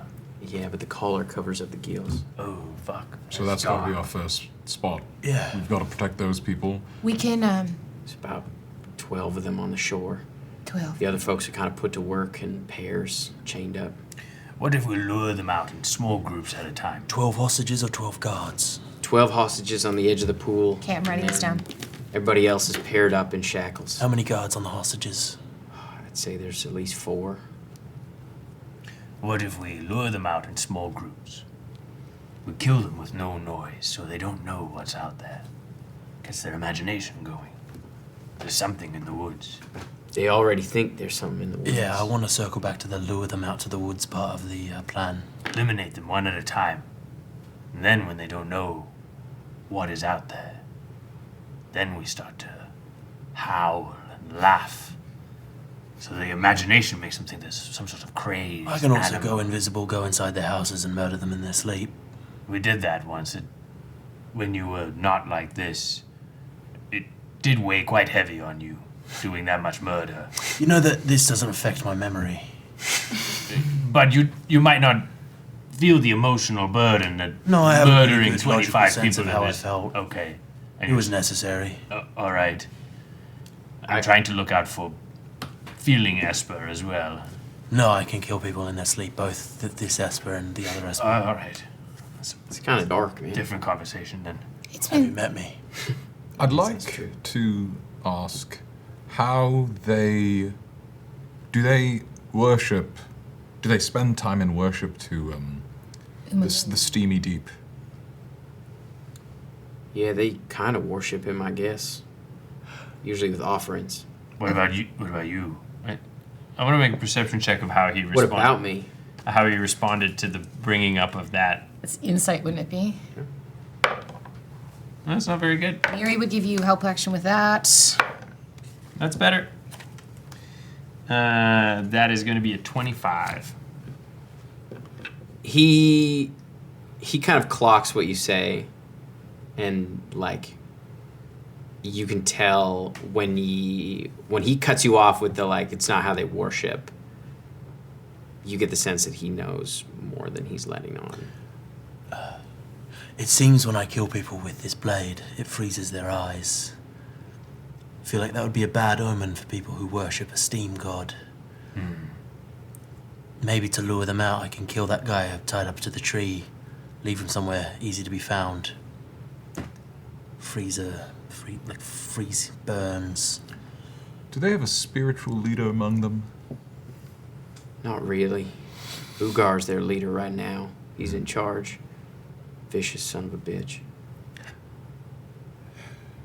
Yeah, but the collar covers up the gills. Oh, fuck. So that's got to be our first spot. Yeah. We've got to protect those people. We can, There's about 12 of them on the shore. 12. The other folks are kind of put to work in pairs, chained up. What if we lure them out in small groups at a time? 12 hostages or 12 guards? 12 hostages on the edge of the pool. Okay, I'm writing this down. Everybody else is paired up in shackles. How many guards on the hostages? I'd say there's at least 4. What if we lure them out in small groups? We kill them with no noise so they don't know what's out there. Gets their imagination going. There's something in the woods. They already think there's something in the woods. Yeah, I want to circle back to the lure them out to the woods part of the plan. Eliminate them one at a time. And then when they don't know what is out there, then we start to howl and laugh. So the imagination makes them think there's some sort of craze. I can also animal. go invisible, go inside their houses and murder them in their sleep. We did that once. When you were not like this, it did weigh quite heavy on you, doing that much murder. You know that this doesn't affect my memory. But you might not feel the emotional burden that No, I have a pretty murdering good 25 logical sense people of how in I this. felt. Okay. It was necessary. All right. I'm trying to look out for feeling Esper as well. No, I can kill people in their sleep, both this Esper and the other Esper. All right. It's kind of dark, man. Different conversation then. It's Have you been met me? I'd that's like true. to ask how do they worship? Do they spend time in worship to the steamy deep? Yeah, they kind of worship him, I guess. Usually with offerings. What about you? What about you? I want to make a perception check of how he What responded. about me? How he responded to the bringing up of that. it's insight, wouldn't it be? That's not very good. Miri would give you help action with that. That's better. That is going to be a 25. He kind of clocks what you say, and like you can tell when he cuts you off with the like it's not how they worship. You get the sense that he knows more than he's letting on. It seems when I kill people with this blade, it freezes their eyes. I feel like that would be a bad omen for people who worship a steam god. Maybe to lure them out, I can kill that guy tied up to the tree, leave him somewhere easy to be found. Freeze burns. Do they have a spiritual leader among them? Not really. Ugar's their leader right now. He's in charge. Vicious son of a bitch.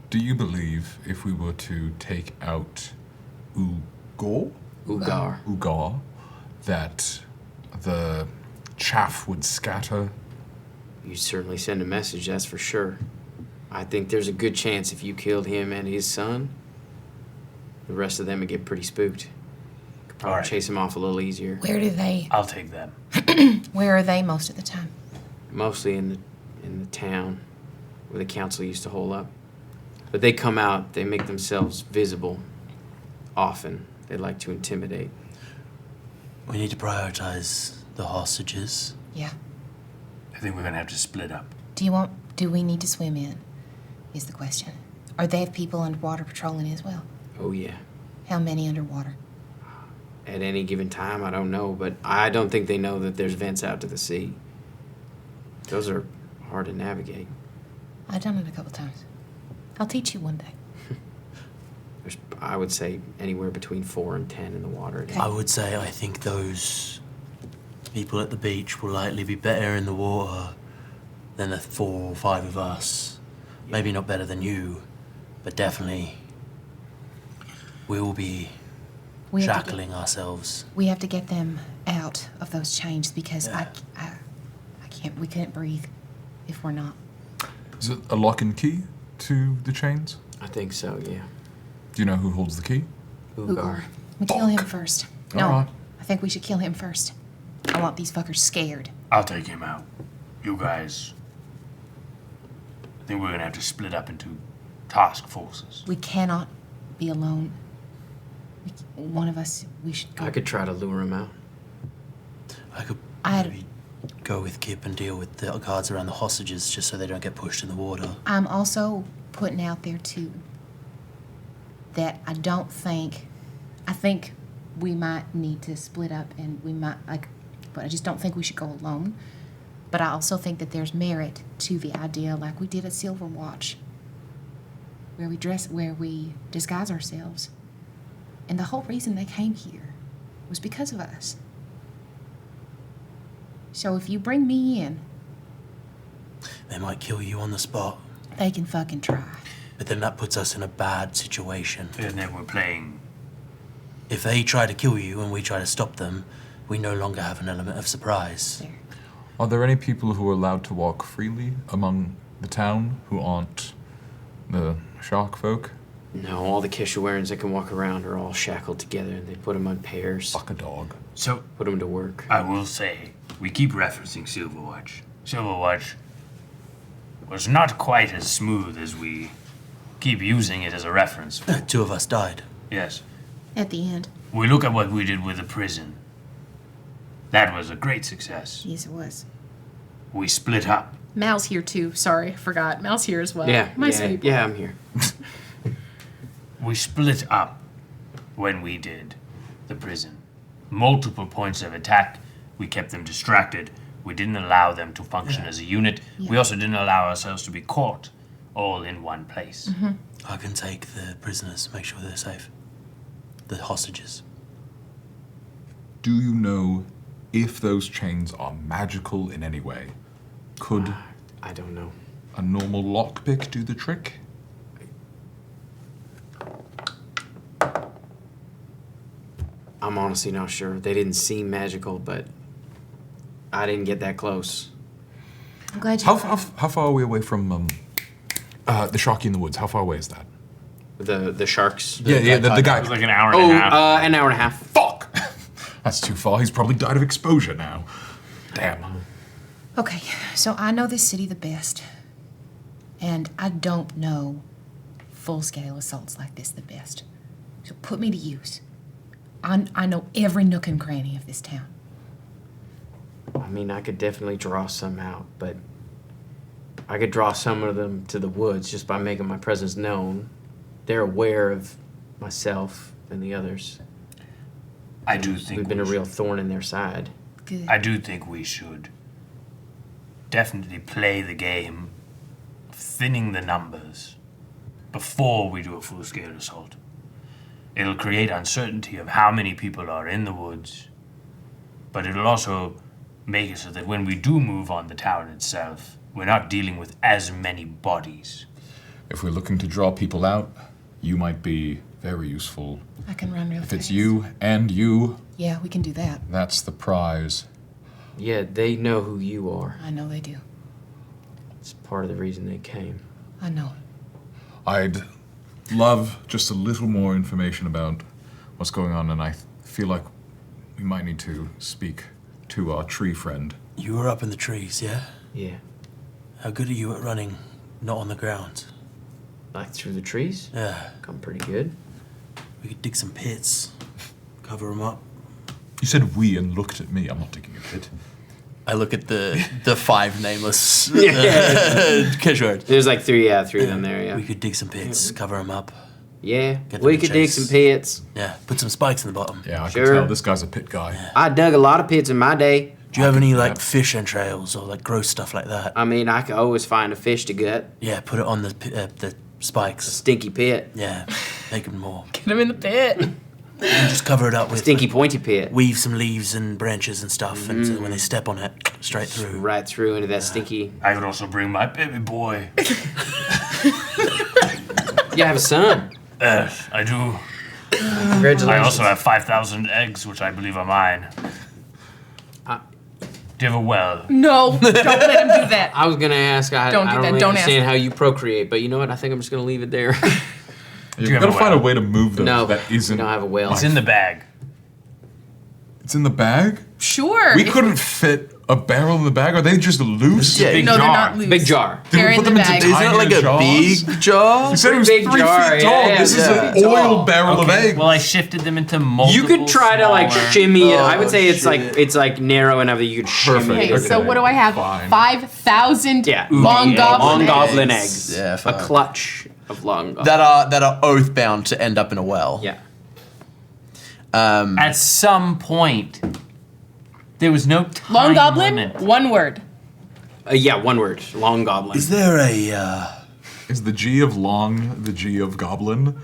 Do you believe if we were to take out Ugar, that the chaff would scatter? You'd certainly send a message, that's for sure. I think there's a good chance if you killed him and his son, the rest of them would get pretty spooked. Could Probably Alright. chase them off a little easier. Where do they? I'll take them. Where are they most of the time? Mostly in the town where the council used to hole up. But they come out, they make themselves visible often. They like to intimidate. We need to prioritize the hostages. Yeah. I think we're gonna have to split up. Do we need to swim in? Is the question. Are they have people underwater patrolling as well? Oh yeah. How many underwater? At any given time, I don't know, but I don't think they know that there's vents out to the sea. Those are hard to navigate. I've done it a couple times. I'll teach you one day. There's, I would say, anywhere between 4 and 10 in the water. I would say I think those people at the beach will likely be better in the water than the 4 or 5 of us. Maybe not better than you, but definitely we will be shackling ourselves. We have to get them out of those chains because I can't. We couldn't breathe if we're not. Is it a lock and key to the chains? I think so, yeah. Do you know who holds the key? Ugar. We kill him first. No, Alright. I think we should kill him first. I want these fuckers scared. I'll take him out. You guys. I think we're gonna have to split up into task forces. We cannot be alone. One of us, we should go. I could try to lure him out. I could I- maybe go with Kip and deal with the guards around the hostages just so they don't get pushed in the water. I'm also putting out there too that I think we might need to split up and we might but I just don't think we should go alone. But I also think that there's merit to the idea, like we did at Silver Watch, where we disguise ourselves. And the whole reason they came here was because of us. So if you bring me in, They might kill you on the spot, they can fucking try. but then that puts us in a bad situation. And then we're playing. If they try to kill you and we try to stop them, we no longer have an element of surprise. There. Are there any people who are allowed to walk freely among the town who aren't the shark folk? No, all the Keshoerans that can walk around are all shackled together and they put them on pairs, Fuck a dog. So put them to work. I will say, we keep referencing Silverwatch. Silverwatch was not quite as smooth as we keep using it as a reference. 2 of us died. Yes. At the end. We look at what we did with the prison. That was a great success. Yes, it was. We split up. Mal's here too. Sorry, forgot. Mal's here as well. Yeah, My yeah, sweet boy. yeah, I'm here. We split up when we did the prison. Multiple points of attack. We kept them distracted. We didn't allow them to function as a unit. We also didn't allow ourselves to be caught all in one place. I can take the prisoners, make sure they're safe. The hostages. Do you know if those chains are magical in any way? Could I don't know. a normal lockpick do the trick? I'm honestly not sure. They didn't seem magical, but I didn't get that close. I'm glad you. How far are we away from the Sharky in the Woods? How far away is that? The sharks. The guy. It was like an hour Oh, and a half. an hour and a half. Fuck! That's too far. He's probably died of exposure now. Damn. Okay, so I know this city the best, and I don't know full-scale assaults like this the best. So put me to use. I know every nook and cranny of this town. I mean, I could definitely draw some out, but I could draw some of them to the woods just by making my presence known. They're aware of myself and the others. I do think We've been a we real thorn in their side. Good. I do think we should definitely play the game of thinning the numbers before we do a full-scale assault. It'll create uncertainty of how many people are in the woods, but it'll also make it so that when we do move on the town itself, we're not dealing with as many bodies. If we're looking to draw people out, you might be very useful. I can run real If fast. it's you and you, Yeah, we can do that. that's the prize. Yeah, they know who you are. I know they do. It's part of the reason they came. I know. I'd love just a little more information about what's going on, and I feel like we might need to speak to our tree friend. You were up in the trees, yeah? Yeah. How good are you at running not on the ground? Like through the trees? Yeah. I'm pretty good. We could dig some pits, cover them up. You said we and looked at me. I'm not digging a pit. I look at the 5 nameless Keshoera. There's like three of them there, yeah. We could dig some pits, cover them up. Yeah, Get we them could to dig chase. some pits. Yeah, put some spikes in the bottom. Yeah, I Sure. can tell this guy's a pit guy. I dug a lot of pits in my day. Do you have any like that. fish entrails or like gross stuff like that? I mean, I could always find a fish to gut. Yeah, put it on the spikes. Stinky pit. Yeah, make them more. Get him in the pit. And just cover it up with Stinky pointy pit. weave some leaves and branches and stuff, and so when they step on it, straight through. Right through into that stinky. I could also bring my baby boy. You have a son. I do. Congratulations. I also have 5,000 eggs, which I believe are mine. Do you have a well? No, don't let him do that. I was gonna ask. Don't do I that, don't really don't understand ask. how you procreate, but you know what? I think I'm just gonna leave it there. You've have got to a find a well? way to move those No, that isn't. we don't have a whale. It's in the bag. It's in the bag? Sure. We if- couldn't fit a barrel in the bag? Are they just loose? Yeah, Big No, they're jar. not loose. Big jar. Did They're we in put the them into bag. tiny Isn't it like a jars? big jar? You said it was Big 3 jar, feet tall. yeah, This yeah. is an oil barrel of eggs. Well, I shifted them into multiple. You could try to like smaller- shimmy it. I would Oh, say it's shit. like narrow enough that you could shimmy Perfect. it. Okay, so Okay. what do I have? Fine. 5,000 Yeah. long Yeah, goblin long eggs. goblin eggs. Yeah, a fine. clutch of long goblin. That are oath bound to end up in a well. Yeah. At some point, there was no time Long goblin, limit. one word. Yeah, one word. Long goblin. Is there a Is the G of long the G of goblin?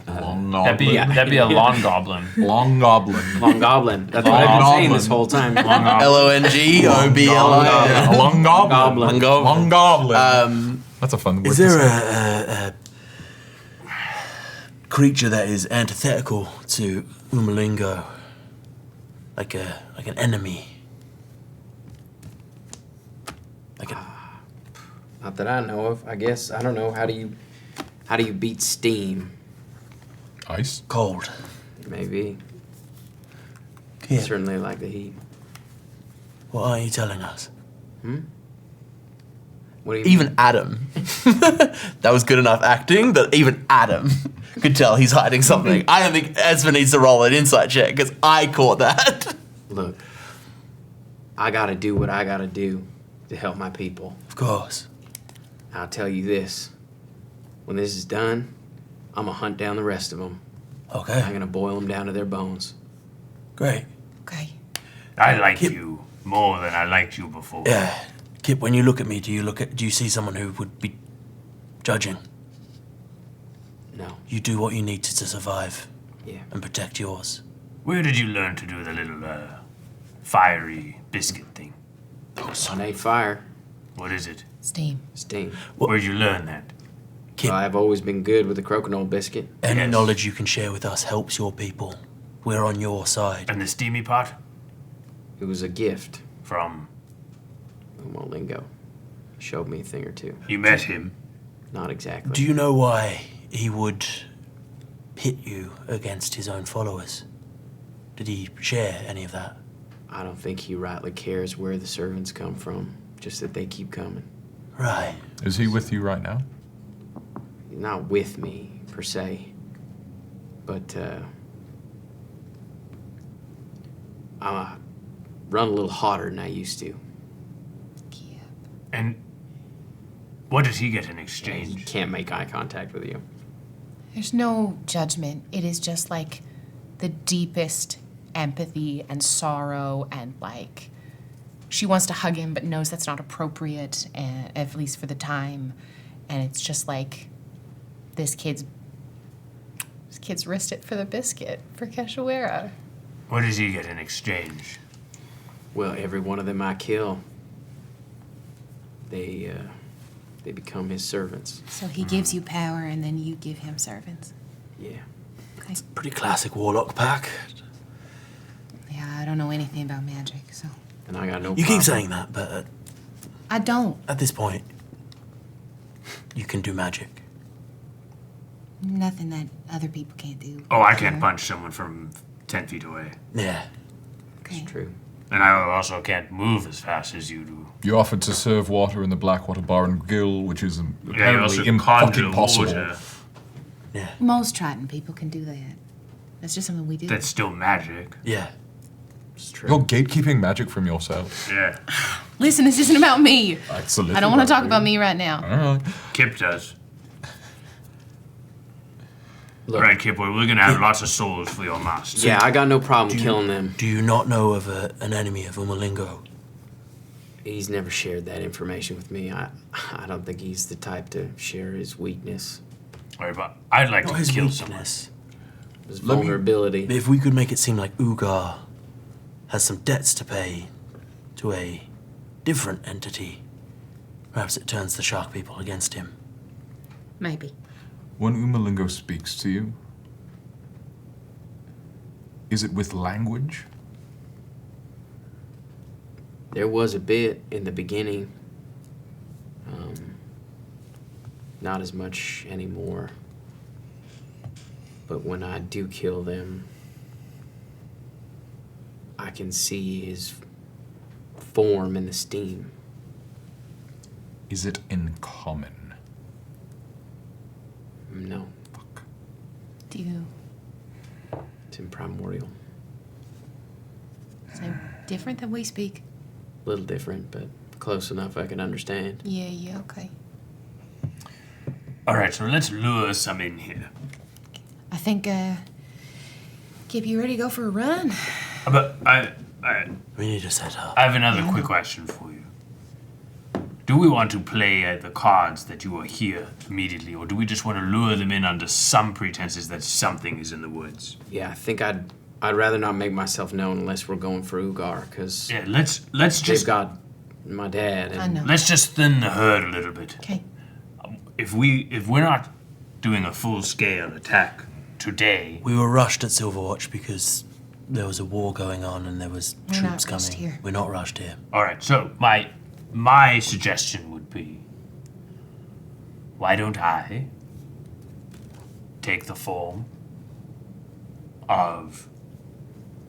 Long That'd be goblin. that'd be a long goblin. Long goblin. Long goblin. That's what Long I've been saying goblin. this whole time. Long goblin. LONGOBLI? Yeah, a long goblin. Goblin. Long goblin. That's a fun word. Is to there say. a creature that is antithetical to Umalingo? Like an enemy? Like a, Not that I know of. I guess I don't know. How do you beat steam? Ice? cold? Maybe. Yeah. Certainly like the heat. What are you telling us? What do you Even Adam. That was good enough acting, but even Adam could tell he's hiding something. I don't think Esper needs to roll an insight check, because I caught that. Look, I gotta do what I gotta do to help my people. Of course. I'll tell you this. When this is done, I'm gonna hunt down the rest of them. I'm Okay, gonna boil them down to their bones. great. Okay. I like you more than I liked you before. Yeah. Kip, when you look at me, do you see someone who would be judging? No. You do what you need to survive Yeah. and protect yours. Where did you learn to do the little fiery biscuit thing? On a fire, What is it? Steam. steam. Where'd you learn that? Kip, I've always been good with the crokinole biscuit. any Yes. knowledge you can share with us helps your people. We're on your side. And the steamy pot? It was a gift. From Umolingo showed me a thing or two. you met him. Not exactly. Do you know why he would pit you against his own followers? Did he share any of that? I don't think he rightly cares where the servants come from, just that they keep coming. Right. Is he with you right now? He's not with me, per se, but I run a little hotter than I used to. And what did he get in He exchange? can't make eye contact with you. There's no judgment. It is just like the deepest empathy and sorrow, and like she wants to hug him but knows that's not appropriate, at least for the time. And it's just like this kid's risked it for the biscuit for Keshoera. What does he get in exchange? Well, every one of them I kill, they become his servants. So he gives you power and then you give him servants. Yeah. Okay. Pretty classic warlock pack. Yeah, I don't know anything about magic, so. And I got no You problem. keep saying that, but I don't. at this point, you can do magic. Nothing that other people can't do. Oh, I can't punch someone from 10 feet away. Yeah. Okay. It's true. And I also can't move as fast as you do. You offered to serve water in the Blackwater Bar and Grill, which is Yeah, you apparently also conjure impossible. water. Yeah. Most Triton people can do that. That's just something we do. That's still magic. Yeah. It's true. You're gatekeeping magic from yourself. Yeah. Listen, this isn't about me. That's a little I don't want to talk you. about me right now. All right. Kip does. Look, Alright, Kip, we're gonna have lots of souls for your master. yeah, I got no problem killing them. Do you not know of an enemy of Umalingo? He's never shared that information with me. I don't think he's the type to share his weakness, Alright, but I'd like Not to his kill someone. weakness. his Let me- vulnerability. If we could make it seem like Ugar has some debts to pay to a different entity, perhaps it turns the shark people against him. Maybe. When Umalingo speaks to you, is it with language? There was a bit in the beginning. Not as much anymore. But when I do kill them, I can see his form in the steam. Is it in common? No, Fuck. Do you it's in primordial. sound different than we speak? A little different, but close enough I can understand. Yeah, okay. Alright, so let's lure some in here. I think, Kip, you ready to go for a run? But I We need to set up. have another quick question for you. Do we want to play the cards that you are here immediately, or do we just want to lure them in under some pretenses that something is in the woods? Yeah, I think I'd rather not make myself known unless we're going for Ugar, because Yeah, let's they've just got my dad. And I know. let's just thin the herd a little bit. Okay. If we're not doing a full scale attack today, We were rushed at Silverwatch because there was a war going on and there was We're not troops rushed coming. here. We're not rushed here. all right. So my suggestion would be, why don't I take the form of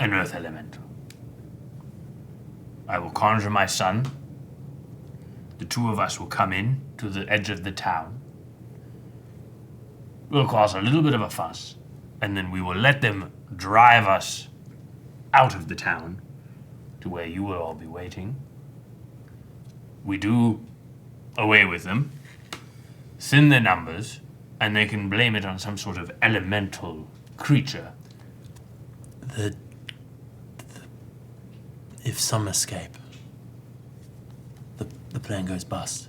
an earth elemental? I will conjure my son. The two of us will come in to the edge of the town. We'll cause a little bit of a fuss, and then we will let them drive us out of the town to where you will all be waiting. We do away with them, thin their numbers, and they can blame it on some sort of elemental creature. If some escape, the plan goes bust.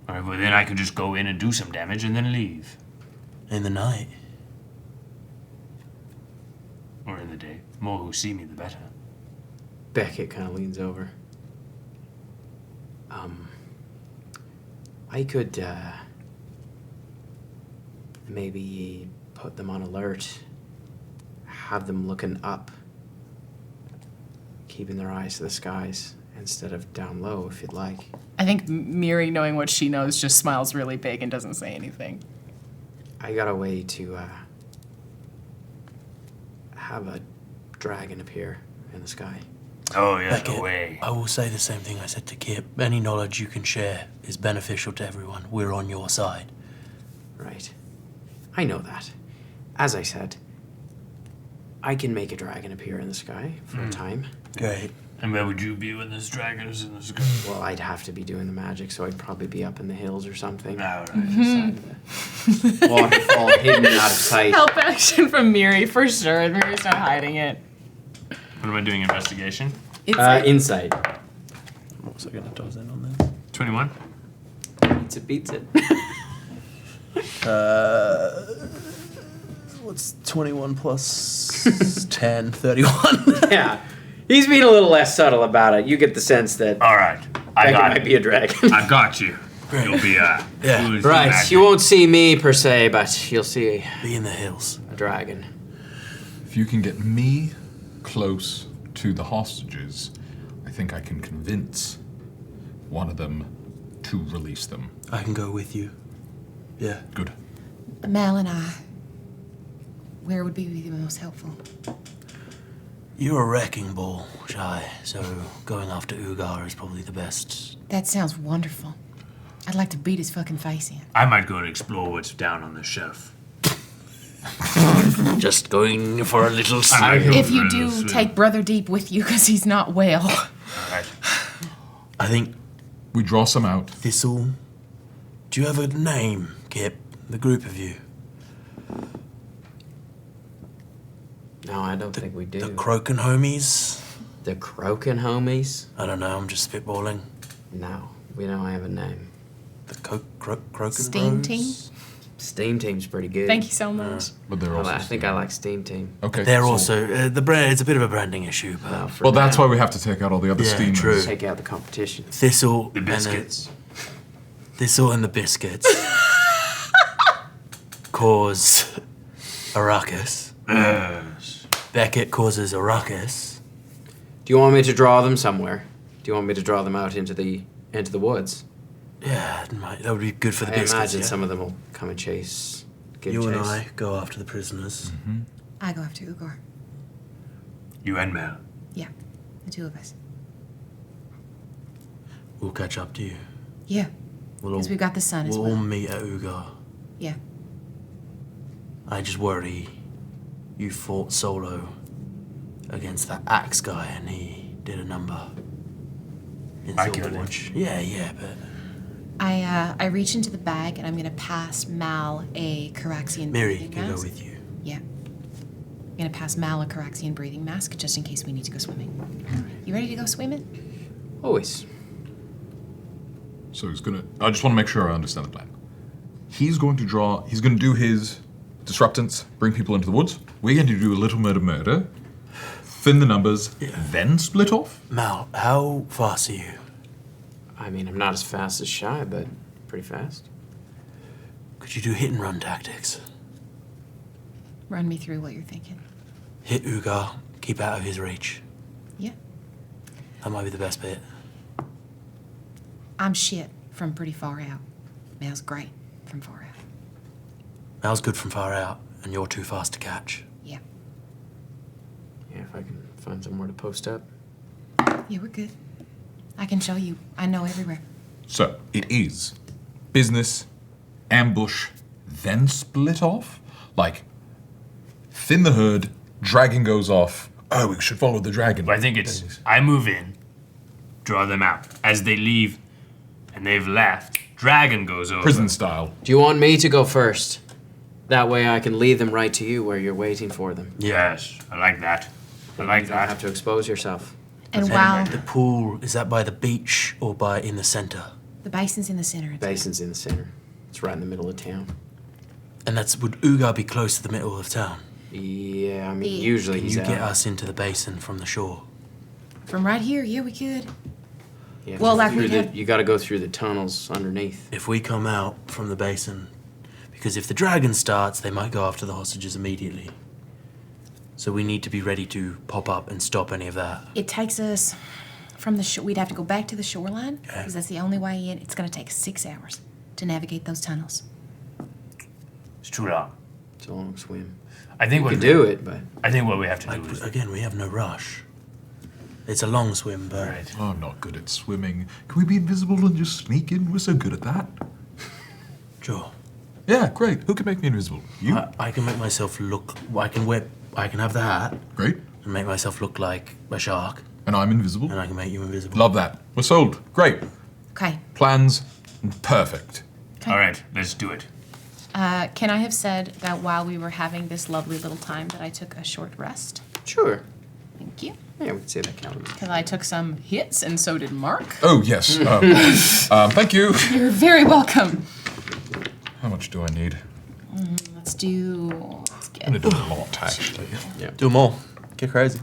All right, well, then I can just go in and do some damage and then leave. In the night. Or in the day. The more who see me, the better. Beckett kind of leans over. I could maybe put them on alert, have them looking up, keeping their eyes to the skies instead of down low, if you'd like. I think Miri, knowing what she knows, just smiles really big and doesn't say anything. I got a way to have a dragon appear in the sky. Oh, yeah, Beckett, the way. I will say the same thing I said to Kip. Any knowledge you can share is beneficial to everyone. We're on your side. Right. I know that. As I said, I can make a dragon appear in the sky for a time. Great. And where would you be when this dragon is in the sky? Well, I'd have to be doing the magic, so I'd probably be up in the hills or something. All right. Beside the waterfall, hidden out of sight. Help action from Miri, for sure, and Miri's not hiding it. What am I doing? Investigation? Insight. I'm also going to toss in on this. 21? Beats it. What's 21 plus 10? 31. Yeah. He's being a little less subtle about it. You get the sense that All right. I Beckett got might it. be a dragon. I got you. You'll be Yeah. who's Right. magic. You won't see me per se, but you'll see Be in the hills. a dragon. If you can get me close to the hostages, I think I can convince one of them to release them. I can go with you. Yeah. Good. Mal and I, where would be the most helpful? You're a wrecking ball, Shy, so going after Ugar is probably the best. That sounds wonderful. I'd like to beat his fucking face in. I might go and explore what's down on the shelf. Just going for a little If you do, take Brother Deep with you, because he's not well. Alright. I think We draw some out. Thistle. Do you have a name, Kip? The group of you. No, I don't think we do. The Croken homies? The Croken homies? I don't know, I'm just spitballing. No, we don't have a name. The Croken Steam Bros? Team? Steam Team's pretty good. Thank you so much. But they're also. I think I like Steam Team. Okay. They're so- also the brand. It's a bit of a branding issue, but Well, for Well, that's now, why we have to take out all the other Yeah, steamers. true. take out the competition. Thistle The biscuits. Thistle and the biscuits cause a ruckus. Yes. Beckett causes a ruckus. Do you want me to draw them somewhere? Do you want me to draw them out into the woods? Yeah, that would be good for the I biscuits. imagine yeah? some of them will come and chase. Give You chase. and I go after the prisoners. I go after Ugar. You and Mel. Yeah, the two of us. We'll catch up to you. Yeah, We'll all, because we've got the sun as we'll all well. meet at Ugar. Yeah. I just worry you fought solo against that axe guy and he did a number. In I killed him. Silverwatch. Yeah, but I reach into the bag and I'm gonna pass Mal a Caraxian Miri breathing can mask. go with you. Yeah. I'm gonna pass Mal a Caraxian breathing mask just in case we need to go swimming. You ready to go swimming? Always. So he's gonna. I just want to make sure I understand the plan. He's going to draw. He's going to do his disruptance, bring people into the woods. We're going to do a little murder, thin the numbers, then split off. Mal, how fast are you? I mean, I'm not as fast as Shy, but pretty fast. Could you do hit and run tactics? Run me through what you're thinking. Hit Ugar, keep out of his reach. Yeah. That might be the best bit. I'm shit from pretty far out. Mal's great from far out. Mal's good from far out, and you're too fast to catch. Yeah. Yeah, if I can find somewhere to post up. Yeah, we're good. I can show you. I know everywhere. So it is business, ambush, then split off. Like thin the herd, dragon goes off. Oh, we should follow the dragon. But I think it's I move in, draw them out. As they leave and they've left, dragon goes over. Prison style. Do you want me to go first? That way I can lead them right to you where you're waiting for them. Yes, I like that. I like You don't have that. to expose yourself. And while The pool, is that by the beach or by in the center? the basin's in the center. Basin's in the center. It's right in the middle of town. And would Ugar be close to the middle of town? Yeah, I mean, Yeah. usually Can he's you out. get us into the basin from the shore? From right here, yeah, we could. Yeah, Well, like through we the, had- you got to go through the tunnels underneath. If we come out from the basin, because if the dragon starts, they might go after the hostages immediately. So we need to be ready to pop up and stop any of that. It takes us from the shore. We'd have to go back to the shoreline Okay. because that's the only way in. It's going to take 6 hours to navigate those tunnels. It's too long. It's a long swim. I think You what can do it, but I think what we have to do Like, is again, we have no rush. It's a long swim, but right. Oh, I'm not good at swimming. Can we be invisible and just sneak in? We're so good at that. sure. Yeah, great. Who can make me invisible? You? I can make myself look. I can have the hat Great. and make myself look like a shark, And I'm invisible. and I can make you invisible. Love that. We're sold. Great. Okay. Plans. Perfect. All right, let's do it. Can I have said that while we were having this lovely little time that I took a short rest? sure. Thank you. Yeah, we can say that counted. Because I took some hits, and so did Mark. Oh, yes. Thank you. You're very welcome. How much do I need? Let's do. Let's I'm get going to do a lot, actually. Do them all. Get crazy.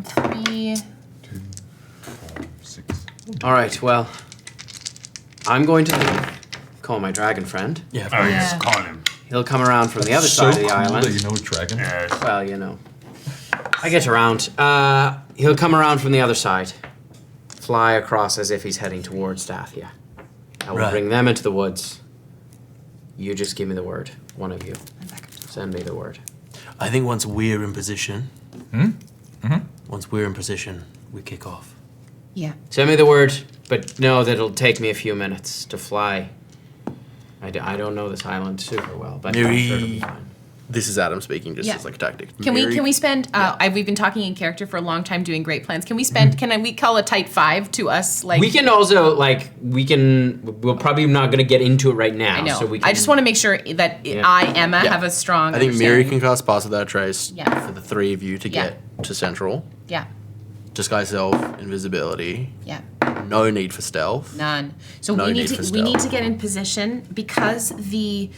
3. 2, 4, 6. All right, well, I'm going to call my dragon friend. Yeah. Oh, Yeah. yes, call him. He'll come around from the other So side of the cool island. that you know a dragon. Yes. Well, you know. I get around. He'll come around from the other side. Fly across as if he's heading towards Dathia. I will Right. bring them into the woods. You just give me the word. One of you. Send me the word. I think once we're in position, Once we're in position, we kick off. Yeah. Send me the word, but know that it'll take me a few minutes to fly. I don't know this island super well, but I'm sure it'll be fine. This is Adam speaking, just Yeah. as like a tactic. Can we spend? We've been talking in character for a long time, doing great plans. Can we spend? Can we call a tight 5 to us? Like We can also we're probably not going to get into it right now. I know. So we can, I just want to make sure that I, Emma, Yeah. have a strong. I think Miri understanding. can cast Pass Without Trace Yeah. for the 3 of you to Yeah. get to Central. Yeah. Disguise Self, Invisibility. Yeah. No need for stealth. None. So No we need need for to we need stealth. to get in position because the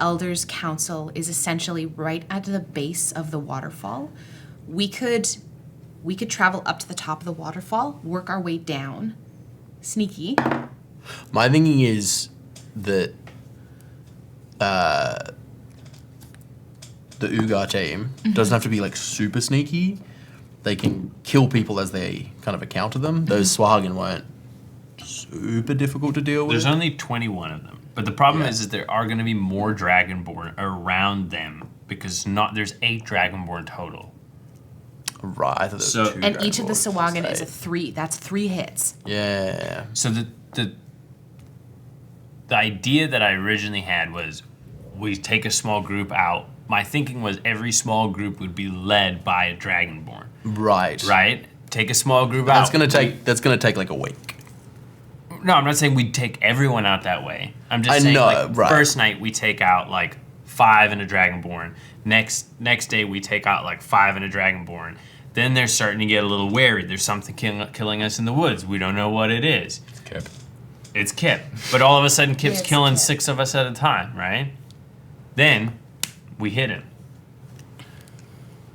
Elders Council is essentially right at the base of the waterfall. We could travel up to the top of the waterfall, work our way down, sneaky. My thinking is that the Ugar team doesn't have to be like super sneaky. They can kill people as they kind of encounter them. Those Swahagan weren't super difficult to deal with. There's only 21 of them. But the problem is there are going to be more Dragonborn around them because there's 8 Dragonborn total. Right, I thought there was So- 2 And each of the Dragonborn, Sawagan is say. a 3. That's 3 hits. Yeah. So the idea that I originally had was we take a small group out. My thinking was every small group would be led by a Dragonborn. Right. Right? Take a small group That's out. gonna take like a week. No, I'm not saying we'd take everyone out that way. I'm just I saying know, like right. first night we take out like 5 and a Dragonborn. Next day we take out like 5 and a Dragonborn. Then they're starting to get a little wary. There's something killing us in the woods. We don't know what it is. Kip. It's Kip. But all of a sudden Kip's It's killing Kip. 6 of us at a time, right? Then we hit him.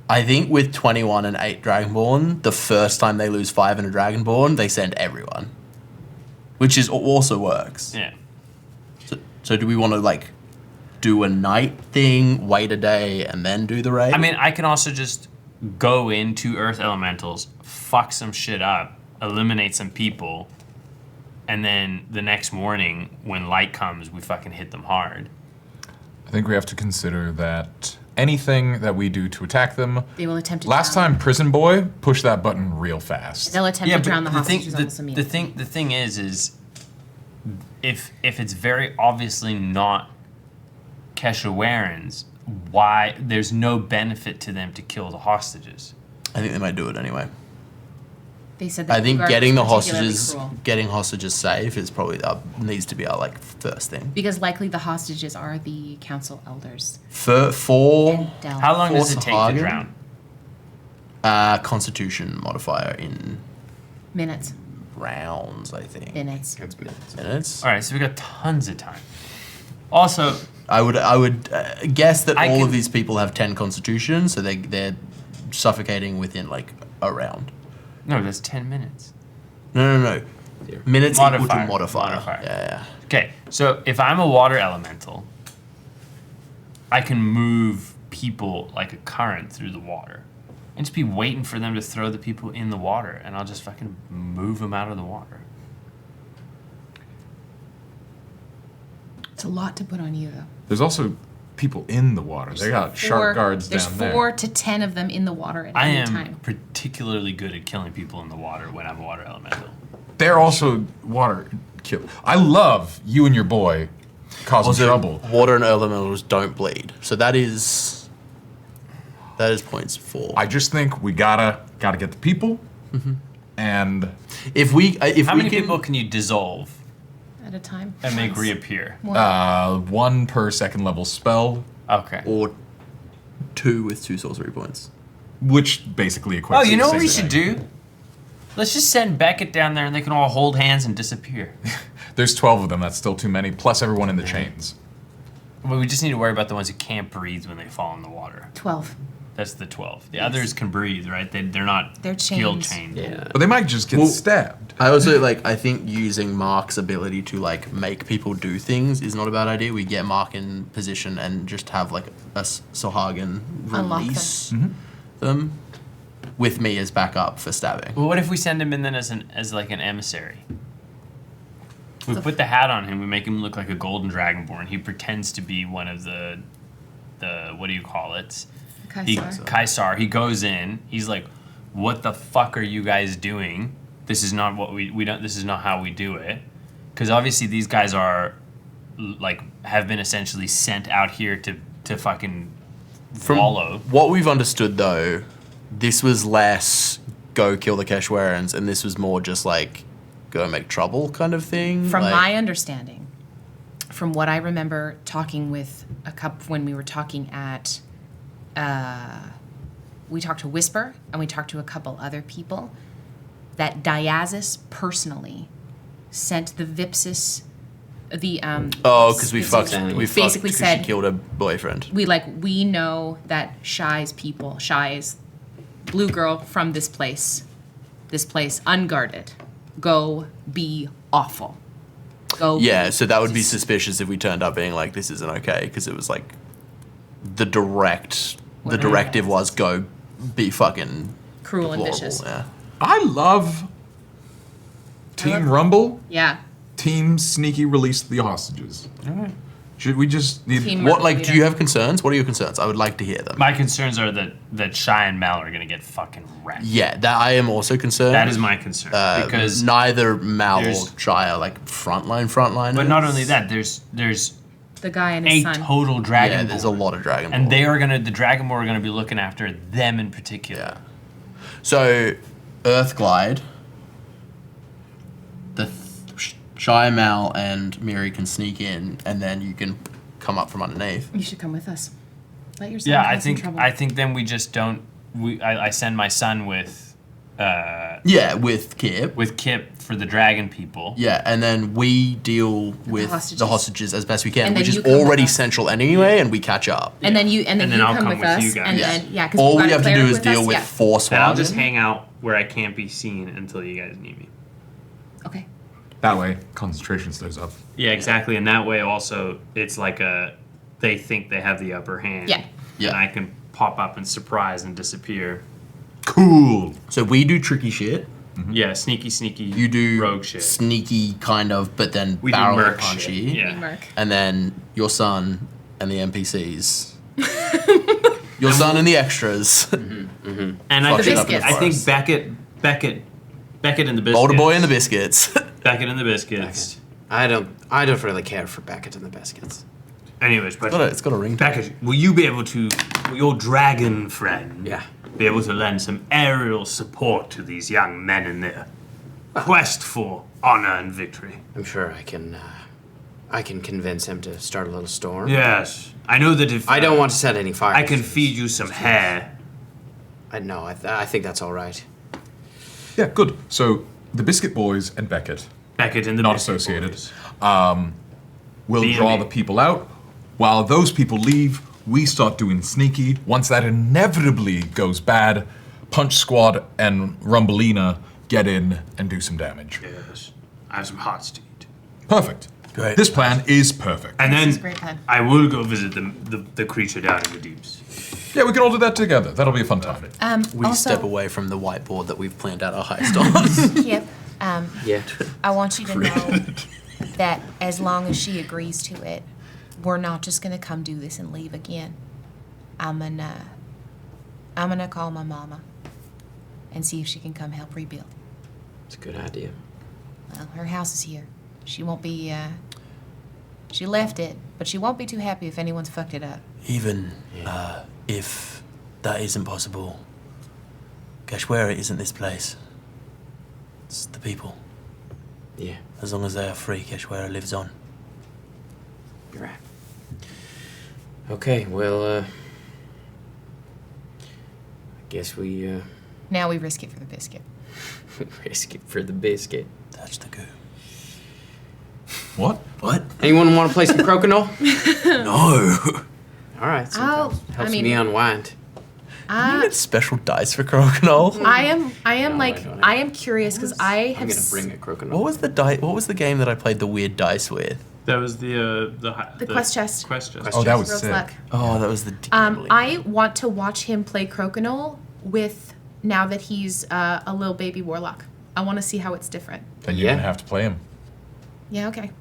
I think with 21 and 8 Dragonborn, the first time they lose 5 in a Dragonborn, they send everyone. Which is also works. Yeah. So do we want to like do a night thing, wait a day, and then do the raid? I mean, I can also just go into Earth Elementals, fuck some shit up, eliminate some people, and then the next morning when light comes, we fucking hit them hard. I think we have to consider that anything that we do to attack them. They will attempt to Last drown. time, Prison Boy pushed that button real fast. They'll attempt to drown the hostages almost the immediately. thing is if it's very obviously not Keshoerans, why there's no benefit to them to kill the hostages. I think they might do it anyway. They said that I think Ugar getting the was particularly hostages, cruel. getting hostages safe is probably needs to be our like first thing. Because likely the hostages are the council elders. For Del. How long does it Force take to Hagen? drown? Constitution modifier in Minutes. rounds, I think. Minutes. Minutes. All right, so we got tons of time. Also, I would guess that I all can- of these people have 10 Constitution, so they're suffocating within like a round. no, that's 10 minutes. No. Minutes equal to Modifier. modifier. Modifier. Yeah. Okay, so if I'm a water elemental, I can move people like a current through the water. And just be waiting for them to throw the people in the water, and I'll just fucking move them out of the water. It's a lot to put on you, though. There's also people in the water. They got shark guards There's down there. 4 to 10 of them in the water at I any am time. particularly good at killing people in the water when I'm a water elemental. They're also water kill. I love you and your boy causing Also, trouble. water and elementals don't bleed, so that is points 4. I just think we gotta get the people, and if we How many can, people can you dissolve At a time. and make Once. reappear? 1 per second level spell, Okay. or 2 with 2 sorcery points. which basically equates. Oh, to you the know what same we should thing. do? Let's just send Beckett down there and they can all hold hands and disappear. There's 12 of them. That's still too many. Plus everyone in the chains. But we just need to worry about the ones who can't breathe when they fall in the water. 12. That's the 12. The others can breathe, right? They're not They're guild chained. chained. Yeah. But they might just get Well- stabbed. I also I think using Mark's ability to like make people do things is not a bad idea. We get Mark in position and just have like a Sohagan Unlock them. release them with me as backup for stabbing. Well, what if we send him in then as like an emissary? We put the hat on him. We make him look like a golden dragonborn. He pretends to be one of the what do you call it? Kaisar. He goes in. He's like, "What the fuck are you guys doing? This is not what we don't. This is not how we do it." Because obviously these guys are like have been essentially sent out here to fucking wallow. What we've understood though, this was less go kill the Keshoerans, and this was more just like go make trouble kind of thing. From like, my understanding, from what I remember talking with a couple when we were talking at, we talked to Whisper and we talked to a couple other people, that Diazis personally sent the Vipsis, because we basically said she killed her boyfriend. We know that Shy's blue girl from this place, unguarded. Go be awful. So that would be suspicious if we turned up being like, this isn't okay, because it was like the directive was go be fucking cruel and horrible, vicious. Yeah. I love Team Rumble. Yeah. Team Sneaky release the hostages. Should we just need Team What Mercury do you have concerns? What are your concerns? I would like to hear them. My concerns are that Shy and Mal are gonna get fucking wrecked. Yeah, that I am also concerned. That is my concern because neither Mal or Shy are like frontline. But not only that, there's the guy and his a son. total Dragon. Yeah, there's a lot of Dragon. And they are the Dragonborn are gonna be looking after them in particular. Yeah. So, Earthglide, Shy, Mal, and Miri can sneak in, and then you can come up from underneath. You should come with us. Let your son Yeah, cause some trouble. I think then we just don't. I send my son with. With Kip. With Kip for the dragon people. Yeah, and then we deal with the hostages as best we can, And then which is you come with already us. central anyway, and we catch up. And then you I'll come with us, you guys. and then because All we have to do is deal with force. And I'll just hang out where I can't be seen until you guys need me. Okay. That way, concentration stays up. Yeah, exactly. And that way also, it's like they think they have the upper hand. Yeah. Yeah. And I can pop up and surprise and disappear. Cool. So we do tricky shit. Yeah, sneaky. You do rogue shit. Sneaky kind of, but then We do barrel merc punchy. shit, yeah. Merc. And then your son and the NPCs. Your son and the extras. And Fuck shit up in the I think forest. Beckett and the biscuits. Boulder Boy and the biscuits. Beckett and the biscuits. I don't really care for Beckett and the biscuits. Anyways, but It's got a ring. Beckett, will you be able to, will your dragon friend, Yeah. be able to lend some aerial support to these young men in their quest for honor and victory? I'm sure I can convince him to start a little storm. Yes, I know that if I don't want to set any fire. I can feed you some hair. I think that's all right. Yeah, good. So the Biscuit Boys and Beckett, Beckett and the not Biscuit associated, Boys. will B&B. draw the people out. While those people leave, we start doing sneaky. Once that inevitably goes bad, Punch Squad and Rumbleina get in and do some damage. Yes, I have some hearts to eat. Perfect. Great. This plan is perfect. And This is a then great plan. I will go visit the creature down in the deeps. Yeah, we can all do that together. That'll be a fun time. We also, step away from the whiteboard that we've planned out our heist on. Kip, Yeah. I want you to know that as long as she agrees to it, we're not just gonna come do this and leave again. I'm gonna call my mama and see if she can come help rebuild. It's a good idea. Well, her house is here. She won't be. She left it, but she won't be too happy if anyone's fucked it up. Even if that isn't possible, Keshoera isn't this place. It's the people. Yeah, As long as they are free, Keshoera lives on. you're right. Okay, well, I guess we Now we risk it for the biscuit. risk it for the biscuit. That's the goo. What? What? Anyone want to play some crokinole? No. All right. Oh, Helps I mean, me unwind. You get special dice for crokinole. I am No, like, I don't. I am curious because I have. I'm gonna bring a crokinole. What was the What was the game that I played the weird dice with? That was the quest chest. Quest chest. Oh, that was Rose sick. luck. Oh, that was the. I want to watch him play crokinole with now that he's a little baby warlock. I want to see how it's different. Then you're Yeah. gonna have to play him. Yeah. Okay.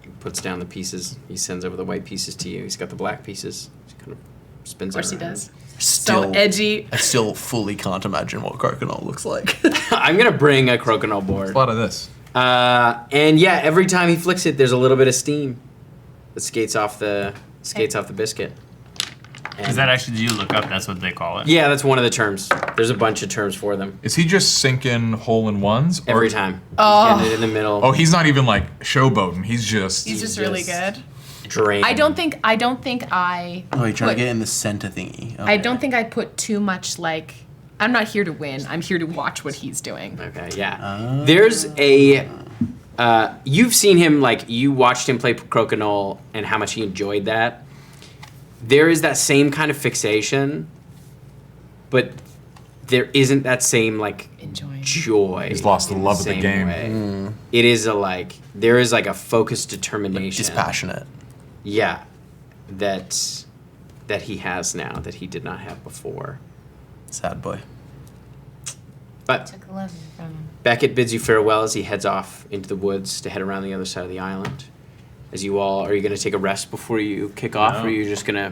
He puts down the pieces. He sends over the white pieces to you. He's got the black pieces. He's kind of spins Of course he around. does. Still, So edgy. I still fully can't imagine what Crokinole looks like. I'm gonna bring a Crokinole board. A lot of this. And yeah, every time he flicks it, there's a little bit of steam that skates off the biscuit. Is that actually, do you look up? That's what they call it? Yeah, that's one of the terms. There's a bunch of terms for them. Is he just sinking hole in ones? Every time. Oh. He's getting it in the middle. Oh, he's not even like showboating. He's just. He's just really good. Drain. I don't think I. Oh, you're trying to get in the center thingy. I don't think I put too much like. I'm not here to win. I'm here to watch what he's doing. Okay, yeah. There's a. You've seen him, like, you watched him play Crokinole and how much he enjoyed that. There is that same kind of fixation, but there isn't that same, like, joy. He's lost the in love of the same game. way. It is a, like, there is, like, a focused determination. Dispassionate. Yeah. That he has now that he did not have before. Sad boy. But Took 11 from him. Beckett bids you farewell as he heads off into the woods to head around the other side of the island. As you all, are you going to take a rest before you kick off, or are you just going to...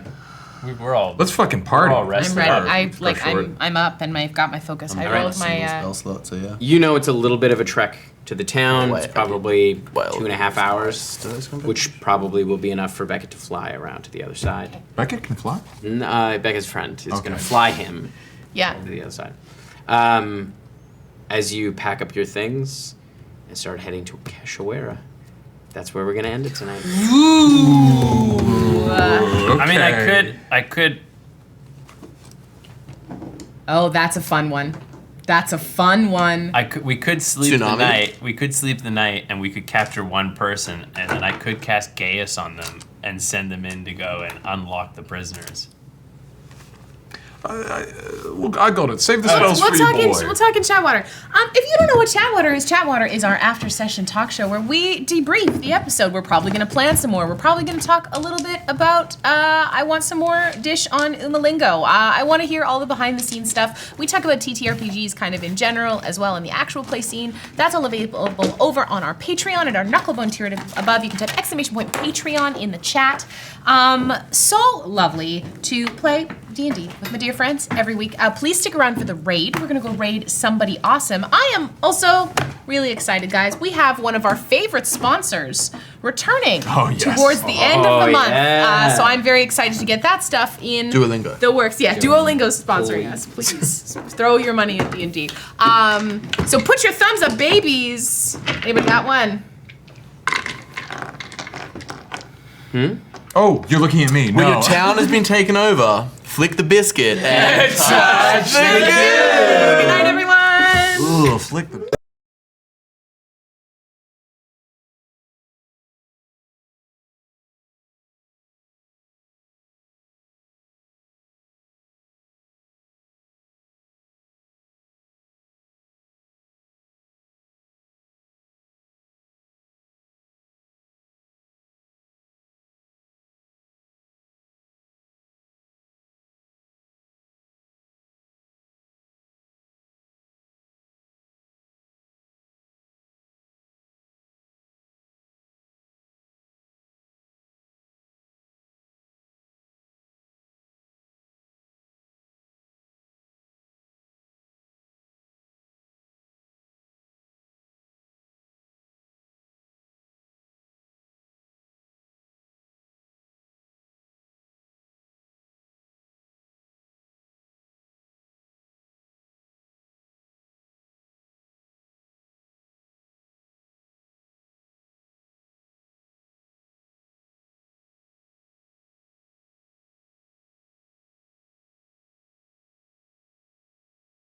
We're all... Let's fucking party. We're all rested. I'm ready. Or go for it. I'm up and I've got my focus. I rolled my. Spell slot, so yeah. You know it's a little bit of a trek to the town. Wait, It's probably well, 2.5 hours, do those come back? which probably will be enough for Beckett to fly around to the other side. Beckett can fly? Beckett's friend is going Okay. to fly him Yeah. to the other side. As you pack up your things and start heading to Keshoera. That's where we're going to end it tonight. I mean, I could... Oh, that's a fun one. That's a fun one. We could sleep the Tsunami? night. We could sleep the night, and we could capture one person, and then I could cast Gaius on them and send them in to go and unlock the prisoners. I got it. Save the spells for your boy. We'll talk in Chatwater. If you don't know what Chatwater is our after-session talk show where we debrief the episode. We're probably going to plan some more. We're probably going to talk a little bit about, I want some more dish on Umalingo. I want to hear all the behind-the-scenes stuff. We talk about TTRPGs kind of in general, as well in the actual play scene. That's all available over on our Patreon at our Knucklebone tier above. You can type !Patreon in the chat. So lovely to play D&D with my dear friends every week. Please stick around for the raid. We're gonna go raid somebody awesome. I am also really excited, guys. We have one of our favorite sponsors returning towards the end of the month. Yeah. So I'm very excited to get that stuff in Duolingo. the works. Yeah, Duolingo's sponsoring us. Please throw your money at D&D. So put your thumbs up, babies. Anybody got one? Oh, you're looking at me. When No. your town has been taken over, flick the biscuit and touch the Good night, everyone. Ugh, flick the